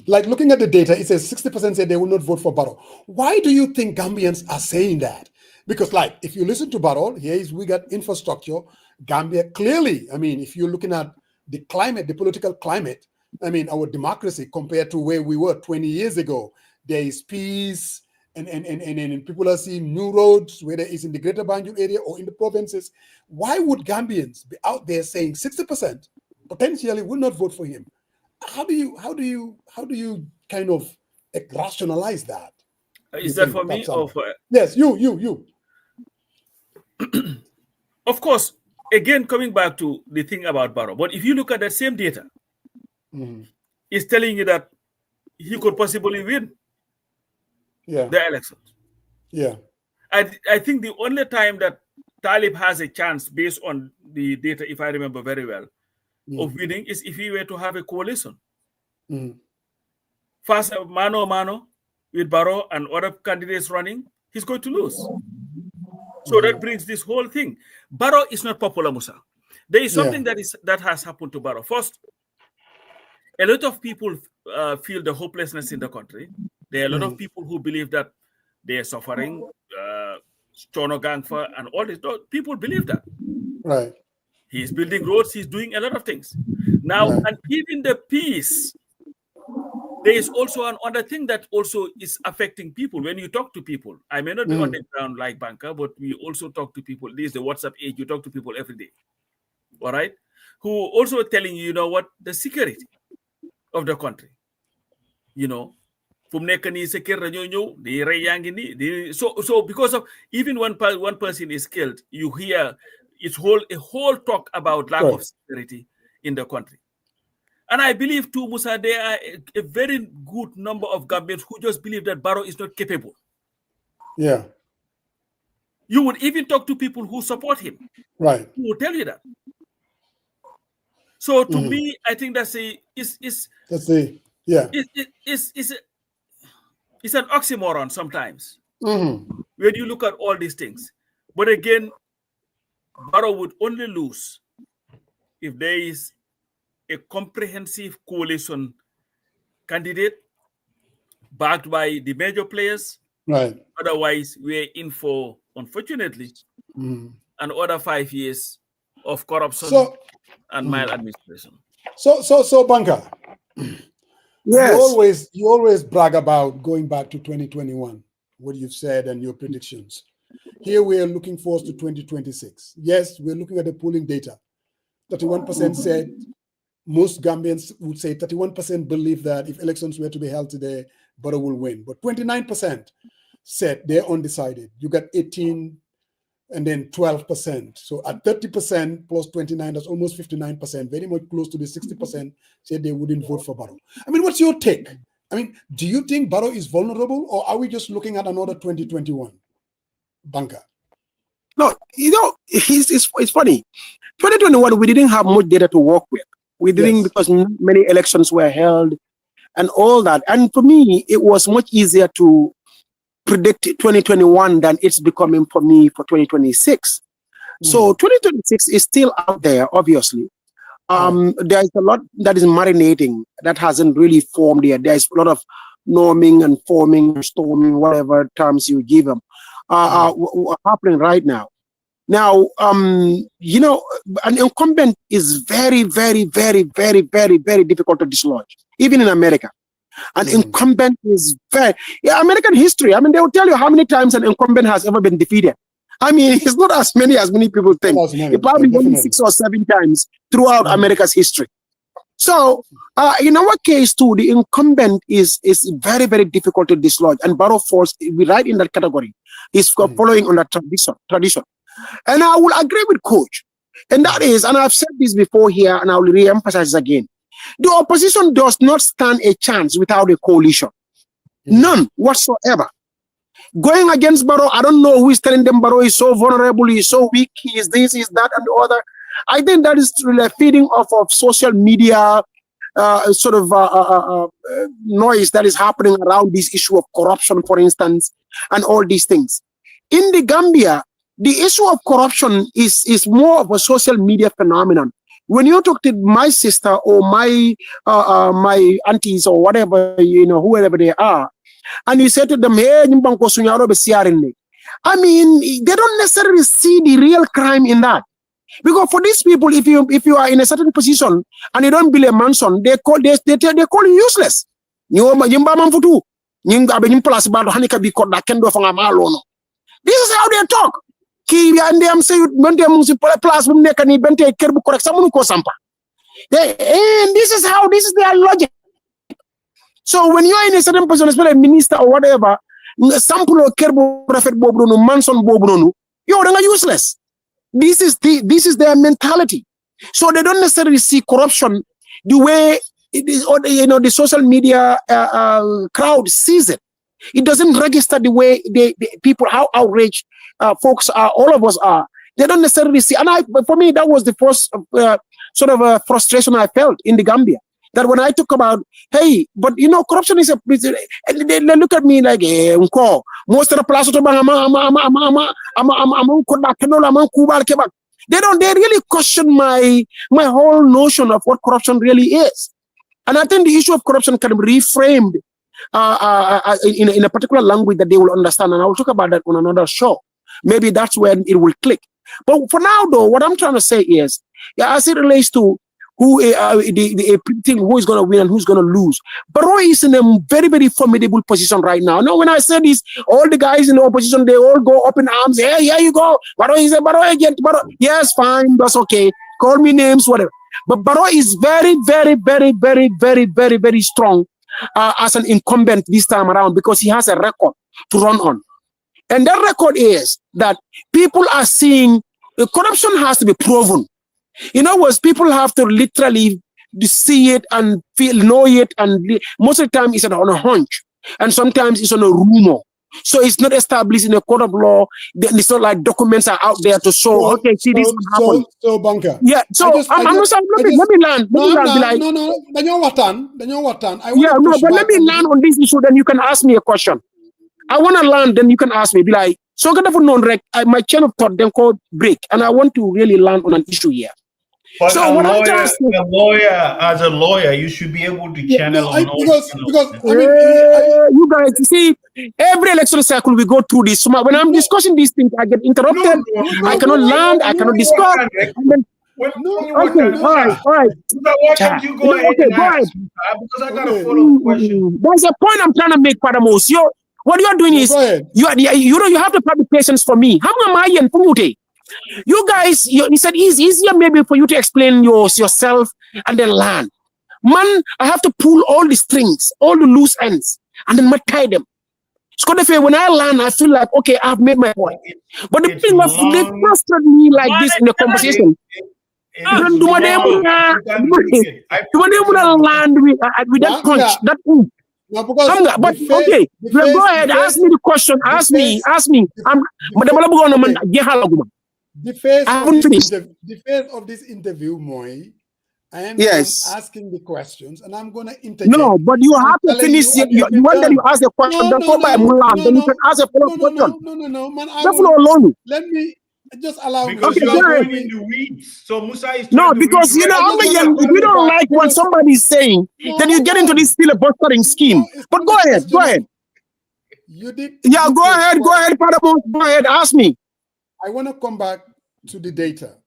Like looking at the data, it says 60% said they will not vote for Barrow. Why do you think Gambians are saying that? Because if you listen to Barrow, we got infrastructure. Gambia, clearly, if you're looking at the climate, the political climate, our democracy compared to where we were 20 years ago, there is peace and people are seeing new roads, whether it's in the greater Banjul area or in the provinces. Why would Gambians be out there saying 60% potentially will not vote for him? How do you kind of rationalize that? Is that for me or for... Yes, you. Of course, again, coming back to the thing about Barrow, but if you look at that same data, it's telling you that he could possibly win the elections. Yeah. I think the only time that Talib has a chance, based on the data, if I remember very well, of winning is if he were to have a coalition. First, mano a mano with Barrow and other candidates running, he's going to lose. So that brings this whole thing. Barrow is not popular, Musa. There is something that has happened to Barrow. First, a lot of people feel the hopelessness in the country. There are a lot of people who believe that they are suffering, Chono Gangfa, and all this. People believe that. Right. He's building roads. He's doing a lot of things. Now, and even the peace, there is also another thing that also is affecting people. When you talk to people, I may not be on the ground like Banker, but we also talk to people. This is the WhatsApp age. You talk to people every day. All right? Who also telling you, you know what, the security of the country. You know, so because of even one person is killed, you hear a whole talk about lack of security in the country. And I believe too, Musa, there are a very good number of Gambians who just believe that Barrow is not capable. Yeah. You would even talk to people who support him. Right. Who will tell you that. So to me, I think it's an oxymoron sometimes when you look at all these things. But again, Barrow would only lose if there is a comprehensive coalition candidate backed by the major players. Right. Otherwise, we're in for, unfortunately, another 5 years of corruption and maladministration. So, Banker, you always brag about going back to 2021, what you've said and your predictions. Here we are looking forward to 2026. Yes, we're looking at the polling data. 31% said, most Gambians would say 31% believe that if elections were to be held today, Barrow will win. But 29% said they're undecided. You got 18 and then 12%. So at 30% plus 29, that's almost 59%, very much close to the 60% said they wouldn't vote for Barrow. I mean, what's your take? I mean, do you think Barrow is vulnerable, or are we just looking at another 2021? Banker. No, you know, it's funny. 2021, we didn't have much data to work with. We didn't because many elections were held and all that. And for me, it was much easier to predict 2021 than it's becoming for me for 2026. So 2026 is still out there, obviously. There's a lot that is marinating that hasn't really formed yet. There's a lot of norming and forming, storming, whatever terms you give them, happening right now. Now, you know, an incumbent is very, very, very, very, very, very difficult to dislodge, even in America. An incumbent is American history. I mean, they will tell you how many times an incumbent has ever been defeated. I mean, it's not as many people think. It probably won 6 or 7 times throughout America's history. So, in our case too, the incumbent is very, very difficult to dislodge, and Barrow falls right in that category. Is following on that tradition. And I will agree with Coach, and that is, and I've said this before here, and I will re-emphasize again. The opposition does not stand a chance without a coalition. None whatsoever. Going against Barrow, I don't know who is telling them Barrow is so vulnerable, he is so weak, he is this, he is that, and the other. I think that is really a feeding off of social media noise that is happening around this issue of corruption, for instance, and all these things. In the Gambia, the issue of corruption is more of a social media phenomenon. When you talk to my sister or my aunties or whatever, you know, whoever they are, and you say to them, hey, I mean, they don't necessarily see the real crime in that. Because for these people, if you are in a certain position and you don't build a mansion, they call you useless. This is how they talk. And this is their logic. So when you are in a certain position, especially a minister or whatever, sample of kerbo profit bobronu, manson bobronu, you're useless. This is their mentality. So they don't necessarily see corruption the way it is, or the social media crowd sees it. It doesn't register the way the people, how outraged folks are, all of us are. They don't necessarily see. And for me, that was the first sort of frustration I felt in the Gambia. That when I talk about, hey, but corruption is they look at me like, most of the places, they really question my whole notion of what corruption really is. And I think the issue of corruption can be reframed in a particular language that they will understand. And I will talk about that on another show. Maybe that's when it will click. But for now, though, what I'm trying to say is, as it relates to who who is going to win and who's going to lose, Barrow is in a very, very formidable position right now. Now, when I say this, all the guys in the opposition, they all go up in arms. Hey, here you go. Barrow is a Barrow agent. Barrow. Yes, fine. That's okay. Call me names, whatever. But Barrow is very, very, very, very, very, very, very strong as an incumbent this time around because he has a record to run on. And that record is that people are seeing corruption has to be proven. In other words, people have to literally see it and know it, and most of the time it's on a hunch, and sometimes it's on a rumor. So it's not established in a court of law. It's not like documents are out there to show. Okay, see this happen. So Bunker. Yeah. So let me land. No. But let me land on this issue. Then you can ask me a question. I want to land. Then you can ask me. Be like, so my chain of thought then called break, and I want to really land on an issue here. But so as a lawyer, you should be able to channel because you guys, you see, every election cycle we go through this. When I'm discussing these things, I get interrupted. I cannot land. I cannot discuss. All right. Why can't you go ahead and ask? Because I got a follow-up question. There's a point I'm trying to make, Padamos. What you are doing is you have to have the patience for me. How am I? You guys, he said it's easier maybe for you to explain yourself and then land. Man, I have to pull all the strings, all the loose ends, and then tie them. So when I land, I feel like, okay, I've made my point. But the thing was, they trusted me like this in the conversation. Do what they want to land with that punch, that ooh. No, but okay, go ahead, ask me the question. Ask me. The phase of this interview, Moy, I am asking the questions and I'm going to interject. No, but you have to finish. You want that you ask the question, then go by Mulan, then you can ask a follow-up question. No, man. Let me just allow me. Because you are going in the weeds. So Musa is because if you don't like what somebody is saying, then you get into this filibustering scheme. But go ahead. You did. Yeah, go ahead, Padamos. Go ahead, ask me. I want to come back to the data.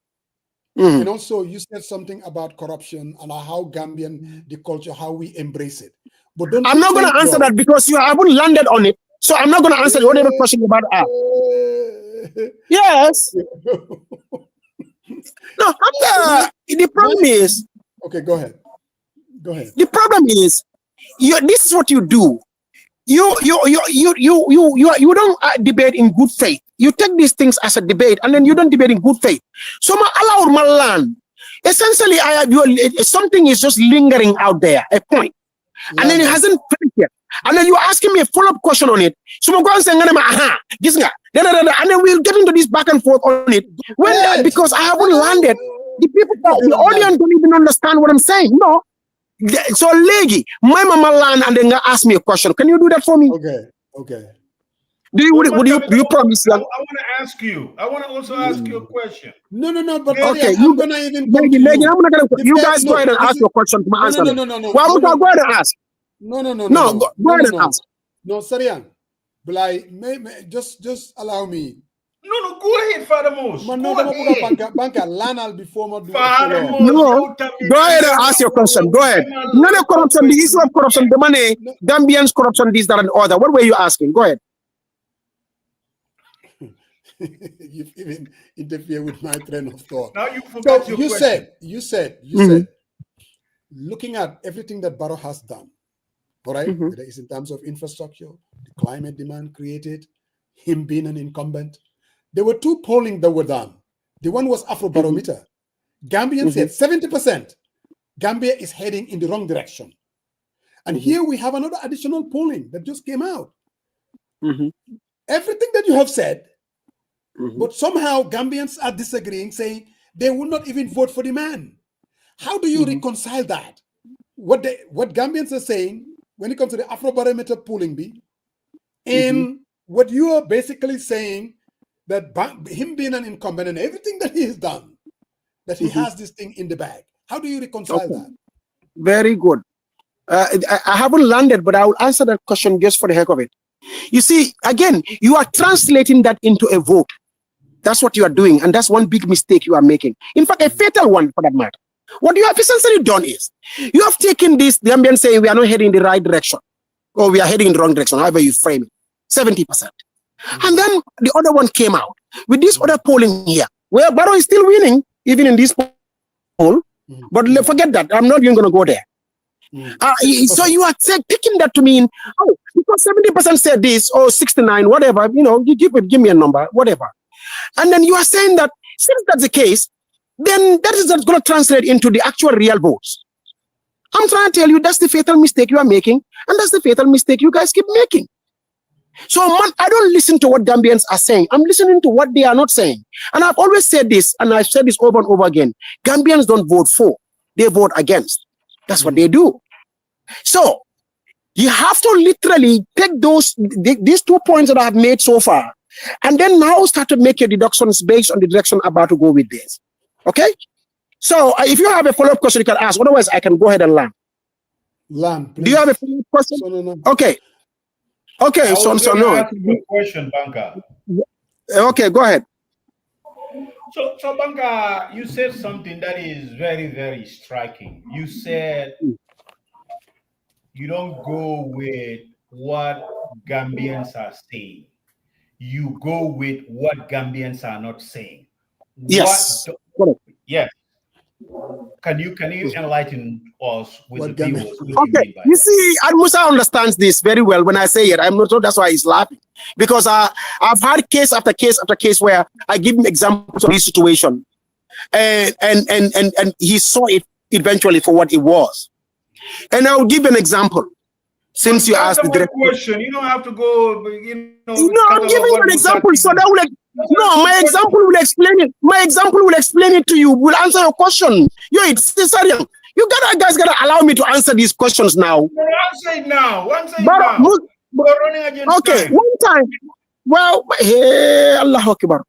And also you said something about corruption and how Gambian, the culture, how we embrace it. But I'm not going to answer that because you haven't landed on it. So I'm not going to answer whatever question about that. Yes. No, the problem is. Okay, go ahead. The problem is, this is what you do. You don't debate in good faith. You take these things as a debate, and then you don't debate in good faith. So allow my land. Essentially, something is just lingering out there, a point, and then it hasn't finished yet. And then you're asking me a follow-up question on it. So I'm going to say, this guy, and then we'll get into this back and forth on it. Because I haven't landed, the audience don't even understand what I'm saying. No. So, Legi, my mama land and then ask me a question. Can you do that for me? Okay. Do you promise? I want to ask you. I want to also ask you a question. No. But okay, I'm gonna even. Legi, I'm not gonna. You guys go ahead and ask your question to my answer. No. Well, go ahead and ask. No. Go ahead and ask. No, Sarian. But just allow me. No, go ahead, Father Moose. Banka, Lanal before no, go ahead and ask your question. Go ahead. None of corruption, the issue of corruption, the money, Gambians corruption, this, that, and other. What were you asking? Go ahead. You've even interfered with my train of thought. Now you forgot your question. You said, looking at everything that Barrow has done, all right, whether it's in terms of infrastructure, the climate demand created, him being an incumbent. There were two polling that were done. The one was Afrobarometer. Gambians said 70%. Gambia is heading in the wrong direction. And here we have another additional polling that just came out. Everything that you have said, but somehow Gambians are disagreeing, saying they will not even vote for the man. How do you reconcile that? What Gambians are saying when it comes to the Afrobarometer polling bee, and what you are basically saying, that him being an incumbent and everything that he has done, that he has this thing in the bag. How do you reconcile that? Very good. I haven't landed, but I will answer that question just for the heck of it. You see, again, you are translating that into a vote. That's what you are doing, and that's one big mistake you are making. In fact, a fatal one for that matter. What you have essentially done is, you have taken this, the Gambians saying we are not heading in the right direction, or we are heading in the wrong direction, however you frame it, 70%. And then the other one came out with this other polling here, where Barrow is still winning, even in this poll, but forget that, I'm not even going to go there. So you are taking that to mean, oh, because 70% said this, or 69, whatever, you know, you give me a number, whatever. And then you are saying that since that's the case, then that is not going to translate into the actual real votes. I'm trying to tell you that's the fatal mistake you are making, and that's the fatal mistake you guys keep making. So I don't listen to what Gambians are saying. I'm listening to what they are not saying. And I've always said this, and I've said this over and over again. Gambians don't vote for, they vote against. That's what they do. So you have to literally take these 2 points that I have made so far, and then now start to make your deductions based on the direction I'm about to go with this. Okay? So if you have a follow-up question, you can ask. Otherwise, I can go ahead and land. Land, please. Do you have a follow-up question? No. Okay. Okay, so no. Ask you a question, Banka. Okay, go ahead. So Banka, you said something that is very, very striking. You said you don't go with what Gambians are saying. You go with what Gambians are not saying. Yes. Yes. Can you enlighten us with what the viewers? Okay. You see, Musa understands this very well when I say it. I'm not sure that's why he's laughing. Because I've had case after case after case where I give him examples of this situation. And he saw it eventually for what it was. And I'll give an example. Since you asked the direct question, you don't have to go. No, I'm giving you an example, so that will. No, my example will explain it. My example will explain it to you. Will answer your question. It's Cesarian. You guys gotta allow me to answer these questions now. Answer it now. Answer it now. We're running against okay, time. one time. Well, hey, Allah Akbar.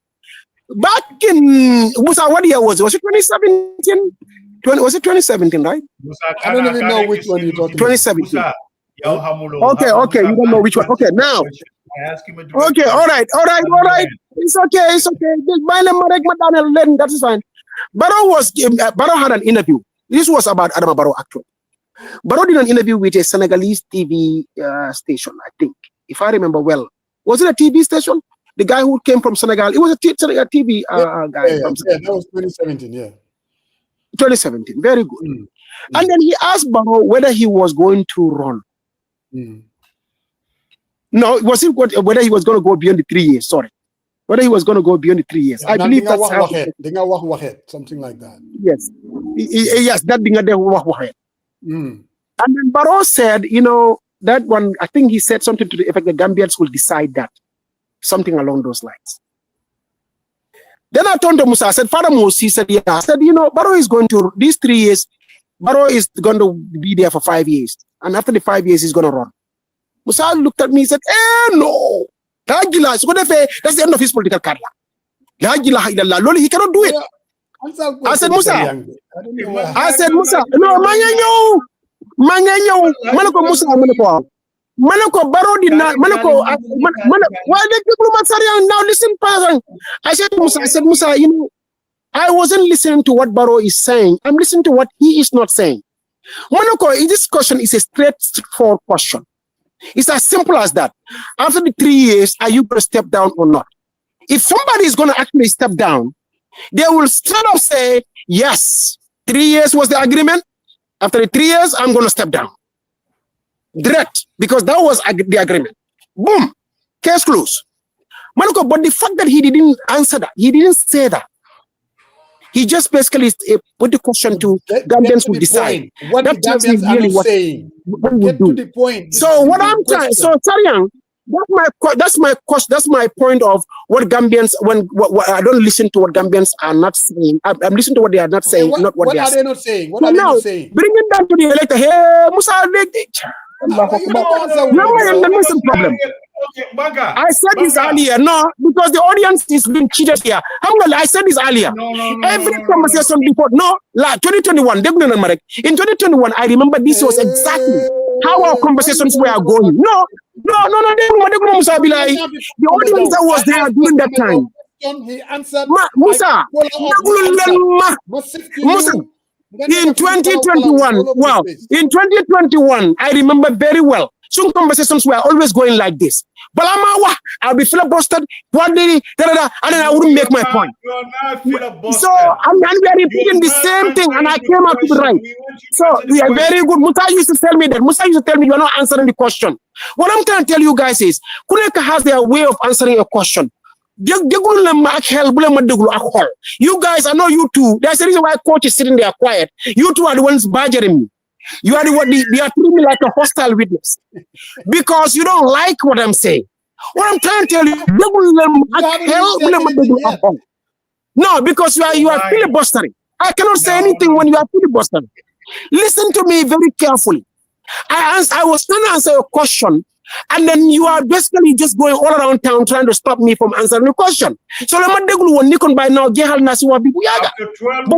Back in what year was it? Was it 2017? Was it 2017, right? I don't even know which one you're talking about. 2017. Okay, you don't know which one. Okay, now. Okay, all right. It's okay. That is fine. Barrow had an interview. This was about Adama Barrow, actually. Barrow did an interview with a Senegalese TV station, I think, if I remember well. Was it a TV station? The guy who came from Senegal. It was a TV guy. Yeah, that was 2017, yeah. 2017, very good. And then he asked Barrow whether he was going to run. No, whether he was going to go beyond the 3 years, sorry. Whether he was going to go beyond the 3 years. Yeah, I believe that's how something like that. Yes. Yes, that being a And then Barrow said, that one, I think he said something to the effect that Gambians will decide that. Something along those lines. Then I turned to Musa, I said, Father Musa, he said, yeah. I said, Barrow is going to, these 3 years, Barrow is going to be there for 5 years. And after the 5 years, he's going to run. Musa looked at me and said, no. That's the end of his political career. He cannot do it. I said, Musa. No, Manako Barrow did not. Now listen, Father. I said, Musa, I wasn't listening to what Barrow is saying. I'm listening to what he is not saying. Manako, this question is a straightforward question. It's as simple as that. After the 3 years, are you going to step down or not? If somebody is going to actually step down, they will straight up say, yes, 3 years was the agreement. After the 3 years, I'm going to step down. Direct, because that was the agreement. Boom, case closed. Manako, but the fact that he didn't answer that, he didn't say that. He just basically put the question to Gambians who decide. What the Gambians are not saying. Get to the point. So what I'm trying, so Sariang, that's my point of what Gambians, what I don't listen to what Gambians are not saying. I'm listening to what they are not saying, not what they are saying. What are they not saying? What are they not saying? Bring it down to the elector. Hey, Musa, listen, problem. I said this earlier. No, because the audience is being cheated here. I said this earlier. Every conversation before, 2021. In 2021, I remember this was exactly how our conversations were going. No. The audience that was there during that time. He answered. Musa. In 2021, wow. In 2021, I remember very well. Some conversations were always going like this. But I'll be filibustered, and then I wouldn't make my point. So I'm repeating the same thing, and I came up to the right. So we are very good. Musa used to tell me that. Musa used to tell me you are not answering the question. What I'm trying to tell you guys is, Kuneka has their way of answering a question. You guys, I know you two. There's a reason why coach is sitting there quiet. You two are the ones badgering me. You are the one. You are treating me like a hostile witness because you don't like what I'm saying. What I'm trying to tell you, no, because you are filibustering. I cannot say anything when you are filibustering. Listen to me very carefully. I was trying to answer your question. And then you are basically just going all around town trying to stop me from answering the question. So by now, but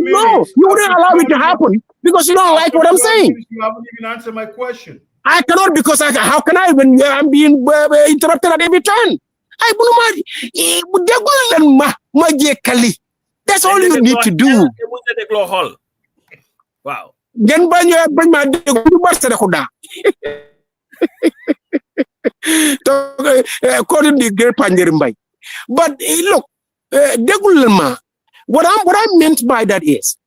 no, you wouldn't allow it to happen because you don't like what I'm saying. You haven't even answered my question. I cannot because how can I when I'm being interrupted at every turn? That's all you need to do. Wow. According to the great Panjerimbai. But look, what I meant by that is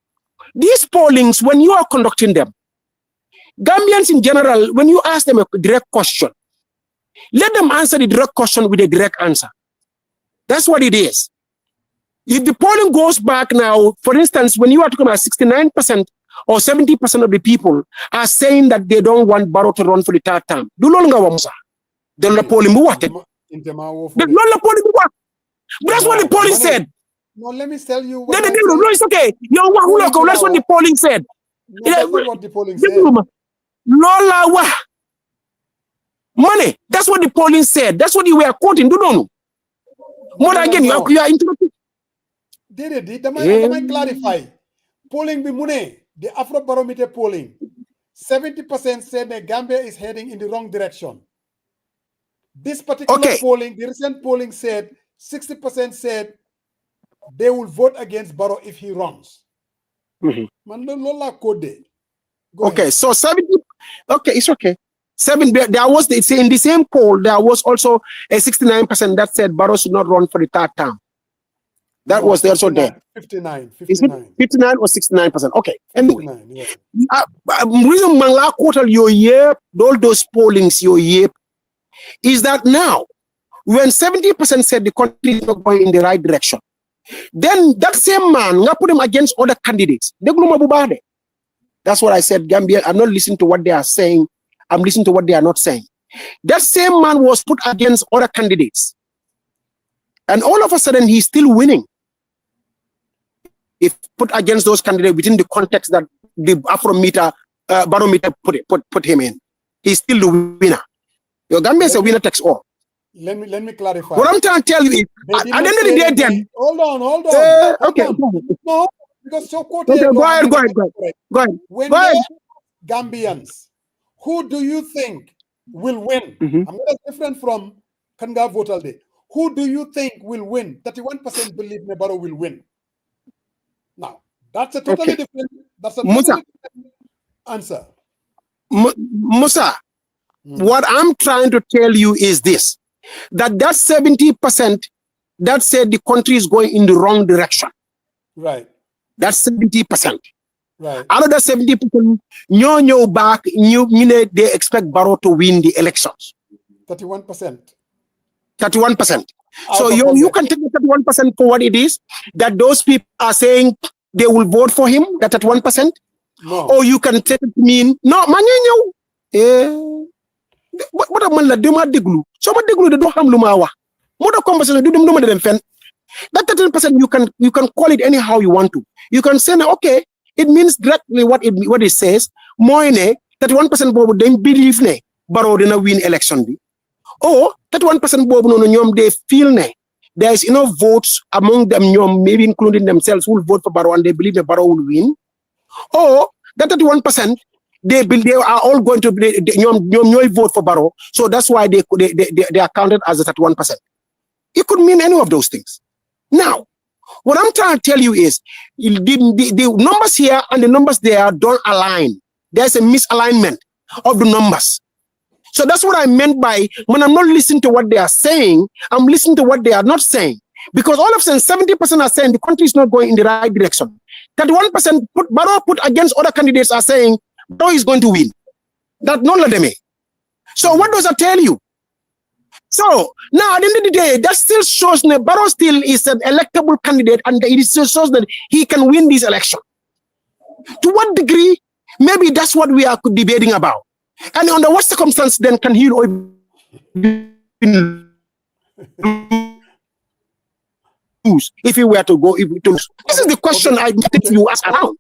these pollings, when you are conducting them, Gambians in general, when you ask them a direct question, let them answer the direct question with a direct answer. That's what it is. If the polling goes back now, for instance, when you are talking about 69% or 70% of the people are saying that they don't want Barrow to run for the third term. Do no longer want then the polling what? That's what the polling said. No, let me tell you. No, it's okay. That's what the polling said. No, that's not what the polling said. Lola money. That's what the polling said. That's what you were quoting. Do no. More again, you are interrupting. Did I clarify? Polling be money. The Afrobarometer polling, 70% said that Gambia is heading in the wrong direction. This particular polling, the recent polling said 60% said they will vote against Barrow if he runs. Okay, ahead. So 70. Okay, it's okay. There was in the same poll there was also a 69% that said Barrow should not run for the third term. That was there also there. 59. Is it 59 or 69%? Okay. Anyway, reason Mangla quoted your year, all those pollings your year, is that now when 70% said the country is not going in the right direction, then that same man, I put him against other candidates. That's what I said, Gambia. I'm not listening to what they are saying. I'm listening to what they are not saying. That same man was put against other candidates. And all of a sudden, he's still winning. If put against those candidates within the context that the barometer put him in, he's still the winner. Your Gambia is a winner takes all. Let me clarify. What I'm trying to tell you is, at the end of the day, then. Hold on. Okay. No, because so quote. Okay, go ahead. When Gambians, who do you think will win? I'm not different from Kanga Votal Day. Who do you think will win? 31% believe Nebaro will win. Now, that's a totally different. That's a totally different answer. Musa, what I'm trying to tell you is this: that 70% that said the country is going in the wrong direction. Right. That's 70%. Right. Another 70% no back. They expect Barrow to win the elections. 31%. 31%. So you can take the 31% for what it is, that those people are saying they will vote for him, that at 1%. No. Or you can take it to mean, no, what a man la dema deglu. So ma deglu de do xam luma wax. Modo conversation do dem fen. That 13% you can call it anyhow you want to. You can say okay, it means directly what it says. Moy ne that 1% bobu dem believe ne Barrow dina win election bi. Or that 1% bobu no ñom they feel ne there is enough votes among them ñom maybe including themselves who will vote for Barrow and they believe that Barrow will win. Or that 31% they are all going to vote for Barrow, so that's why they are counted as that 1%. It could mean any of those things. Now, what I'm trying to tell you is the numbers here and the numbers there don't align. There's a misalignment of the numbers. So that's what I meant by when I'm not listening to what they are saying, I'm listening to what they are not saying. Because all of a sudden, 70% are saying the country is not going in the right direction. 31% Barrow put against other candidates are saying Barrow is going to win. That not let them. So what does that tell you? So now at the end of the day, that still shows that Barrow still is an electable candidate and it still shows that he can win this election. To what degree? Maybe that's what we are debating about. And under what circumstance then can he lose? If he were to go, this is the question I think you ask around.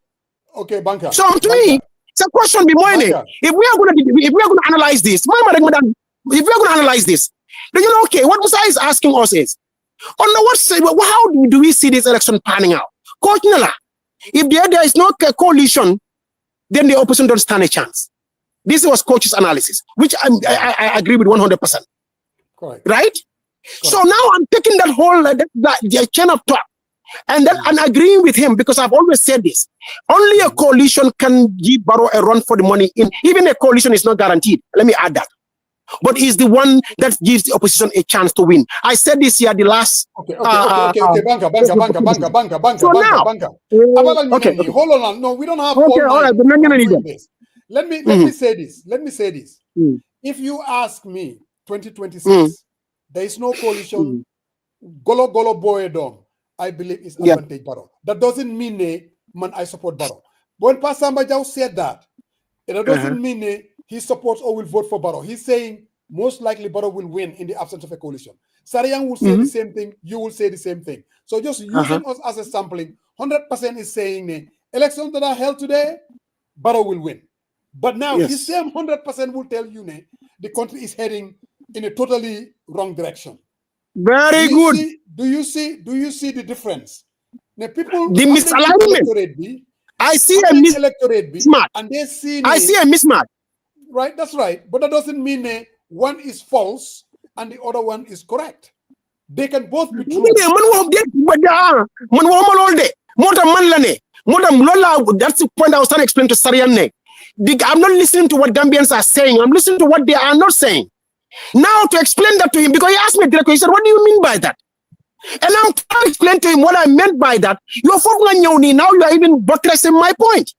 Okay, Banker. So to me, it's a question be more. If we are going to analyze this, then you know, okay, what Musa is asking us is, on what side, how do we see this election panning out? Coach Nella, if there is no coalition, then the opposition don't stand a chance. This was Coach's analysis, which I agree with 100%. Correct. Right? So now I'm taking that whole the chain of thought and then I'm agreeing with him because I've always said this. Only a coalition can give Barrow a run for the money. Even a coalition is not guaranteed. Let me add that. But it's the one that gives the opposition a chance to win. I said this here the last. Okay. Banker. Okay. Hold on. No, we don't have. Okay, all right. Let me say this. If you ask me, 2026. There is no coalition. Golo boy dom. I believe is advantage Barrow. That doesn't mean man I support Barrow. When Pastor Mbajau said that, it doesn't mean he supports or will vote for Barrow. He's saying most likely Barrow will win in the absence of a coalition. Sariang will say the same thing. You will say the same thing. So just using us as a sampling, 100% is saying elections that are held today, Barrow will win. But now the same 100% will tell you the country is heading in a totally wrong direction. Very good. Do you see the difference? Now people the misalignment. I see a mismatch. And they see I see a mismatch. Right, that's right. But that doesn't mean one is false and the other one is correct. They can both be true. That's the point I was trying to explain to Sarian. I'm not listening to what Gambians are saying. I'm listening to what they are not saying. Now to explain that to him, because he asked me directly, he said, what do you mean by that? And I'm trying to explain to him what I meant by that. Now you are even buttressing my point.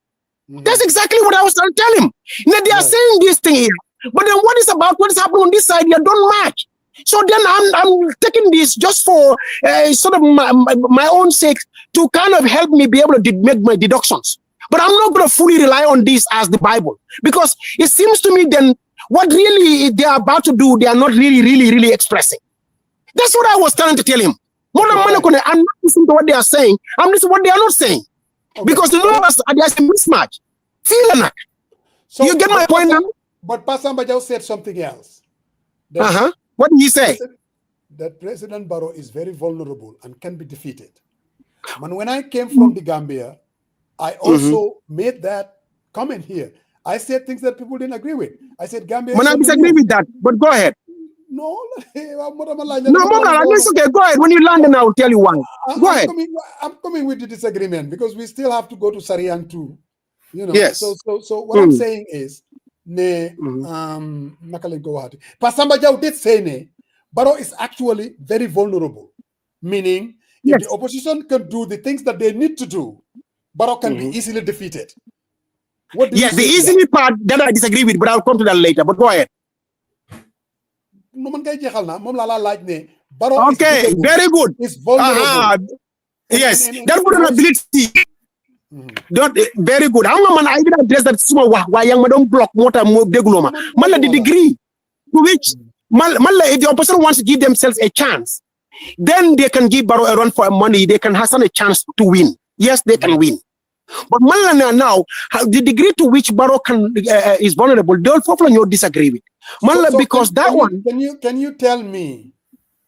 That's exactly what I was trying to tell him. Now they are saying this thing here, but then what is happening on this side here don't match. So then I'm taking this just for sort of my own sake to kind of help me be able to make my deductions. But I'm not going to fully rely on this as the Bible, because it seems to me then what really they are about to do, they are not really expressing. That's what I was trying to tell him. I'm not listening to what they are saying. I'm listening to what they are not saying. Okay. Because the numbers, there's a mismatch. Feel that. So you get my point now? But Pastor Mbajau said something else. What did he say? That President Barrow is very vulnerable and can be defeated. And when I came from the Gambia, I also made that comment here. I said things that people didn't agree with. I said Gambia. I disagree with that, but go ahead. No, it's okay. Go ahead. When you land, and I will tell you why. Go ahead. I'm coming with the disagreement because we still have to go to Sariang too. You know. Yes. So what I'm saying is, Pastor Mbajau did say Barrow is actually very vulnerable, meaning if the opposition can do the things that they need to do, Barrow can be easily defeated. Yes, the easily part that I disagree with, but I'll come to that later. But go ahead. Okay, very good. It's vulnerable. Yes, that vulnerability. Very good. How man I did address that small why young madam block motor move degloma. Mala the degree to which Mala if the opposition wants to give themselves a chance, then they can give Barrow a run for money, they can have a chance to win. Yes, they can win. But Malana now, the degree to which Barrow can is vulnerable, they'll probably not disagree with. Malala, so because can you tell me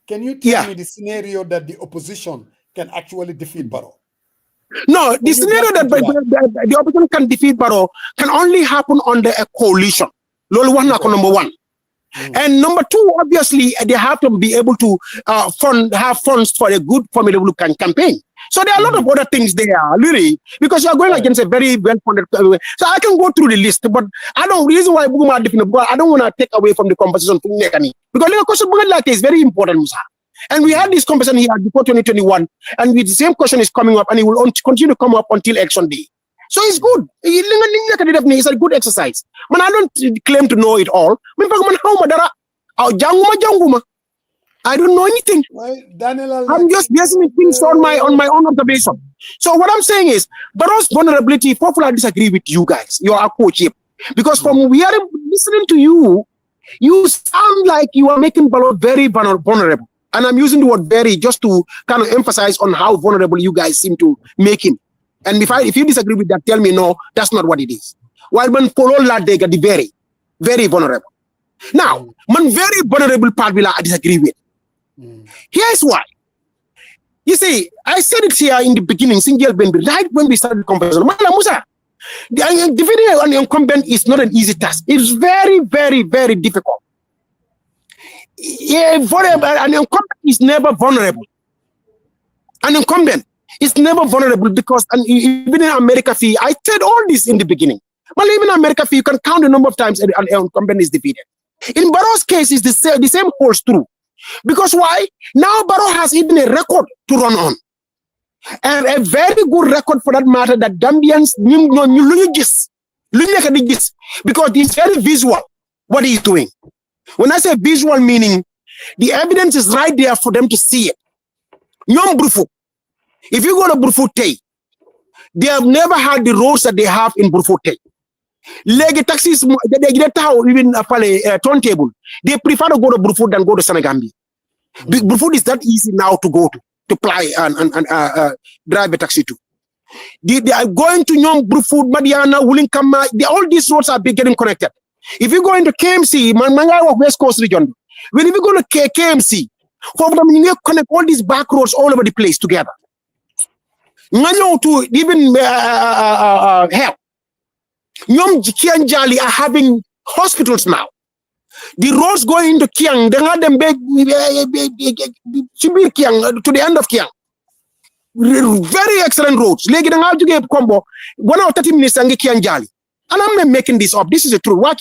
the scenario that the opposition can actually defeat Barrow? No, the scenario that the opposition can defeat Barrow can only happen under a coalition. Number one. And number two, obviously, they have to be able to have funds for a good, formidable campaign. So there are a lot of other things there, really, because you are going against a very well-funded. So I can go through the list, but I don't. Reason why I don't want to take away from the conversation because the question like is very important, Musa. And we had this conversation here before 2021, and the same question is coming up, and it will continue to come up until election day. So it's good. It's a good exercise. Man, I don't claim to know it all. I don't know anything. Well, Daniel, I'm just basing things on my own observation. So what I'm saying is, Barrow's vulnerability, hopefully I disagree with you guys. You are coach here. Because from listening to you, you sound like you are making Barrow very vulnerable. And I'm using the word very just to kind of emphasize on how vulnerable you guys seem to make him. And if you disagree with that, tell me no, that's not what it is. While man follow they get the very, very vulnerable. Now, man very vulnerable part will I disagree with. Here's why. You see, I said it here in the beginning, right when we started the conversation. Defeating an incumbent is not an easy task. It's very, very, very difficult. An incumbent is never vulnerable. An incumbent is never vulnerable because even in America, I said all this in the beginning. But even in America, you can count the number of times an incumbent is defeated. In Barrow's case, the same holds true. Because why? Now Barrow has even a record to run on. And a very good record for that matter that Gambians because it's very visual what he's doing. When I say visual, meaning the evidence is right there for them to see it. If you go to Brufute, they have never had the roads that they have in Brufute. Legi taxis, they get out even a turntable. They prefer to go to Brufut than go to Senegambia. Brufut is that easy now to go to ply and drive a taxi to. They are going to Nyom, Brufut, Madiana, Wulinkama. All these roads are getting connected. If you go into KMC, Manga West Coast region, when you go to KMC, for them you connect all these back roads all over the place together. To even help. Nyom Kiang Jali are having hospitals now. The roads going into Kiang, they had them big Kiang to the end of Kiang. Very excellent roads. Legi danga to get combo 1 hour 30 minutes and Kiang Jali. And I'm not making this up. This is the truth. I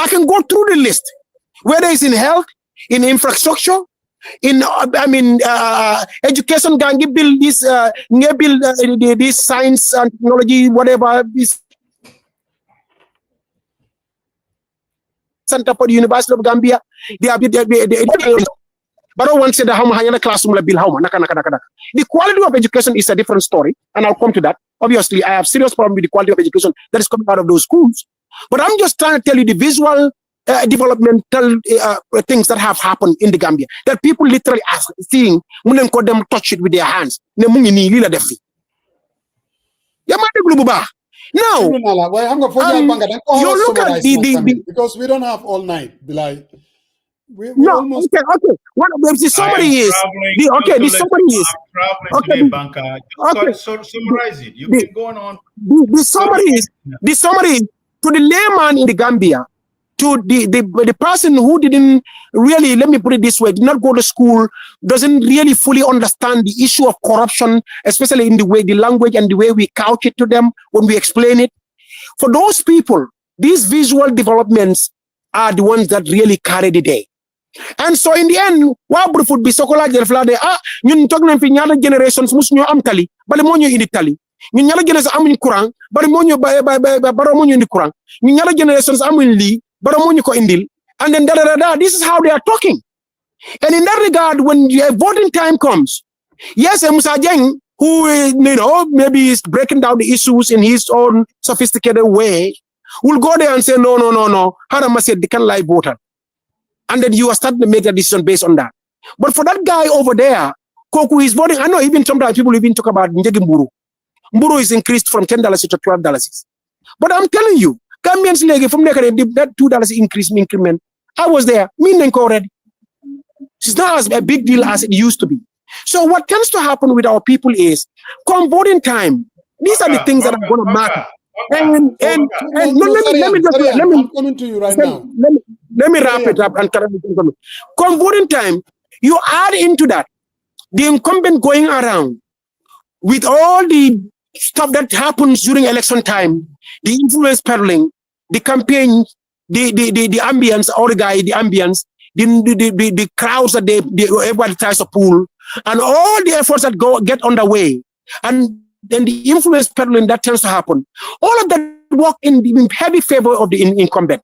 can go through the list, whether it's in health, in infrastructure, in education, gangi build this this science and technology, whatever this Center for the University of Gambia. But I want to say that how classroom la bill how the quality of education is a different story, and I'll come to that. Obviously, I have serious problem with the quality of education that is coming out of those schools. But I'm just trying to tell you the visual developmental things that have happened in the Gambia that people literally are seeing when they them touch it with their hands. Now, you look at the because we don't have all night. We no, almost okay. What the summary is? The summary is okay. Banka. Summarize it. You've been going on. The summary is to the layman in the Gambia, to the person who didn't really, let me put it this way, did not go to school, doesn't really fully understand the issue of corruption, especially in the way, the language and the way we couch it to them when we explain it. For those people, these visual developments are the ones that really carry the day. And so in the end, what would be so called ñun tok nañ fi ñaata generations mus ñu am tali bale mo ñu indi tali ñun ñaata generations amuñ courant bari mo ñu baro mo ñu indi courant ñun ñaata generations amuñ li baro mo ñu ko indil, and then this is how they are talking. And in that regard, when voting time comes, yes, Musa Jeng who maybe is breaking down the issues in his own sophisticated way, will go there and say, no. How am I say they can lie voter? And then you are starting to make a decision based on that. But for that guy over there, Koku is voting. I know even sometimes people even talk about Njegi Mburu. Mburu is increased from $10 to $12. But I'm telling you, Gambians legi from that $2 increment. I was there. Already. It's not as a big deal as it used to be. So what tends to happen with our people is, come voting time, these are the things that are going to matter. I'm coming to you right now. Let me wrap it up. And come voting time, you add into that the incumbent going around with all the stuff that happens during election time, the influence peddling, the campaign, the ambience, the ambience, the crowds that everybody tries to pull, and all the efforts that get underway, and then the influence peddling that tends to happen. All of that work in heavy favor of the incumbent.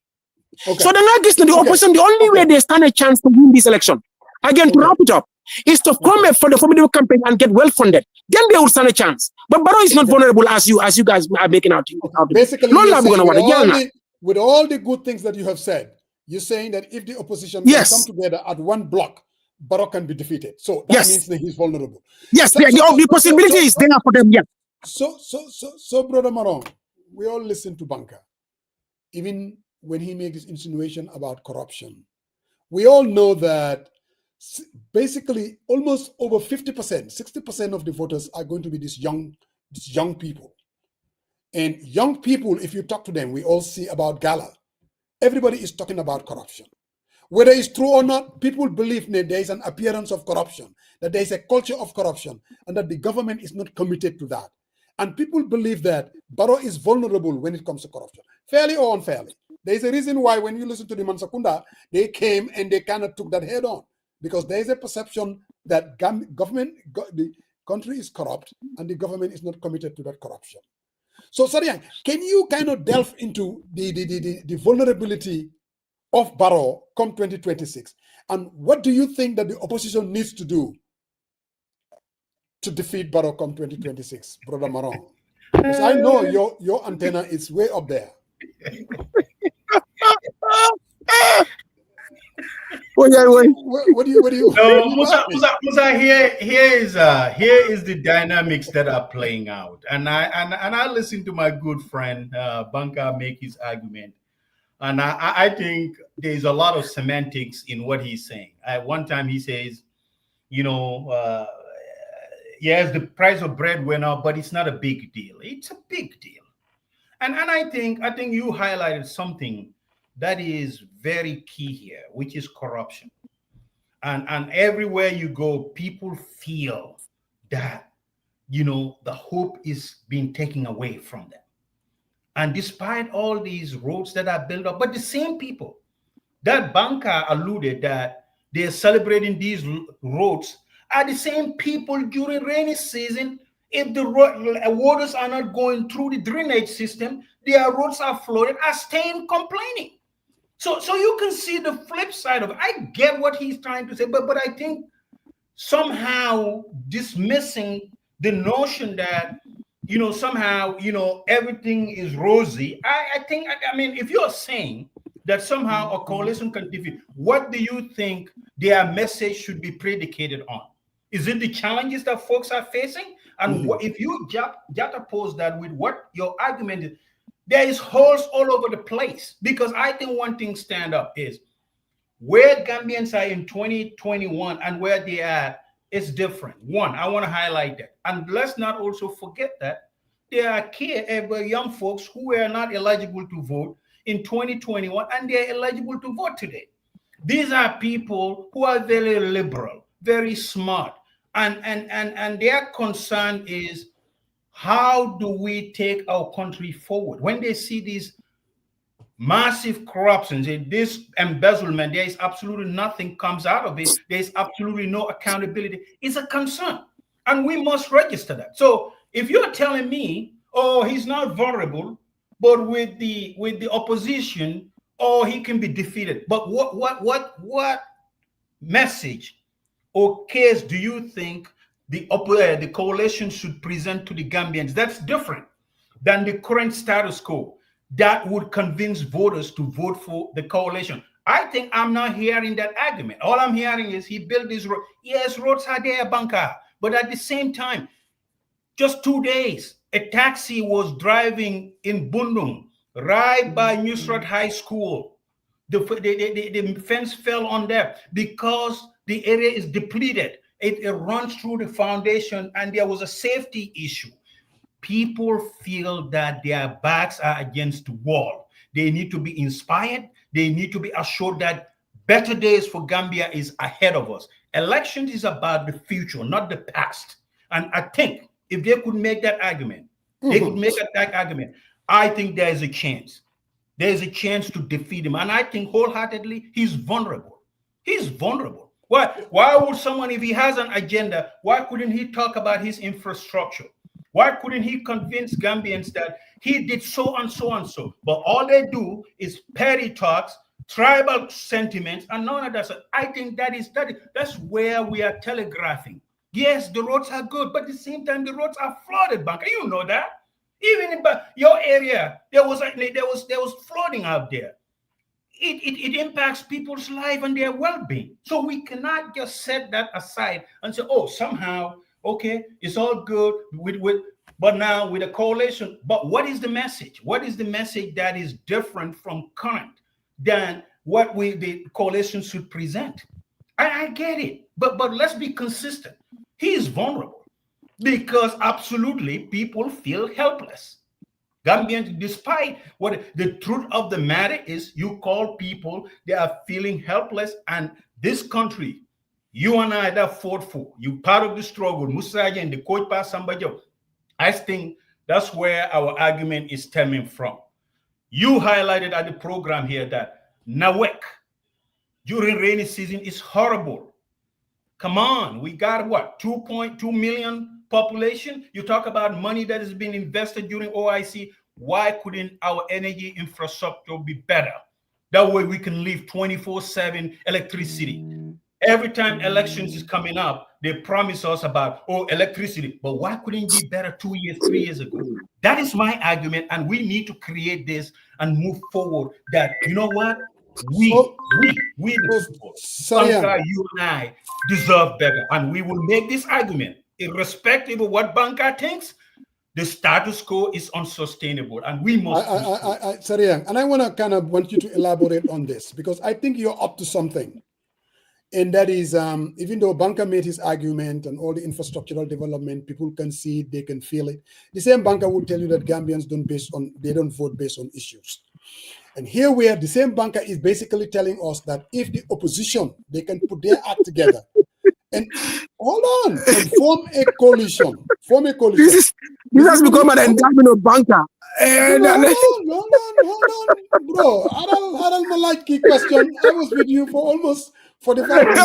Okay. So the opposition, the only way they stand a chance to win this election, again, to wrap it up, is to come for the formidable campaign and get well funded. Then they will stand a chance. But Barrow is not vulnerable as you guys are making out. Basically, with all the good things that you have said, you're saying that if the opposition can come together at one block, Barrow can be defeated. So that means that he's vulnerable. Yes, the possibility is there for them. Yeah. So, Brother Maron, we all listen to Banka, even when he makes this insinuation about corruption. We all know that basically almost over 50%, 60% of the voters are going to be these young people. And young people, if you talk to them, we all see about Gala. Everybody is talking about corruption. Whether it's true or not, people believe that there is an appearance of corruption, that there is a culture of corruption, and that the government is not committed to that. And people believe that Barrow is vulnerable when it comes to corruption, fairly or unfairly. There is a reason why when you listen to the Mansakunda, they came and they kind of took that head on, because there is a perception that the country is corrupt and the government is not committed to that corruption. So, Sariang, can you kind of delve into the vulnerability of Barrow come 2026? And what do you think that the opposition needs to do to defeat Barrow come 2026, Brother Maron? Because I know your antenna is way up there. What do you? No, Musa, here is the dynamics that are playing out, and I listen to my good friend Banka make his argument, and I think there's a lot of semantics in what he's saying. At one time he says, yes, the price of bread went up, but it's not a big deal. It's a big deal, and I think you highlighted something that is very key here, which is corruption. And everywhere you go, people feel that, the hope is being taken away from them. And despite all these roads that are built up, but the same people that Banka alluded that they're celebrating these roads are the same people during rainy season. If the waters are not going through the drainage system, their roads are flooded, are staying complaining. So you can see the flip side of it. I get what he's trying to say, but I think somehow dismissing the notion that, somehow, everything is rosy. I mean, if you're saying that somehow a coalition can defeat, what do you think their message should be predicated on? Is it the challenges that folks are facing? And if you juxtapose that with what your argument is, there is holes all over the place, because I think one thing stand up is where Gambians are in 2021 and where they are is different. One, I want to highlight that. And let's not also forget that there are young folks who were not eligible to vote in 2021 and they're eligible to vote today. These are people who are very liberal, very smart, and their concern is, how do we take our country forward? When they see these massive corruptions, this embezzlement, there is absolutely nothing comes out of it. There is absolutely no accountability. It's a concern, and we must register that. So if you're telling me, oh, he's not vulnerable, but with the opposition, oh, he can be defeated. But what message or case do you think the coalition should present to the Gambians. That's different than the current status quo that would convince voters to vote for the coalition. I think I'm not hearing that argument. All I'm hearing is he built this road. Yes, roads are there, Banka. But at the same time, just 2 days, a taxi was driving in Bundung, right by Nusrat High School. The fence fell on them because the area is depleted. It runs through the foundation, and there was a safety issue. People feel that their backs are against the wall. They need to be inspired. They need to be assured that better days for Gambia is ahead of us. Elections is about the future, not the past. And I think if they could make that argument, they could make that argument. I think there is a chance. There is a chance to defeat him. And I think wholeheartedly, he's vulnerable. He's vulnerable. Why would someone, if he has an agenda, why couldn't he talk about his infrastructure? Why couldn't he convince Gambians that he did so and so and so? But all they do is petty talks, tribal sentiments, and none of that. So I think that's where we are telegraphing. Yes, the roads are good, but at the same time, the roads are flooded, Banka. You know that. Even in your area, there was flooding out there. It impacts people's life and their well-being. So we cannot just set that aside and say, oh, somehow, okay, it's all good but now with a coalition. But what is the message? What is the message that is different from current than what the coalition should present? I get it, but let's be consistent. He is vulnerable because absolutely people feel helpless. Gambians, despite what the truth of the matter is, you call people, they are feeling helpless, and this country, you and I that fought for, you part of the struggle, Musaja and the coach pass somebody. I think that's where our argument is stemming from. You highlighted at the program here that Nawek during rainy season is horrible. Come on, we got what, 2.2 million population? You talk about money that has been invested during OIC. Why couldn't our energy infrastructure be better? That way we can live 24/7 electricity. Every time elections is coming up, they promise us about, electricity. But why couldn't it be better 2 years, 3 years ago? That is my argument, and we need to create this and move forward. That, you know what? We the people, Banka, you and I deserve better. And we will make this argument. Irrespective of what Banka thinks, the status quo is unsustainable. And we must... Sariang, and I want you to elaborate on this, because I think you're up to something. And that is, even though Banka made his argument and all the infrastructural development, people can see it, they can feel it. The same Banka would tell you that Gambians don't vote based on issues. And here we are, the same Banka is basically telling us that if the opposition, they can put their act together and hold on and form a coalition. This has become an endowment of Banka. Hold on, bro. Adal Malaki question. I was with you for almost 45 minutes.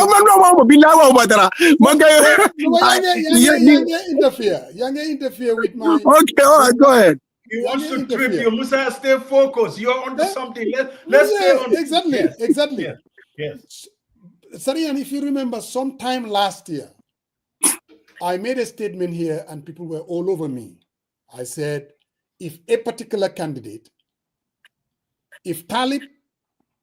Interfere with my... Okay, all right, go ahead. He wants to trip you. Musa, stay focused. You're onto something. Let's stay on. Exactly. Yes. Sarian, if you remember, sometime last year, I made a statement here and people were all over me. I said, if a particular candidate, if Talib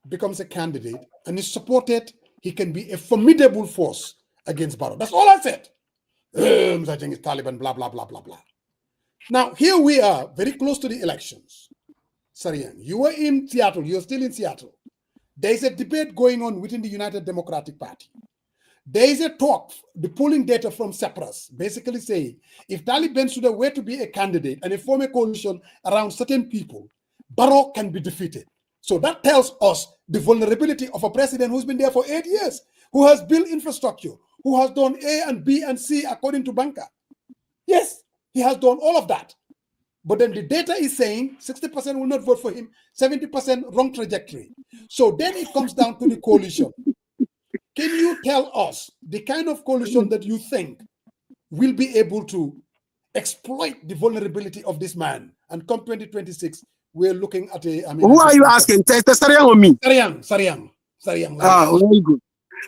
becomes a candidate and is supported, he can be a formidable force against Barrow. That's all I said. I think it's Taliban, blah, blah, blah, blah, blah. Now, here we are, very close to the elections. Sarian, you were in Seattle. You're still in Seattle. There is a debate going on within the United Democratic Party. There is a talk, the polling data from CEPRASS, basically saying if Talib Bensouda were to be a candidate and form a coalition around certain people, Barrow can be defeated. So that tells us the vulnerability of a president who's been there for 8 years, who has built infrastructure, who has done A and B and C according to Banka. Yes, he has done all of that. But then the data is saying 60% will not vote for him, 70% wrong trajectory. So then it comes down to the coalition. Can you tell us the kind of coalition that you think will be able to exploit the vulnerability of this man? And come 2026, we're looking at a... Who are you asking? Sariang or me? Sariang. Ah, very good.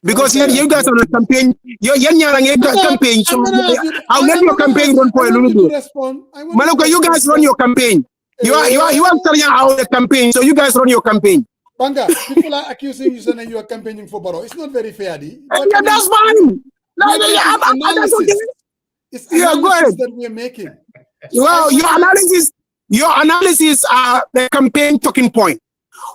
Because you guys are on a campaign. You're campaign. So I'll let your campaign run for a little bit. Maloko, you guys run your campaign. You are telling out the campaign, so you guys run your campaign. Banga, people are accusing you saying you are campaigning for Barrow. It's not very fair, yeah, that's fine. It's analysis that we're making. Well, your analysis are the campaign talking point.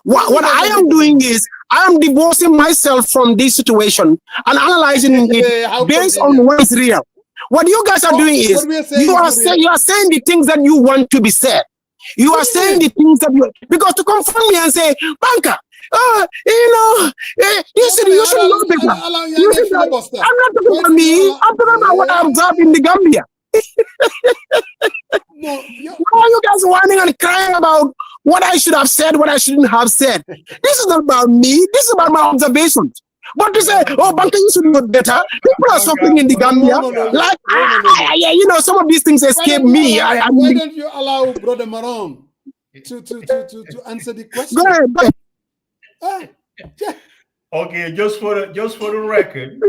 What I am doing is I am divorcing myself from this situation and analyzing it based on what is real. What you guys are doing is you are saying the things that you want to be said. You are saying the things that you, because to confront me and say, Banker, you should know better. I'm not talking about me. I'm talking about what I observed in the Gambia. Why are you guys whining and crying about what I should have said, what I shouldn't have said? This is not about me. This is about my observations. But to say, oh, Banker, you should know better. People are suffering in the Gambia. Some of these things escape me. Why don't you allow Brother Maron to answer the question? Go ahead. Okay, just for the record,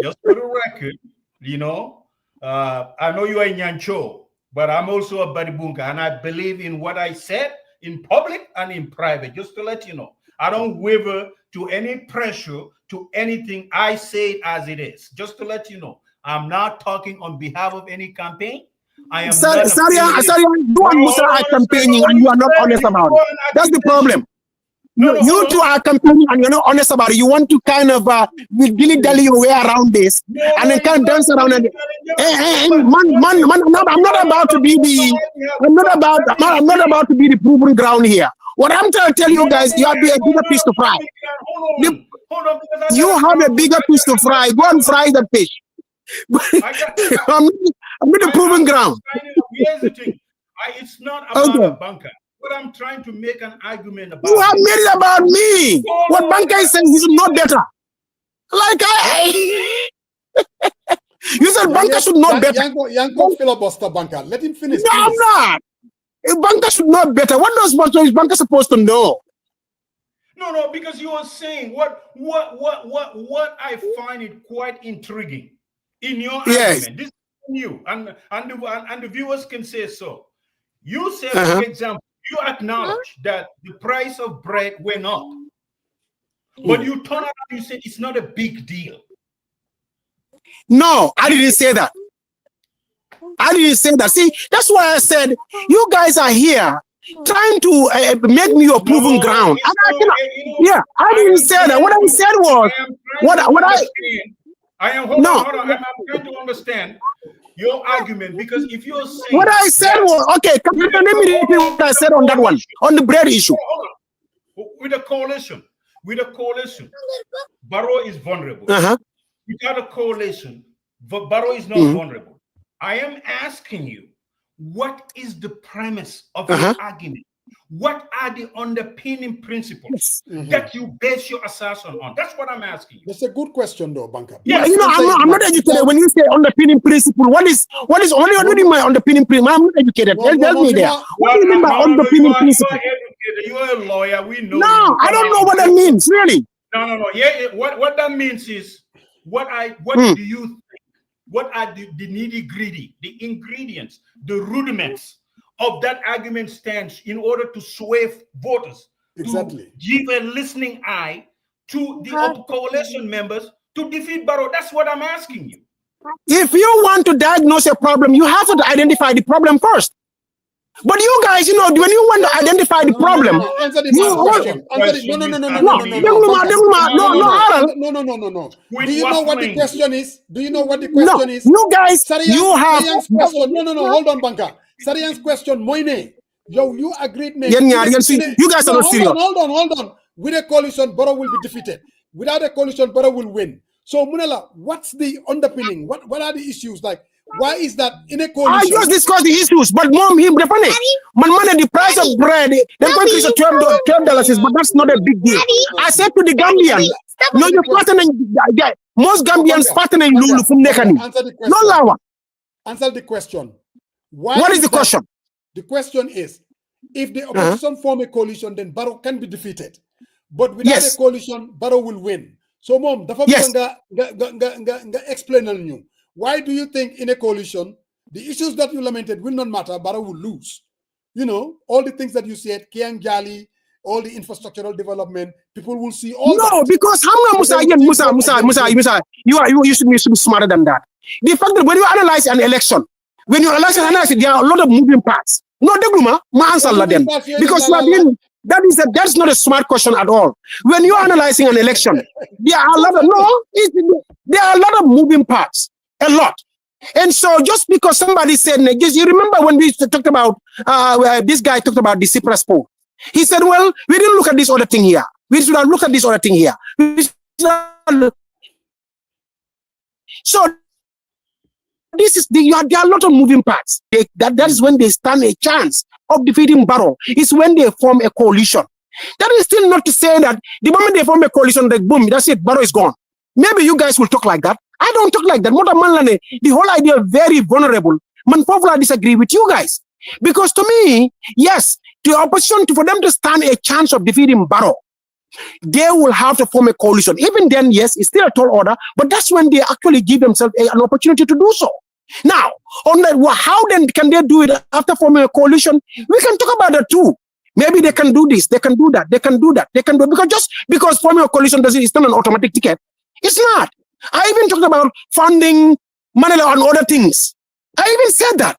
I know you are Nyancho, but I'm also a Badibunka, and I believe in what I said in public and in private. Just to let you know, I don't waver to any pressure to anything. I say it as it is. Just to let you know, I'm not talking on behalf of any campaign. I am sorry, you are campaigning and you are not honest about it. That's the problem. You two are campaigning and you're not honest about it. You want to kind of dilly-dally your way around this and then kind of dance around and I'm not about to be the proving ground here. What I'm trying to tell you guys, you have a bigger fish to fry. You have a bigger fish to fry. Go and fry that fish. I'm in the proving ground. Here's the thing. It's not about a bunker. But I'm trying to make an argument about. You have made it about me. What Banker is saying is not better. Like you said, Banker should know better. Yanko filibuster, Banker. Let him finish. No, I'm not. Banker should know better. What does Banker supposed to know? No, because you are saying what I find it quite intriguing in your argument. This is new, and the viewers can say so. You said, for example. You acknowledge that the price of bread went up, but you turn around and you say it's not a big deal. No, I didn't say that. See, that's why I said you guys are here trying to make me your proving ground. I didn't say that. What I said was I'm trying to understand your argument, because if you're saying what I said was okay, let me repeat what I said on that one, on the bread issue. With a coalition, Barrow is vulnerable. Without a coalition, Barrow is not vulnerable. I am asking you, what is the premise of your argument? What are the underpinning principles that you base your assertion on? That's what I'm asking you. That's a good question, though, Banker. Yeah, I'm not educated. When you say underpinning principle, what do you mean by underpinning principle? I'm not educated. Tell me there. What do you mean by underpinning principle? You're a lawyer. We know. No, I don't know what that means, really. No. Yeah, what that means is what do you think? What are the nitty-gritty, the ingredients, the rudiments of that argument stands in order to sway voters, to give a listening eye to the coalition members to defeat Barrow? That's what I'm asking you. If you want to diagnose a problem, you have to identify the problem first. But you guys, when you want to identify the problem, answer the question. No. Do you know what the question is? You guys, you have hold on, Banker. Sarian's question, Moine. You agreed. You guys are not serious. Hold on. With a coalition, Barrow will be defeated. Without a coalition, Barrow will win. So, Munela, what's the underpinning? What are the issues? Like, why is that in a coalition? I just discussed the issues, but mom, the price of bread, they're going to increase $12, but that's not a big deal. I said to the Gambian, you're partnering, most Gambians partnering Lulu from Nekani. No lawa. Answer the question. What is the question? The question is, if the opposition form a coalition, then Barrow can be defeated. But without a coalition, Barrow will win. So, Mom, Yes. explain you. Why do you think in a coalition, the issues that you lamented will not matter, but I will lose? You know, all the things that you said, Kiang Jali, all the infrastructural development, people will see all that. No, because how Musa, you should be smarter than that. The fact that when you analyze an election, it, there are a lot of moving parts. No, because that's not a smart question at all. When you're analyzing an election, there are a lot of moving parts, a lot. And so just because somebody said, you remember when we talked about, this guy talked about the CEPRASS poll. He said, well, we didn't look at this other thing here. We should have looked at this other thing here. So there are a lot of moving parts. That is when they stand a chance of defeating Barrow. It's when they form a coalition. That is still not to say that the moment they form a coalition, like boom, that's it, Barrow is gone. Maybe you guys will talk like that. I don't talk like that. The whole idea is very vulnerable. I disagree with you guys. Because to me, yes, the opposition, for them to stand a chance of defeating Barrow, they will have to form a coalition. Even then, yes, it's still a tall order, but that's when they actually give themselves an opportunity to do so. Now, how then can they do it after forming a coalition? We can talk about that too. Maybe they can do this, they can do that, they can do that, they can do it. Because just because forming a coalition it's not an automatic ticket. It's not. I even talked about funding, money and other things. I even said that.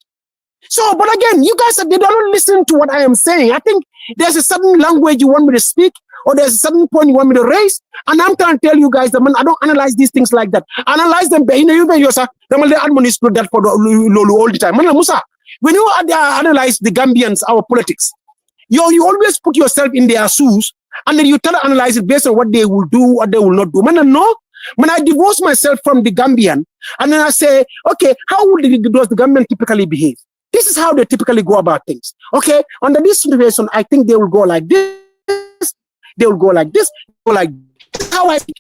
So, but again, you guys, they don't listen to what I am saying. I think there's a certain language you want me to speak, or there's a certain point you want me to raise, and I'm trying to tell you guys that, man, I don't analyze these things like that. Analyze them, you administer that for all the time. Man, Musa, when you analyze the Gambians, our politics, you always put yourself in their shoes, and then you try to analyze it based on what they will do, what they will not do. Man, no. When I divorce myself from the Gambian, and then I say, okay, how does the Gambian typically behave? This is how they typically go about things. Okay, under this situation, I think they will go like this, they will go like this, go like this. How I think.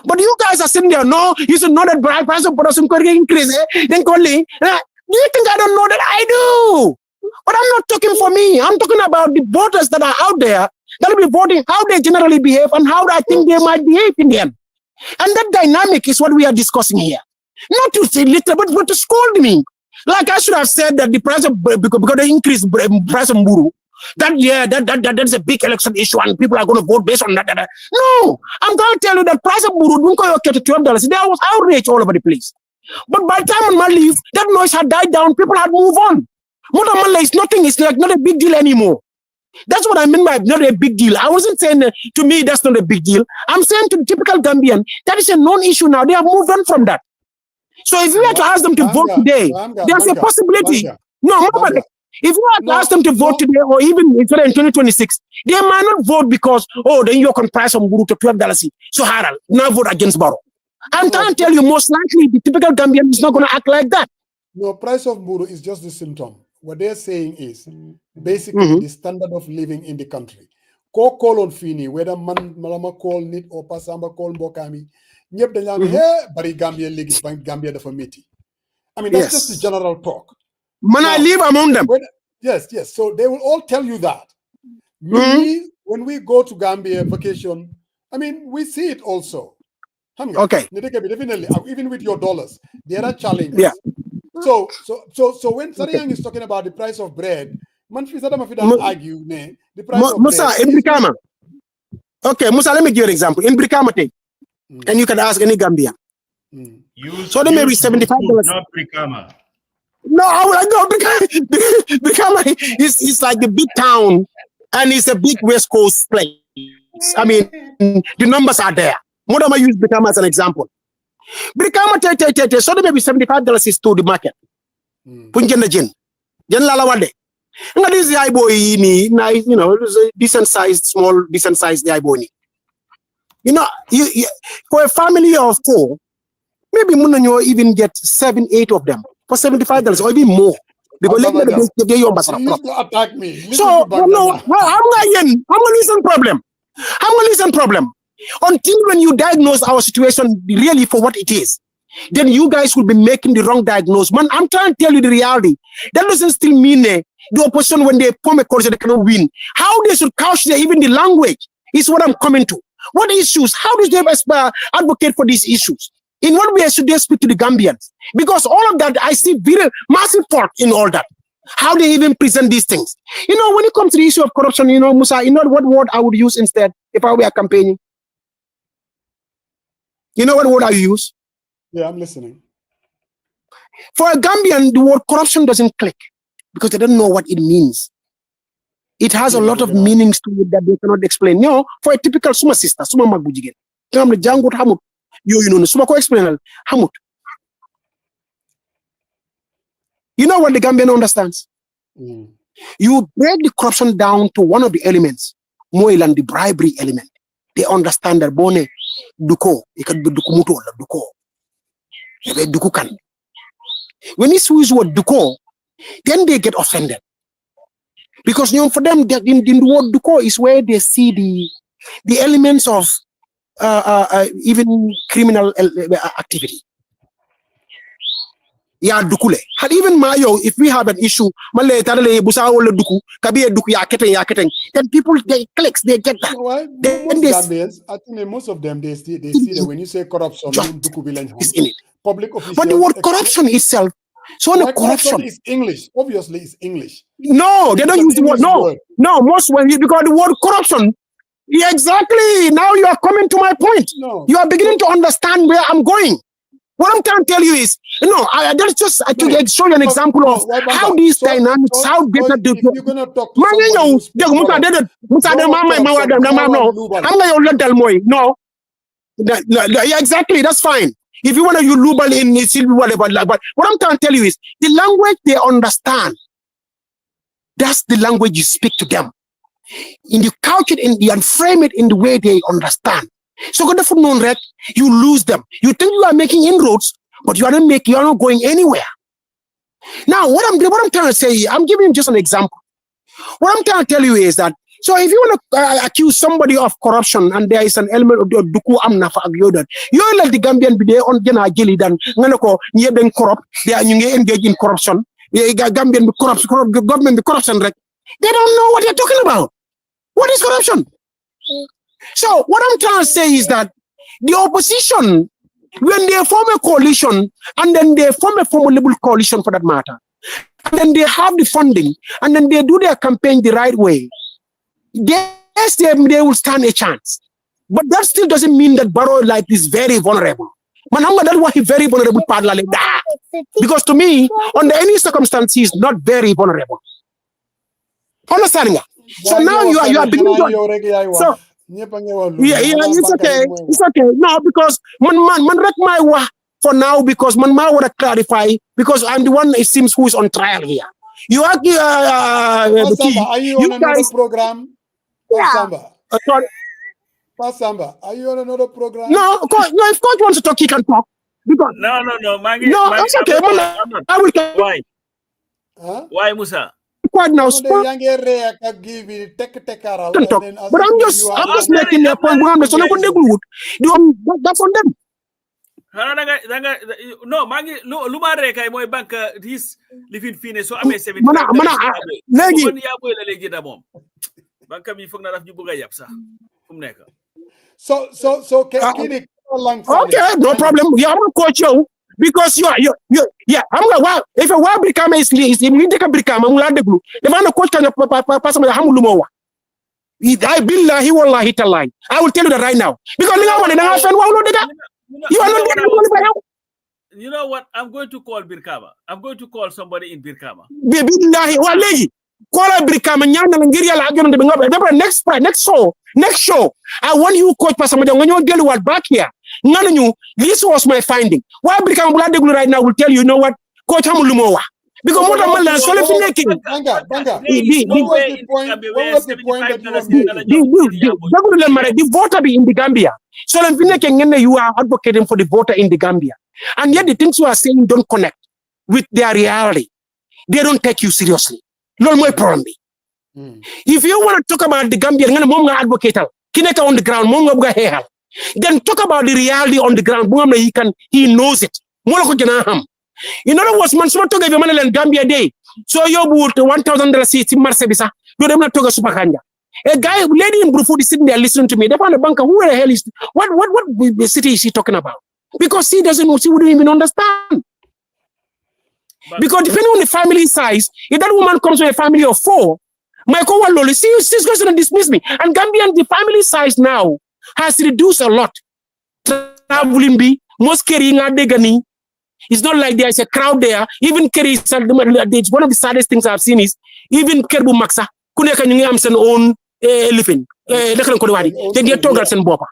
But you guys are sitting there, no, you should know that price of production could increase. Then calling. Do you think I don't know that? I do. But I'm not talking for me. I'm talking about the voters that are out there that will be voting, how they generally behave and how I think they might behave in the end. And that dynamic is what we are discussing here. Not to say little, but to scold me. Like I should have said that the price of, because they increased price of Mburu, that is a big election issue and people are going to vote based on that. No, I'm going to tell you that price of Mburu don't go to $12. There was outrage all over the place. But by the time on my leave, that noise had died down, people had moved on. Motamala is nothing, it's like not a big deal anymore. That's what I mean by not a big deal. I wasn't saying to me that's not a big deal. I'm saying to the typical Gambian, that is a non-issue now. They have moved on from that. So if you had to ask them to vote today, there's a possibility. If you had to ask them to vote today or even in 2026, they might not vote because, then you can price on Mburu to $12. So Harald, now vote against Barrow. I'm trying to tell you, most likely the typical Gambian is not going to act like that. No, price of Mburu is just the symptom. What they're saying is basically the standard of living in the country. Ko call on Fini, whether Malama call Nit or Pasamba call Mbokami, Nyep de Nyami, Bari Gambia League Gambia the Famiti. I mean, that's just the general talk. Man, I live among them. Yes. So they will all tell you that. When we go to Gambia vacation, I mean, we see it also. Okay. Definitely, even with your dollars, there are challenges. Yeah. So when Sariyang is talking about the price of bread, argue the price of Musa, bread. In Brikama. Okay, Musa, let me give you an example. In Brikama, and you can ask any Gambian. So there may be $75. Not Brikama. No, I know Brikama is like the big town, and it's a big West Coast place. I mean, the numbers are there. What am I use Brikama as an example? Brikama, so there may be $75 is to the market. Punjana Jin. Jen Lalawade. And this is the iBoy, nice, decent sized, small, decent sized iBoy. You for a family of 4, maybe Munanyo even get 7, 8 of them for $75 or even more. Because let me attack me. So, I'm a listen problem. Until when you diagnose our situation really for what it is, then you guys will be making the wrong diagnosis. Man, I'm trying to tell you the reality. That doesn't still mean the opposition, when they form a coalition, they cannot win. How they should couch even the language is what I'm coming to. What issues? How do they advocate for these issues? In what way should they speak to the Gambians? Because all of that, I see very massive fault in all that. How they even present these things. You know, when it comes to the issue of corruption, you know, Musa, you know what word I would use instead if I were campaigning? You know what word I use? Yeah, I'm listening. For a Gambian, the word corruption doesn't click because they don't know what it means. It has a lot of meanings to it that they cannot explain. You know, for a typical Suma sister, Suma Magbujigen, you know, Suma ko explain Hamut. You know what the Gambian understands? You break the corruption down to one of the elements, more than the bribery element. They understand that bone duko, it can be dukumuto or duko. Dukukan. When you use the word duko, then they get offended. Because, you know, for them, in the word duko is where they see the elements of even criminal activity. Yeah, dukule. And even Mayo, if we have an issue, then people, they clicks, they get that. Well, most Gambians, I think most of them, they see that when you say corruption, is in it. Public officials. But the word corruption itself, so the corruption is English. Obviously, it's English. No, they don't use the word. No, most when because the word corruption. Yeah, exactly. Now you are coming to my point. No. You are beginning to understand where I'm going. What I'm trying to tell you is, that's just to show you an example of how these dynamics, how better do you. You're gonna talk to no. Yeah, exactly. That's fine. If you want to use Lubal in whatever, but what I'm trying to tell you is the language they understand. That's the language you speak to them. And you couch it and frame it in the way they understand. So you lose them. You think you are making inroads, but you are not going anywhere. Now, what I'm trying to say, I'm giving you just an example. What I'm trying to tell you is that, so if you want to accuse somebody of corruption and there is an element of duku amna for agyodan, you like the Gambian be there on Jena Gilly than Nanako, near being corrupt, they are engaged in corruption. The Gambian government the corruption. They don't know what they're talking about. What is corruption? So what I'm trying to say is that the opposition, when they form a coalition, and then they form a formidable coalition for that matter, and then they have the funding, and then they do their campaign the right way, yes, they will stand a chance. But that still doesn't mean that Barrow is very vulnerable. Mananga, that's why he's very vulnerable part like that. Because to me, under any circumstance, he's not very vulnerable. Understanding that? So now you are beginning to. So, yeah, it's okay. It's okay. No, because man wreck my wa for now because man ma want to clarify because I'm the one it seems who is on trial here. You are are you on another program? Yeah. Sorry. Samba, are you on another program? No, of course, no. If coach wants to talk, he can talk. Because no, Mangi, no, it's okay. I will. Why? Huh? Why, Musa? Quite now, but I'm just making a point. That's on them. No, Mangi, Lumare kai moy bank his living fine so ame 70. So okay, no problem. You have a coach you because yeah. I'm like wow. If a wild become is immediately become I'm if I'm a coach can pass me hamulumowa. I billahi wallahi tallahi. I will tell you that right now. Because you know what? I'm going to call Birkama. I'm going to call somebody in Birkama. Billahi wallahi. Call Birkama nyana Nigeria la agyo ndebe next show. I want you coach Pasamaja when you deal with back here. This was my finding. Why Birkama right now will tell you know what? Coach Hamulumowa. Because more than Banga, what was the point that you were making? The voter be in the Gambia. So you are advocating for the voter in the Gambia. And yet the things you are saying don't connect with their reality. They don't take you seriously. No more problem. If you want to talk about the Gambian, advocate kineka on the ground, then talk about the reality on the ground. He knows it. In other words, man, someone took a man in Gambia day. So you bought $1,000 seats in Marsabisa. You don't talk a super kanya. A guy, lady in Bruford is sitting there listening to me. They found a banker. Who the hell is what city is she talking about? Because she wouldn't even understand. Because depending on the family size, if that woman comes with a family of 4, my co-worker, she's going to dismiss me. And Gambian, the family size now has reduced a lot. Traveling be most carrying a degani. It's not like there's a crowd there. Even carry one of the saddest things I've seen is even Kerbu Maxa, Kuneka Nyamson own elephant. Then they toggles and bopa.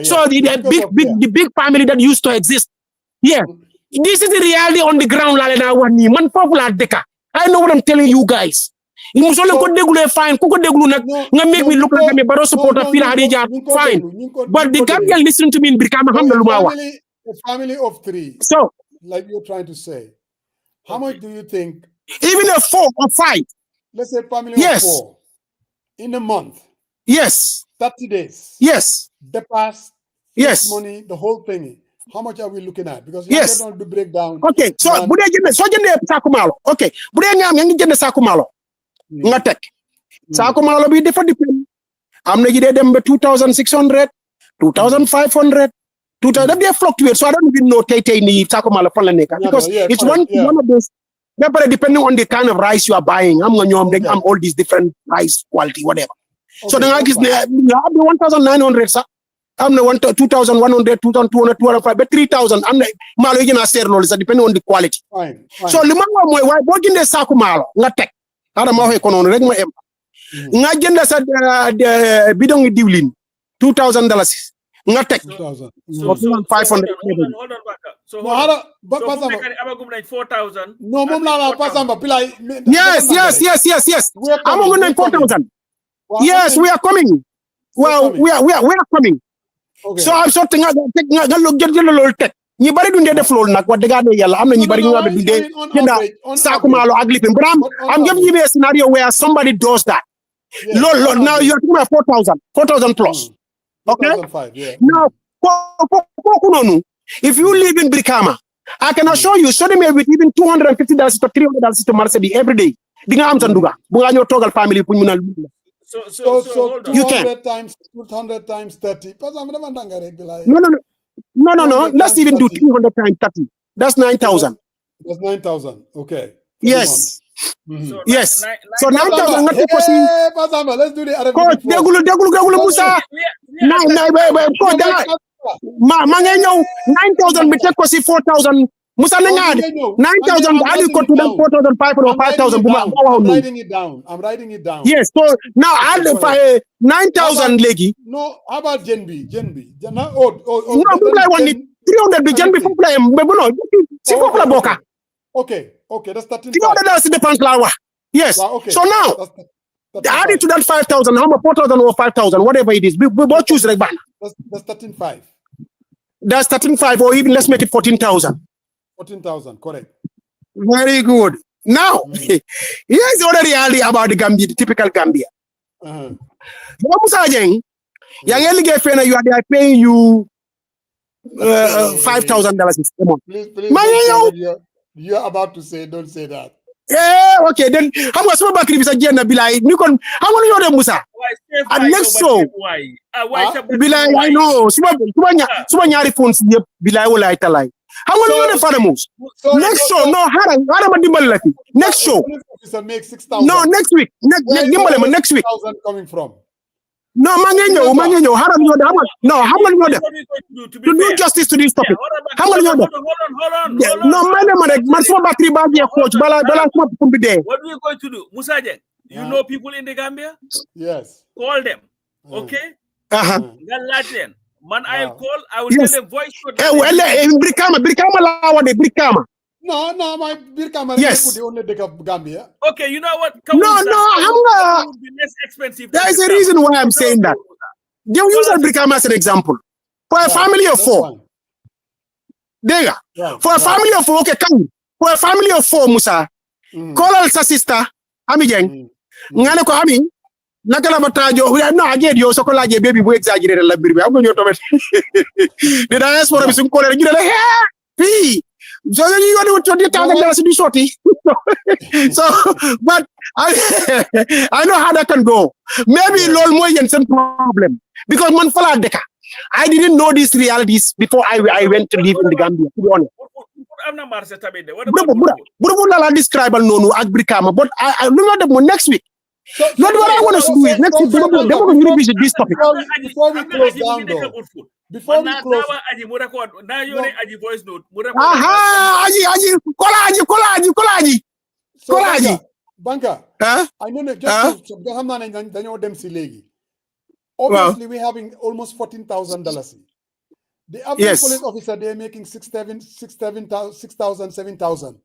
So the big family that used to exist. Yeah. This is the reality on the ground. Man popular deka. I know what I'm telling you guys. You must only go fine. Make me look like I'm a Barrow supporter. Fine. But the Gambian listen to me in Brikama. A family of 3. So, like you're trying to say, how much do you think? Even a 4 or 5. Let's say family of 4 in a month. Yes. 30 days. Yes. The past. Yes. Money, the whole thing. How much are we looking at? Because you get on the breakdown. Okay, so Sakumalo. Okay, Sakumalo. Ngatek. Sakumalo be different. I'm not getting them 2,600, 2,500, 2,000. They fluctuate, so I don't even know ni Sakumalo Palaneka because it's one of those. But depending on the kind of rice you are buying, I'm all these different rice quality, whatever. Okay, so the like is 1,900, sir. I'm the 2,100, 2,200, 205, but 3,000. I'm the Malogina Serno, depending on the quality. Fine. So the man why working the Sakumalo, not tech. I don't know how economic regular. Ngagenda said the bidong divlin $2,000. Not tech. 2,000. So 500. Hold on, So 4,000. No, Yes. I'm going to 4,000. Yes, we are coming. Well, we are coming. Okay. So I'm sorting out get a little tech. You better do the floor like what the guy yellow. I'm not Sakumalo ugly. But I'm giving you a scenario where somebody does that. Yeah. Lord, now you're talking about 4,000 plus. Okay? Now, if you live in Brikama, I can assure you, show them with even $250 to $300 to Marseille every day. Family. So 200 times 30. No. Let's even do 300 times 30. That's 9,000. That's 9,000. Okay. Yes. Mm-hmm. Yes. So 9,000. Let's do the other. Coach, Musa. 9,000. We take 4,000. Musa Nangad. 9,000. I will go to them 4,500 or 5,000. I'm writing it down. Yes. So now I'll 9,000 leggy. No, how about Genbi? No, people I want it 300 be Genbi for play. No, okay, that's 13. $300 in the Panslawa. Yes. Wow, okay. So now add it to that 5,000. How much 4,000 or 5,000, whatever it is. We both choose like that. That's 13,500. That's 13,500, or even let's make it 14,000. 14,000, correct. Very good. Now, here's the other reality about the Gambia, the typical Gambia. You are paying you $5,000 a month. Please, you're about to say, don't say that. Yeah, okay. Then how much more back is again? Be like, you can. How many of them, Musa? And next show, be like, I know. Subanya phones be like, all right, like. How many of them for the most? Next show, no, next show. No, next week. Next week. Coming from. No, Mangenyo, how many of them? To do justice to this topic. How many of them? Hold on. No, coach. What are we going to do? Musaje, you know people in the Gambia? Yes. Call them. Okay? Man, I'll call. I will tell them voice note. Brikama. No, my Brikama yes. Could only take up Gambia. Okay, you know what? I'm be less expensive. There is a reason why I'm saying that. You use Brikama as an example. For a family of 4. There. For a family of 4, okay, come. For a family of 4, Musa, call our sister, Amijang. Ngana ko Ami. Nakala batajo, we are not again, you so call a baby who exaggerated a little bit. I'm going to the diaspora is calling you. So you want to $20,000 to do shorty. So, but I know how that can go. Maybe lol more some problem because man fala deka. I didn't know these realities before I went to live in the Gambia. To be honest. I'm not Marcel Tabede. What about describe no Brikama, but I remember next week. So, what I want us to do is next week they're going to revisit this topic. Before we close down though. Before we close. Now you're a voice note. Aha, Kolaji. Banka. I know just them obviously we're having almost $14,000. The average police officer they're making 6,000, 7,000.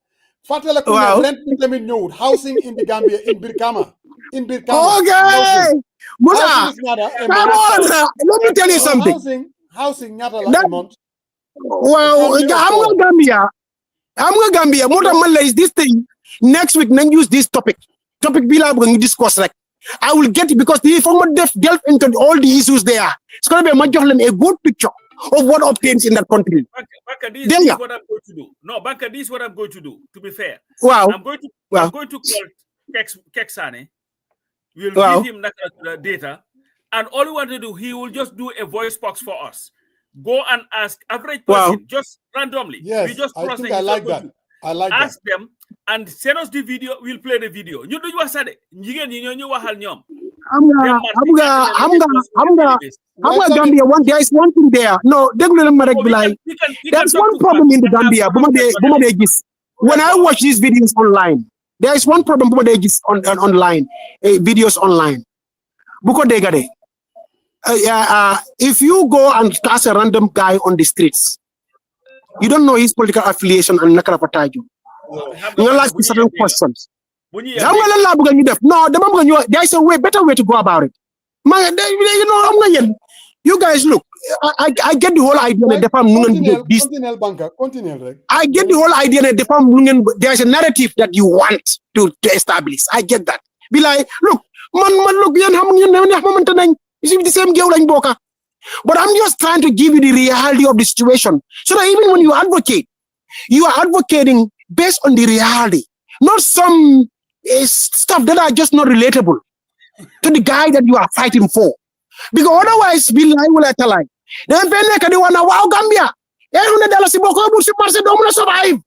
Fatala Kuna rent them note housing in the Gambia in Birkama. Okay. Mula, let me tell you something. Housing not a month. Well, I'm going Gambia. Mula Mala is this thing. Next week, then use this topic. Topic Bila going to discuss like. I will get it because if I'm delve into all the issues there, it's going to be a good picture of what obtains in that country. Banka, this is what I'm going to do. No, Banka, this is what I'm going to do. To be fair, I'm going to call Keksane. We'll give him that data, and all we want to do, he will just do a voice box for us. Go and ask average person just randomly. Yes, we just I think I like that. I like ask that. them and send us the video. We'll play the video. You do you asade. I'm Gambia. There is one thing there. No, there's one problem in the Gambia. When I watch these videos online, there is one problem online, videos online. If you go and ask a random guy on the streets, you don't know his political affiliation and Nakarapatajo. You ask certain questions. No, there's a better way to go about it. You guys look. I get the whole idea I get the whole idea that there's a narrative that you want to establish. I get that. Be like, look, look, the same girl like Boka. But I'm just trying to give you the reality of the situation. So that even when you advocate, you are advocating based on the reality, not some stuff that are just not relatable to the guy that you are fighting for. Because otherwise, be like, will I tell you? Then they want to wow Gambia. Survive.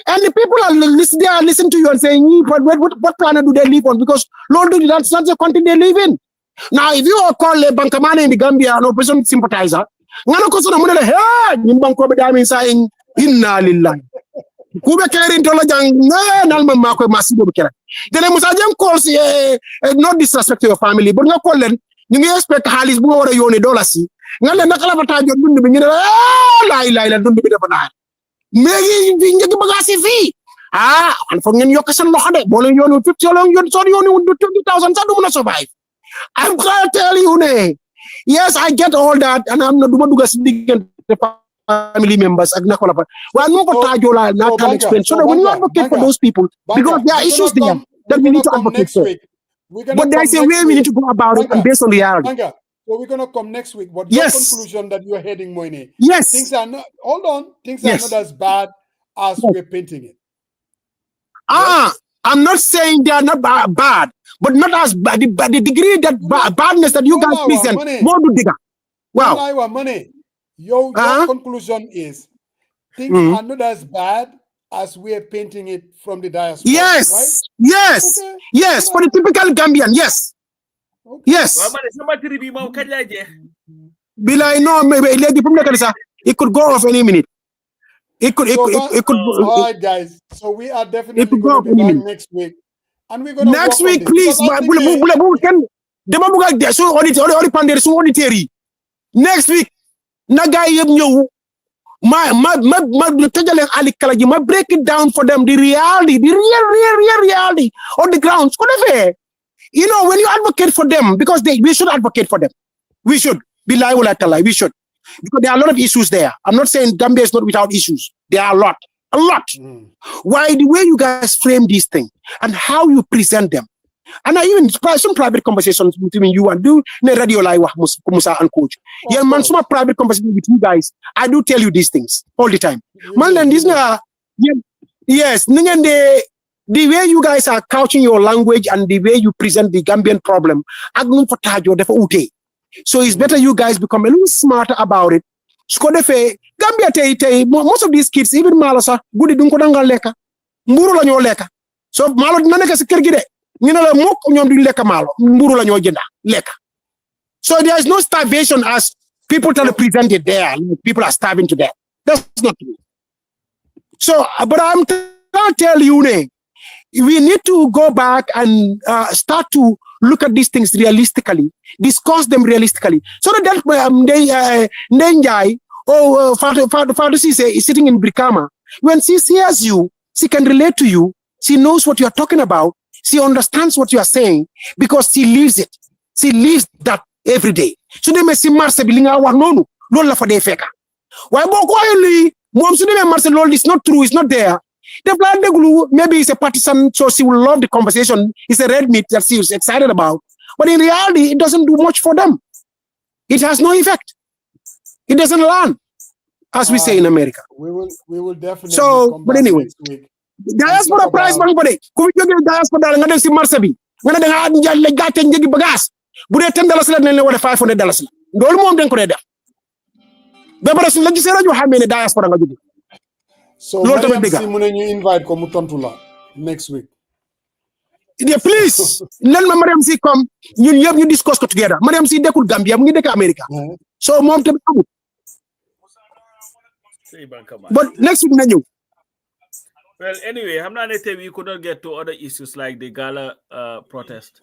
And the people are listening to you and saying, what planet do they live on? Because Lord, that's not the country they live in. Now, if you are called a Bankamana in the Gambia, an opposition sympathizer, saying, Inna lillahi. Kube carrying Tolajang, Nalma Masibo. Then I must calls not disrespect to your family, but not call them. You expect Halis Bo or Yoni Dolasi. Nala Nakalavata, you're going to be don't be the banana. Maybe Bagasi fee. And from your cousin Lohade, Bolin you 50 along, you're sorry, only would do 20,000, I don't survive. I'm going to tell you, yes, I get all that, and I'm not doing the family members. Well, no, can explain. So when you advocate for those people, because there are issues there that we need to advocate for. But there's a way we need to go about it and based on reality. So we're going to come next week. What's your conclusion that you are heading, Moine? Yes. Things are not, hold on, things are not as bad as we're painting it. I'm not saying they are not bad, but not as bad. The degree that badness that you guys present, more to digger. Wow. Money. Your conclusion is things are not as bad as we're painting it from the diaspora. Yes. Right? Yes. Okay. Yes. For the typical Gambian. Yes. Okay. Yes. Bilai no, maybe it could go off any minute. It could. All right, guys. So we are definitely going to be back next week, and we're going to next week, please. Next week, my break it down for them. The reality, the real reality on the ground. You know, when you advocate for them, because we should advocate for them. We should. We should. Because there are a lot of issues there. I'm not saying Gambia is not without issues. There are a lot. Why the way you guys frame these things and how you present them, And I even some private conversations between you and do ne radio like Musa and coach. Yeah, man, some private conversations with you guys. I do tell you these things all the time. Man, and this yes, the way you guys are couching your language and the way you present the Gambian problem, so it's better you guys become a little smarter about it. Gambia most of these kids, even Malosa, good dunko dangal leka. Mburu la ñoo leka. So malo dina nek ci kër gi de. Ñu ne la mok ñoom duñ leka malo. Mburu la ñoo jënda leka. So there is no starvation as people try to present it there. People are starving to death. That's not true. So, but I'm trying to tell you, we need to go back and start to look at these things realistically, discuss them realistically. So that Nenjai or Father is sitting in Brikama. When she hears you, she can relate to you. She knows what you are talking about. She understands what you are saying because she lives it. She lives that every day. So they may see Marse Bilinga war nonu lola for de feka. Why boko Mom Sunday Marcel Lord is not true, it's not there. The plan de glue, maybe it's a partisan, so she will love the conversation. It's a red meat that she's excited about. But in reality, it doesn't do much for them. It has no effect. It doesn't learn, as we say in America. We will definitely. So, but anyway, diaspora prize bang bode. Kuwi joge diaspora nga dem ci marché bi. Nga da nga jall gatte njegi bagage. Bu dee $10 la dañ la wala $500 la. Loolu moom dañ ko dee def. Ba bara su la gisee rajo xamee ne diaspora nga jóge. So Mariam si mu ne ñu invite ko mu tontu la next week. Yeah, please. Let Mariam si come. Ñun yëpp ñu discuss ko together. Mariam si dekkul Gambia mu ngi dekk America. So moom tamit amul. But next week na ñëw. Well, anyway, we could not get to other issues like the gala protest.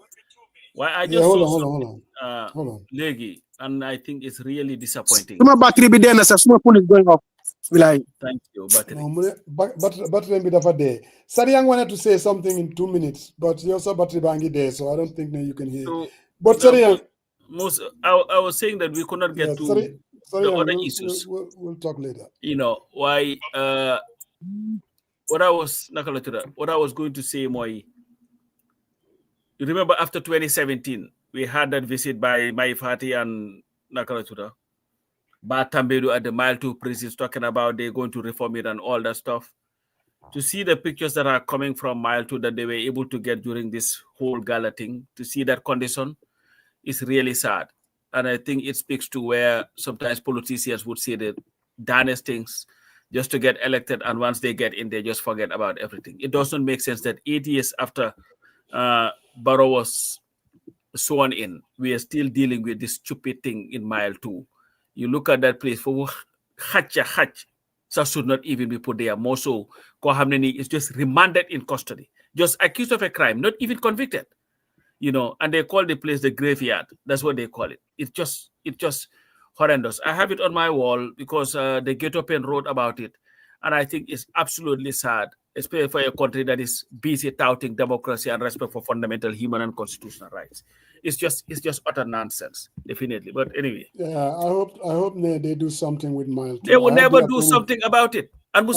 Why I just hold on. Legi, and I think it's really disappointing. My battery be there, and my phone is going off. Thank you, battery. Battery be there. Sariang wanted to say something in 2 minutes, but you also battery bangi there, so I don't think that you can hear. So, but Sariang, I was saying that we could not get to the other issues. We'll talk later. You know why? What I was going to say, Moi. You remember after 2017, we had that visit by Mai Fati and Nakalatura. Batambedu at the Mile 2 prisons talking about they're going to reform it and all that stuff. To see the pictures that are coming from Mile 2 that they were able to get during this whole gala thing, to see that condition is really sad. And I think it speaks to where sometimes politicians would say the darnest things just to get elected, and once they get in, they just forget about everything. It doesn't make sense that 8 years after Barrow was sworn in, we are still dealing with this stupid thing in Mile 2. You look at that place, for so should not even be put there. More so, Kohamneni is just remanded in custody, just accused of a crime, not even convicted. You know, and they call the place the graveyard. That's what they call it. It's just horrendous. I have it on my wall because the Get Up and wrote about it. And I think it's absolutely sad, especially for a country that is busy touting democracy and respect for fundamental human and constitutional rights. It's just utter nonsense, definitely. But anyway. Yeah, I hope they do something with Mile 2. They will never do something about it. And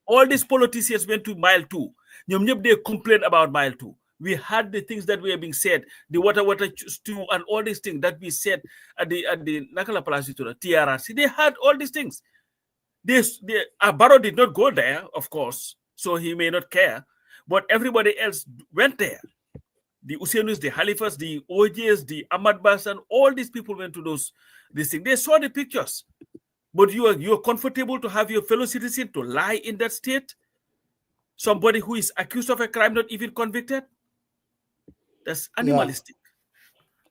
all these politicians went to Mile 2. They complain about Mile 2. We had the things that were being said, the water stew and all these things that we said at the Nakala Palace TRRC. They had all these things. Barrow did not go there, of course, so he may not care. But everybody else went there. The Usainus, the Halifax, the OJs, the Ahmad Bas, and all these people went to these things. They saw the pictures. But you are comfortable to have your fellow citizen to lie in that state? Somebody who is accused of a crime, not even convicted? That's animalistic.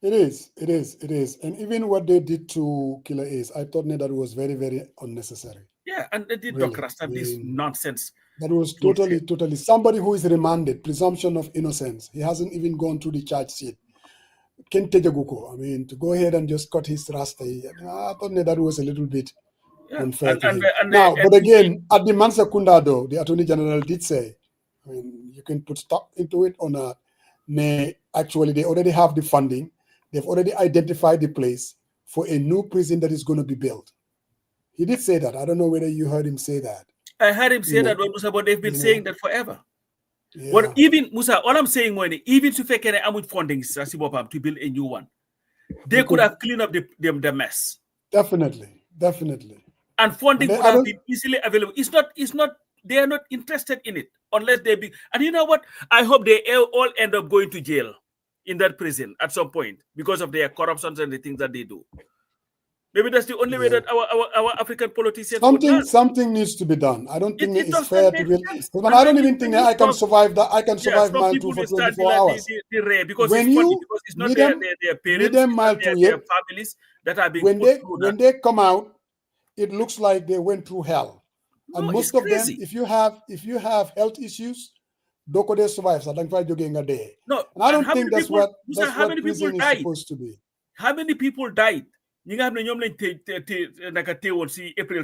Yeah. It is. And even what they did to Killer Ace, I thought that was very, very unnecessary. Yeah, and they did this nonsense. That was totally somebody who is remanded, presumption of innocence. He hasn't even gone through the charge sheet. Kentejaguko, I mean, to go ahead and just cut his rasta. I thought that was a little bit unfair to him. But again, at the Mansakunda, though, the Attorney General did say, I mean, you can put stock into it or not. Actually, they already have the funding. They've already identified the place for a new prison that is going to be built. He did say that. I don't know whether you heard him say that. I heard him say that, but they've been saying that forever. What even Musa, all I'm saying money, even to fake any amount funding to build a new one, they could have cleaned up the mess. Definitely. And funding would have been easily available. They are not interested in it unless they be. And you know what? I hope they all end up going to jail in that prison at some point because of their corruptions and the things that they do. Maybe that's the only way that our African politicians something needs to be done. I don't think it's fair to build. I don't even think that I can survive that. I can survive mile 2 for 24 hours. Because it's not their parents, their families that are being when they come out, it looks like they went through hell. And most of them, if you have health issues, doko they survive. So I don't think that's what prison is supposed to be. How many people died? April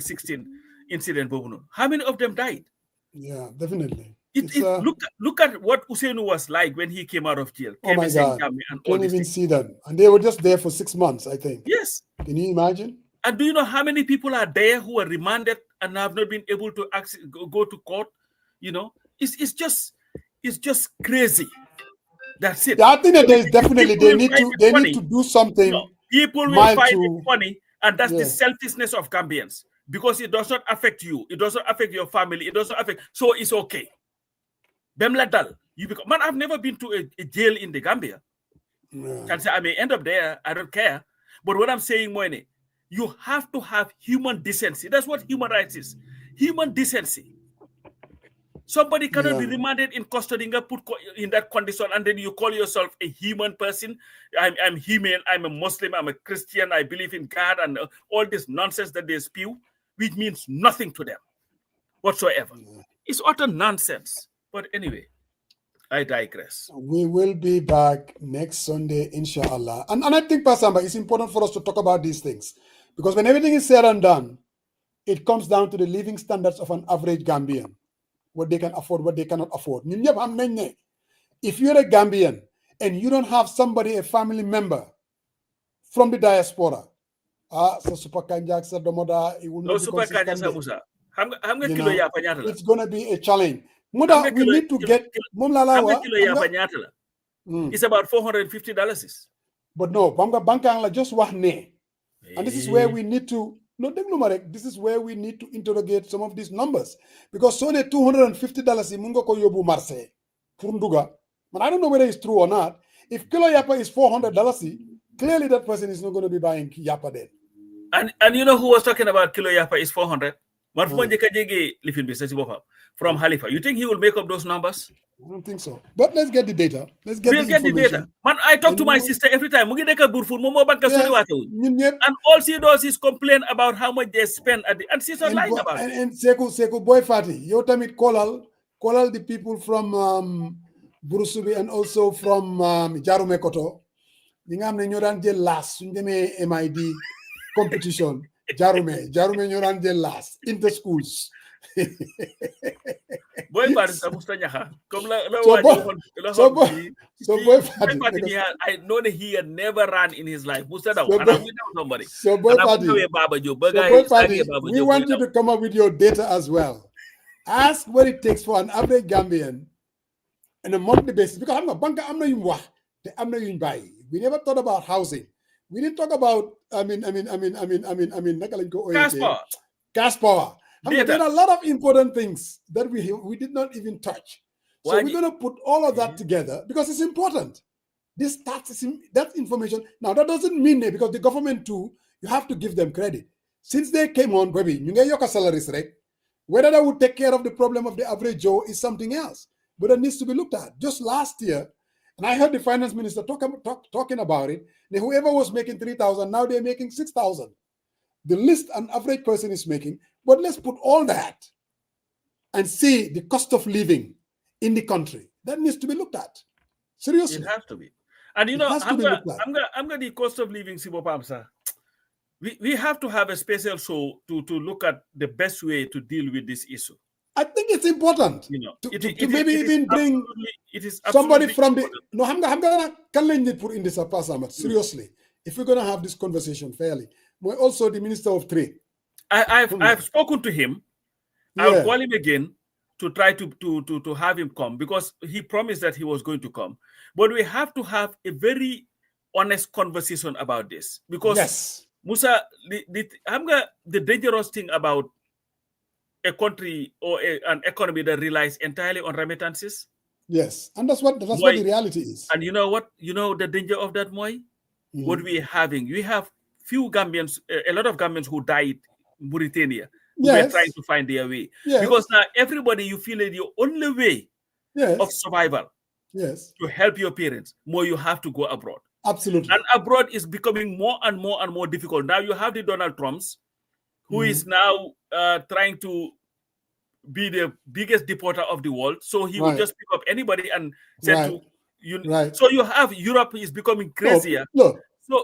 16 incident. How many of them died? Yeah, definitely. Look at what Usainu was like when he came out of jail. Oh my God! Can't even see them, and they were just there for 6 months, I think. Yes. Can you imagine? And do you know how many people are there who are remanded and have not been able to go to court? You know, it's just crazy. That's it. Yeah, I think that there is definitely they need to do something. No, people will find it funny, and that's the selfishness of Gambians, because it does not affect you, it does not affect your family, it does not affect. So it's okay. Man, I've never been to a jail in the Gambia. Can say I may end up there. I don't care. But what I'm saying, Moine, you have to have human decency. That's what human rights is. Human decency. Somebody cannot be remanded in custody and put in that condition, and then you call yourself a human person. I'm human. I'm a Muslim. I'm a Christian. I believe in God, and all this nonsense that they spew, which means nothing to them whatsoever. It's utter nonsense. But anyway, I digress. We will be back next Sunday, inshallah. And I think, Pastor Samba, it's important for us to talk about these things, because when everything is said and done, it comes down to the living standards of an average Gambian. What they can afford, what they cannot afford. If you're a Gambian and you don't have somebody, a family member from the diaspora, it's going to be a challenge. We need to get. It's about $450. But no, Banka just wahne. And this is where we need to. No, this is where we need to interrogate some of these numbers, because so the $250 mungo ko yobu marse funduga. But I don't know whether it's true or not. If kilo yapa is $400, clearly that person is not going to be buying yapa then. And you know who was talking about kilo yapa is 400? From Halifa. You think he will make up those numbers? I don't think so. But let's get the data. We'll get the data. Man, I talk to my sister every time. And all she does is complain about how much they spend and she's not lying about it. And Seku boy Fati, you tell me call the people from Burusubi and also from Jarume Koto. Ningam nyoran je last sundeme MID competition. Jarume nyoran je last inter schools. Boy, I know that he had never ran in his life. We want you to come up with your data as well. Ask what it takes for an average Gambian on a monthly basis. Because I'm not buy. We never thought about housing. We didn't talk about gas power. There are a lot of important things that we did not even touch. So we're going to put all of that together because it's important. That information. Now, that doesn't mean that because the government too, you have to give them credit. Since they came on, baby, you get your salaries, right? Whether that would take care of the problem of the average Joe is something else. But that needs to be looked at. Just last year, and I heard the finance minister talking about it, that whoever was making 3,000, now they're making 6,000. The list an average person is making. But let's put all that and see the cost of living in the country. That needs to be looked at. Seriously. It has to be. And you know, I'm going the cost of living, Sibopamsa. We have to have a special show to look at the best way to deal with this issue. I think it's important. You know, to maybe even bring somebody from the. No, I'm going to put in this Sepass. Seriously, if we're going to have this conversation fairly, we're also the Minister of Trade. I've spoken to him. I'll call him again to try to have him come, because he promised that he was going to come. But we have to have a very honest conversation about this, because yes, Musa, the dangerous thing about a country or an economy that relies entirely on remittances. Yes, and that's what the reality is. And you know what? You know the danger of that, Moy? What we have few Gambians, a lot of Gambians who died in Mauritania, who were trying to find their way. Because now everybody, you feel it, your only way of survival to help your parents, more you have to go abroad. Absolutely. And abroad is becoming more and more and more difficult. Now you have the Donald Trumps, who is now trying to be the biggest deporter of the world. So he will just pick up anybody and send to you. So you have Europe is becoming crazier. Look.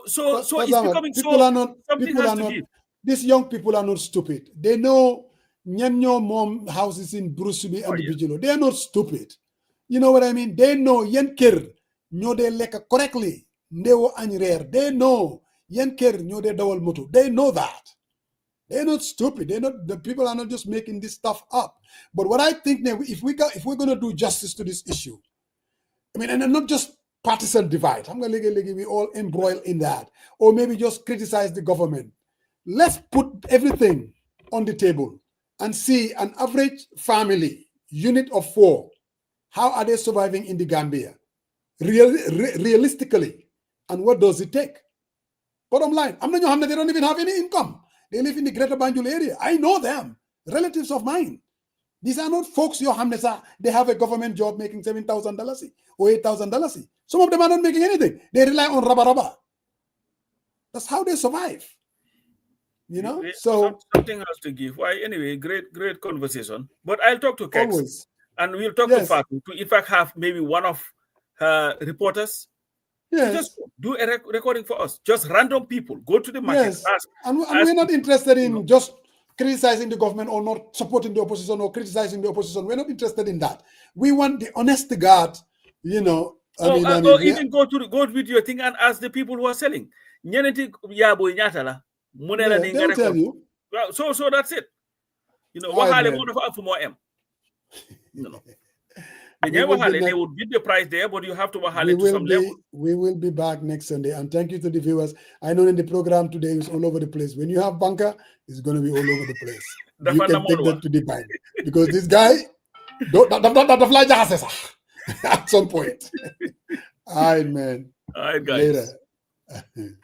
So it's becoming something has to give. These young people are not stupid. They know Nyanyo mom houses in Brusubi and Bijilo. They are not stupid. You know what I mean? They know Yenkir know they leka correctly. They know Yenker know they double moto. They know that. They're not stupid. The people are not just making this stuff up. But what I think now, if we're going to do justice to this issue, I mean, and not just partisan divide. I'm going to we all embroil in that, or maybe just criticize the government. Let's put everything on the table and see an average family unit of 4. How are they surviving in the Gambia? Realistically, and what does it take? Bottom line, they don't even have any income. They live in the greater Banjul area. I know them, relatives of mine. These are not folks, they have a government job making $7,000 or $8,000. Some of them are not making anything. They rely on raba. That's how they survive. You know? So something has to give. Why, anyway, great conversation. But I'll talk to Kex. Always. And we'll talk to Fatu to, in fact, have maybe one of her reporters just do a recording for us. Just random people. Go to the market. Ask, and we're not interested in just criticizing the government or not supporting the opposition or criticizing the opposition. We're not interested in that. We want the honest to God, you know. Even go with your thing and ask the people who are selling. They'll tell you. So that's it. You know, they would beat the price there, but you have to wahale to some level. We will be back next Sunday, and thank you to the viewers. I know in the program today is all over the place. When you have banker, it's going to be all over the place. You can take that to the bank because this guy, at some point. All right, man. All right, guys. Later.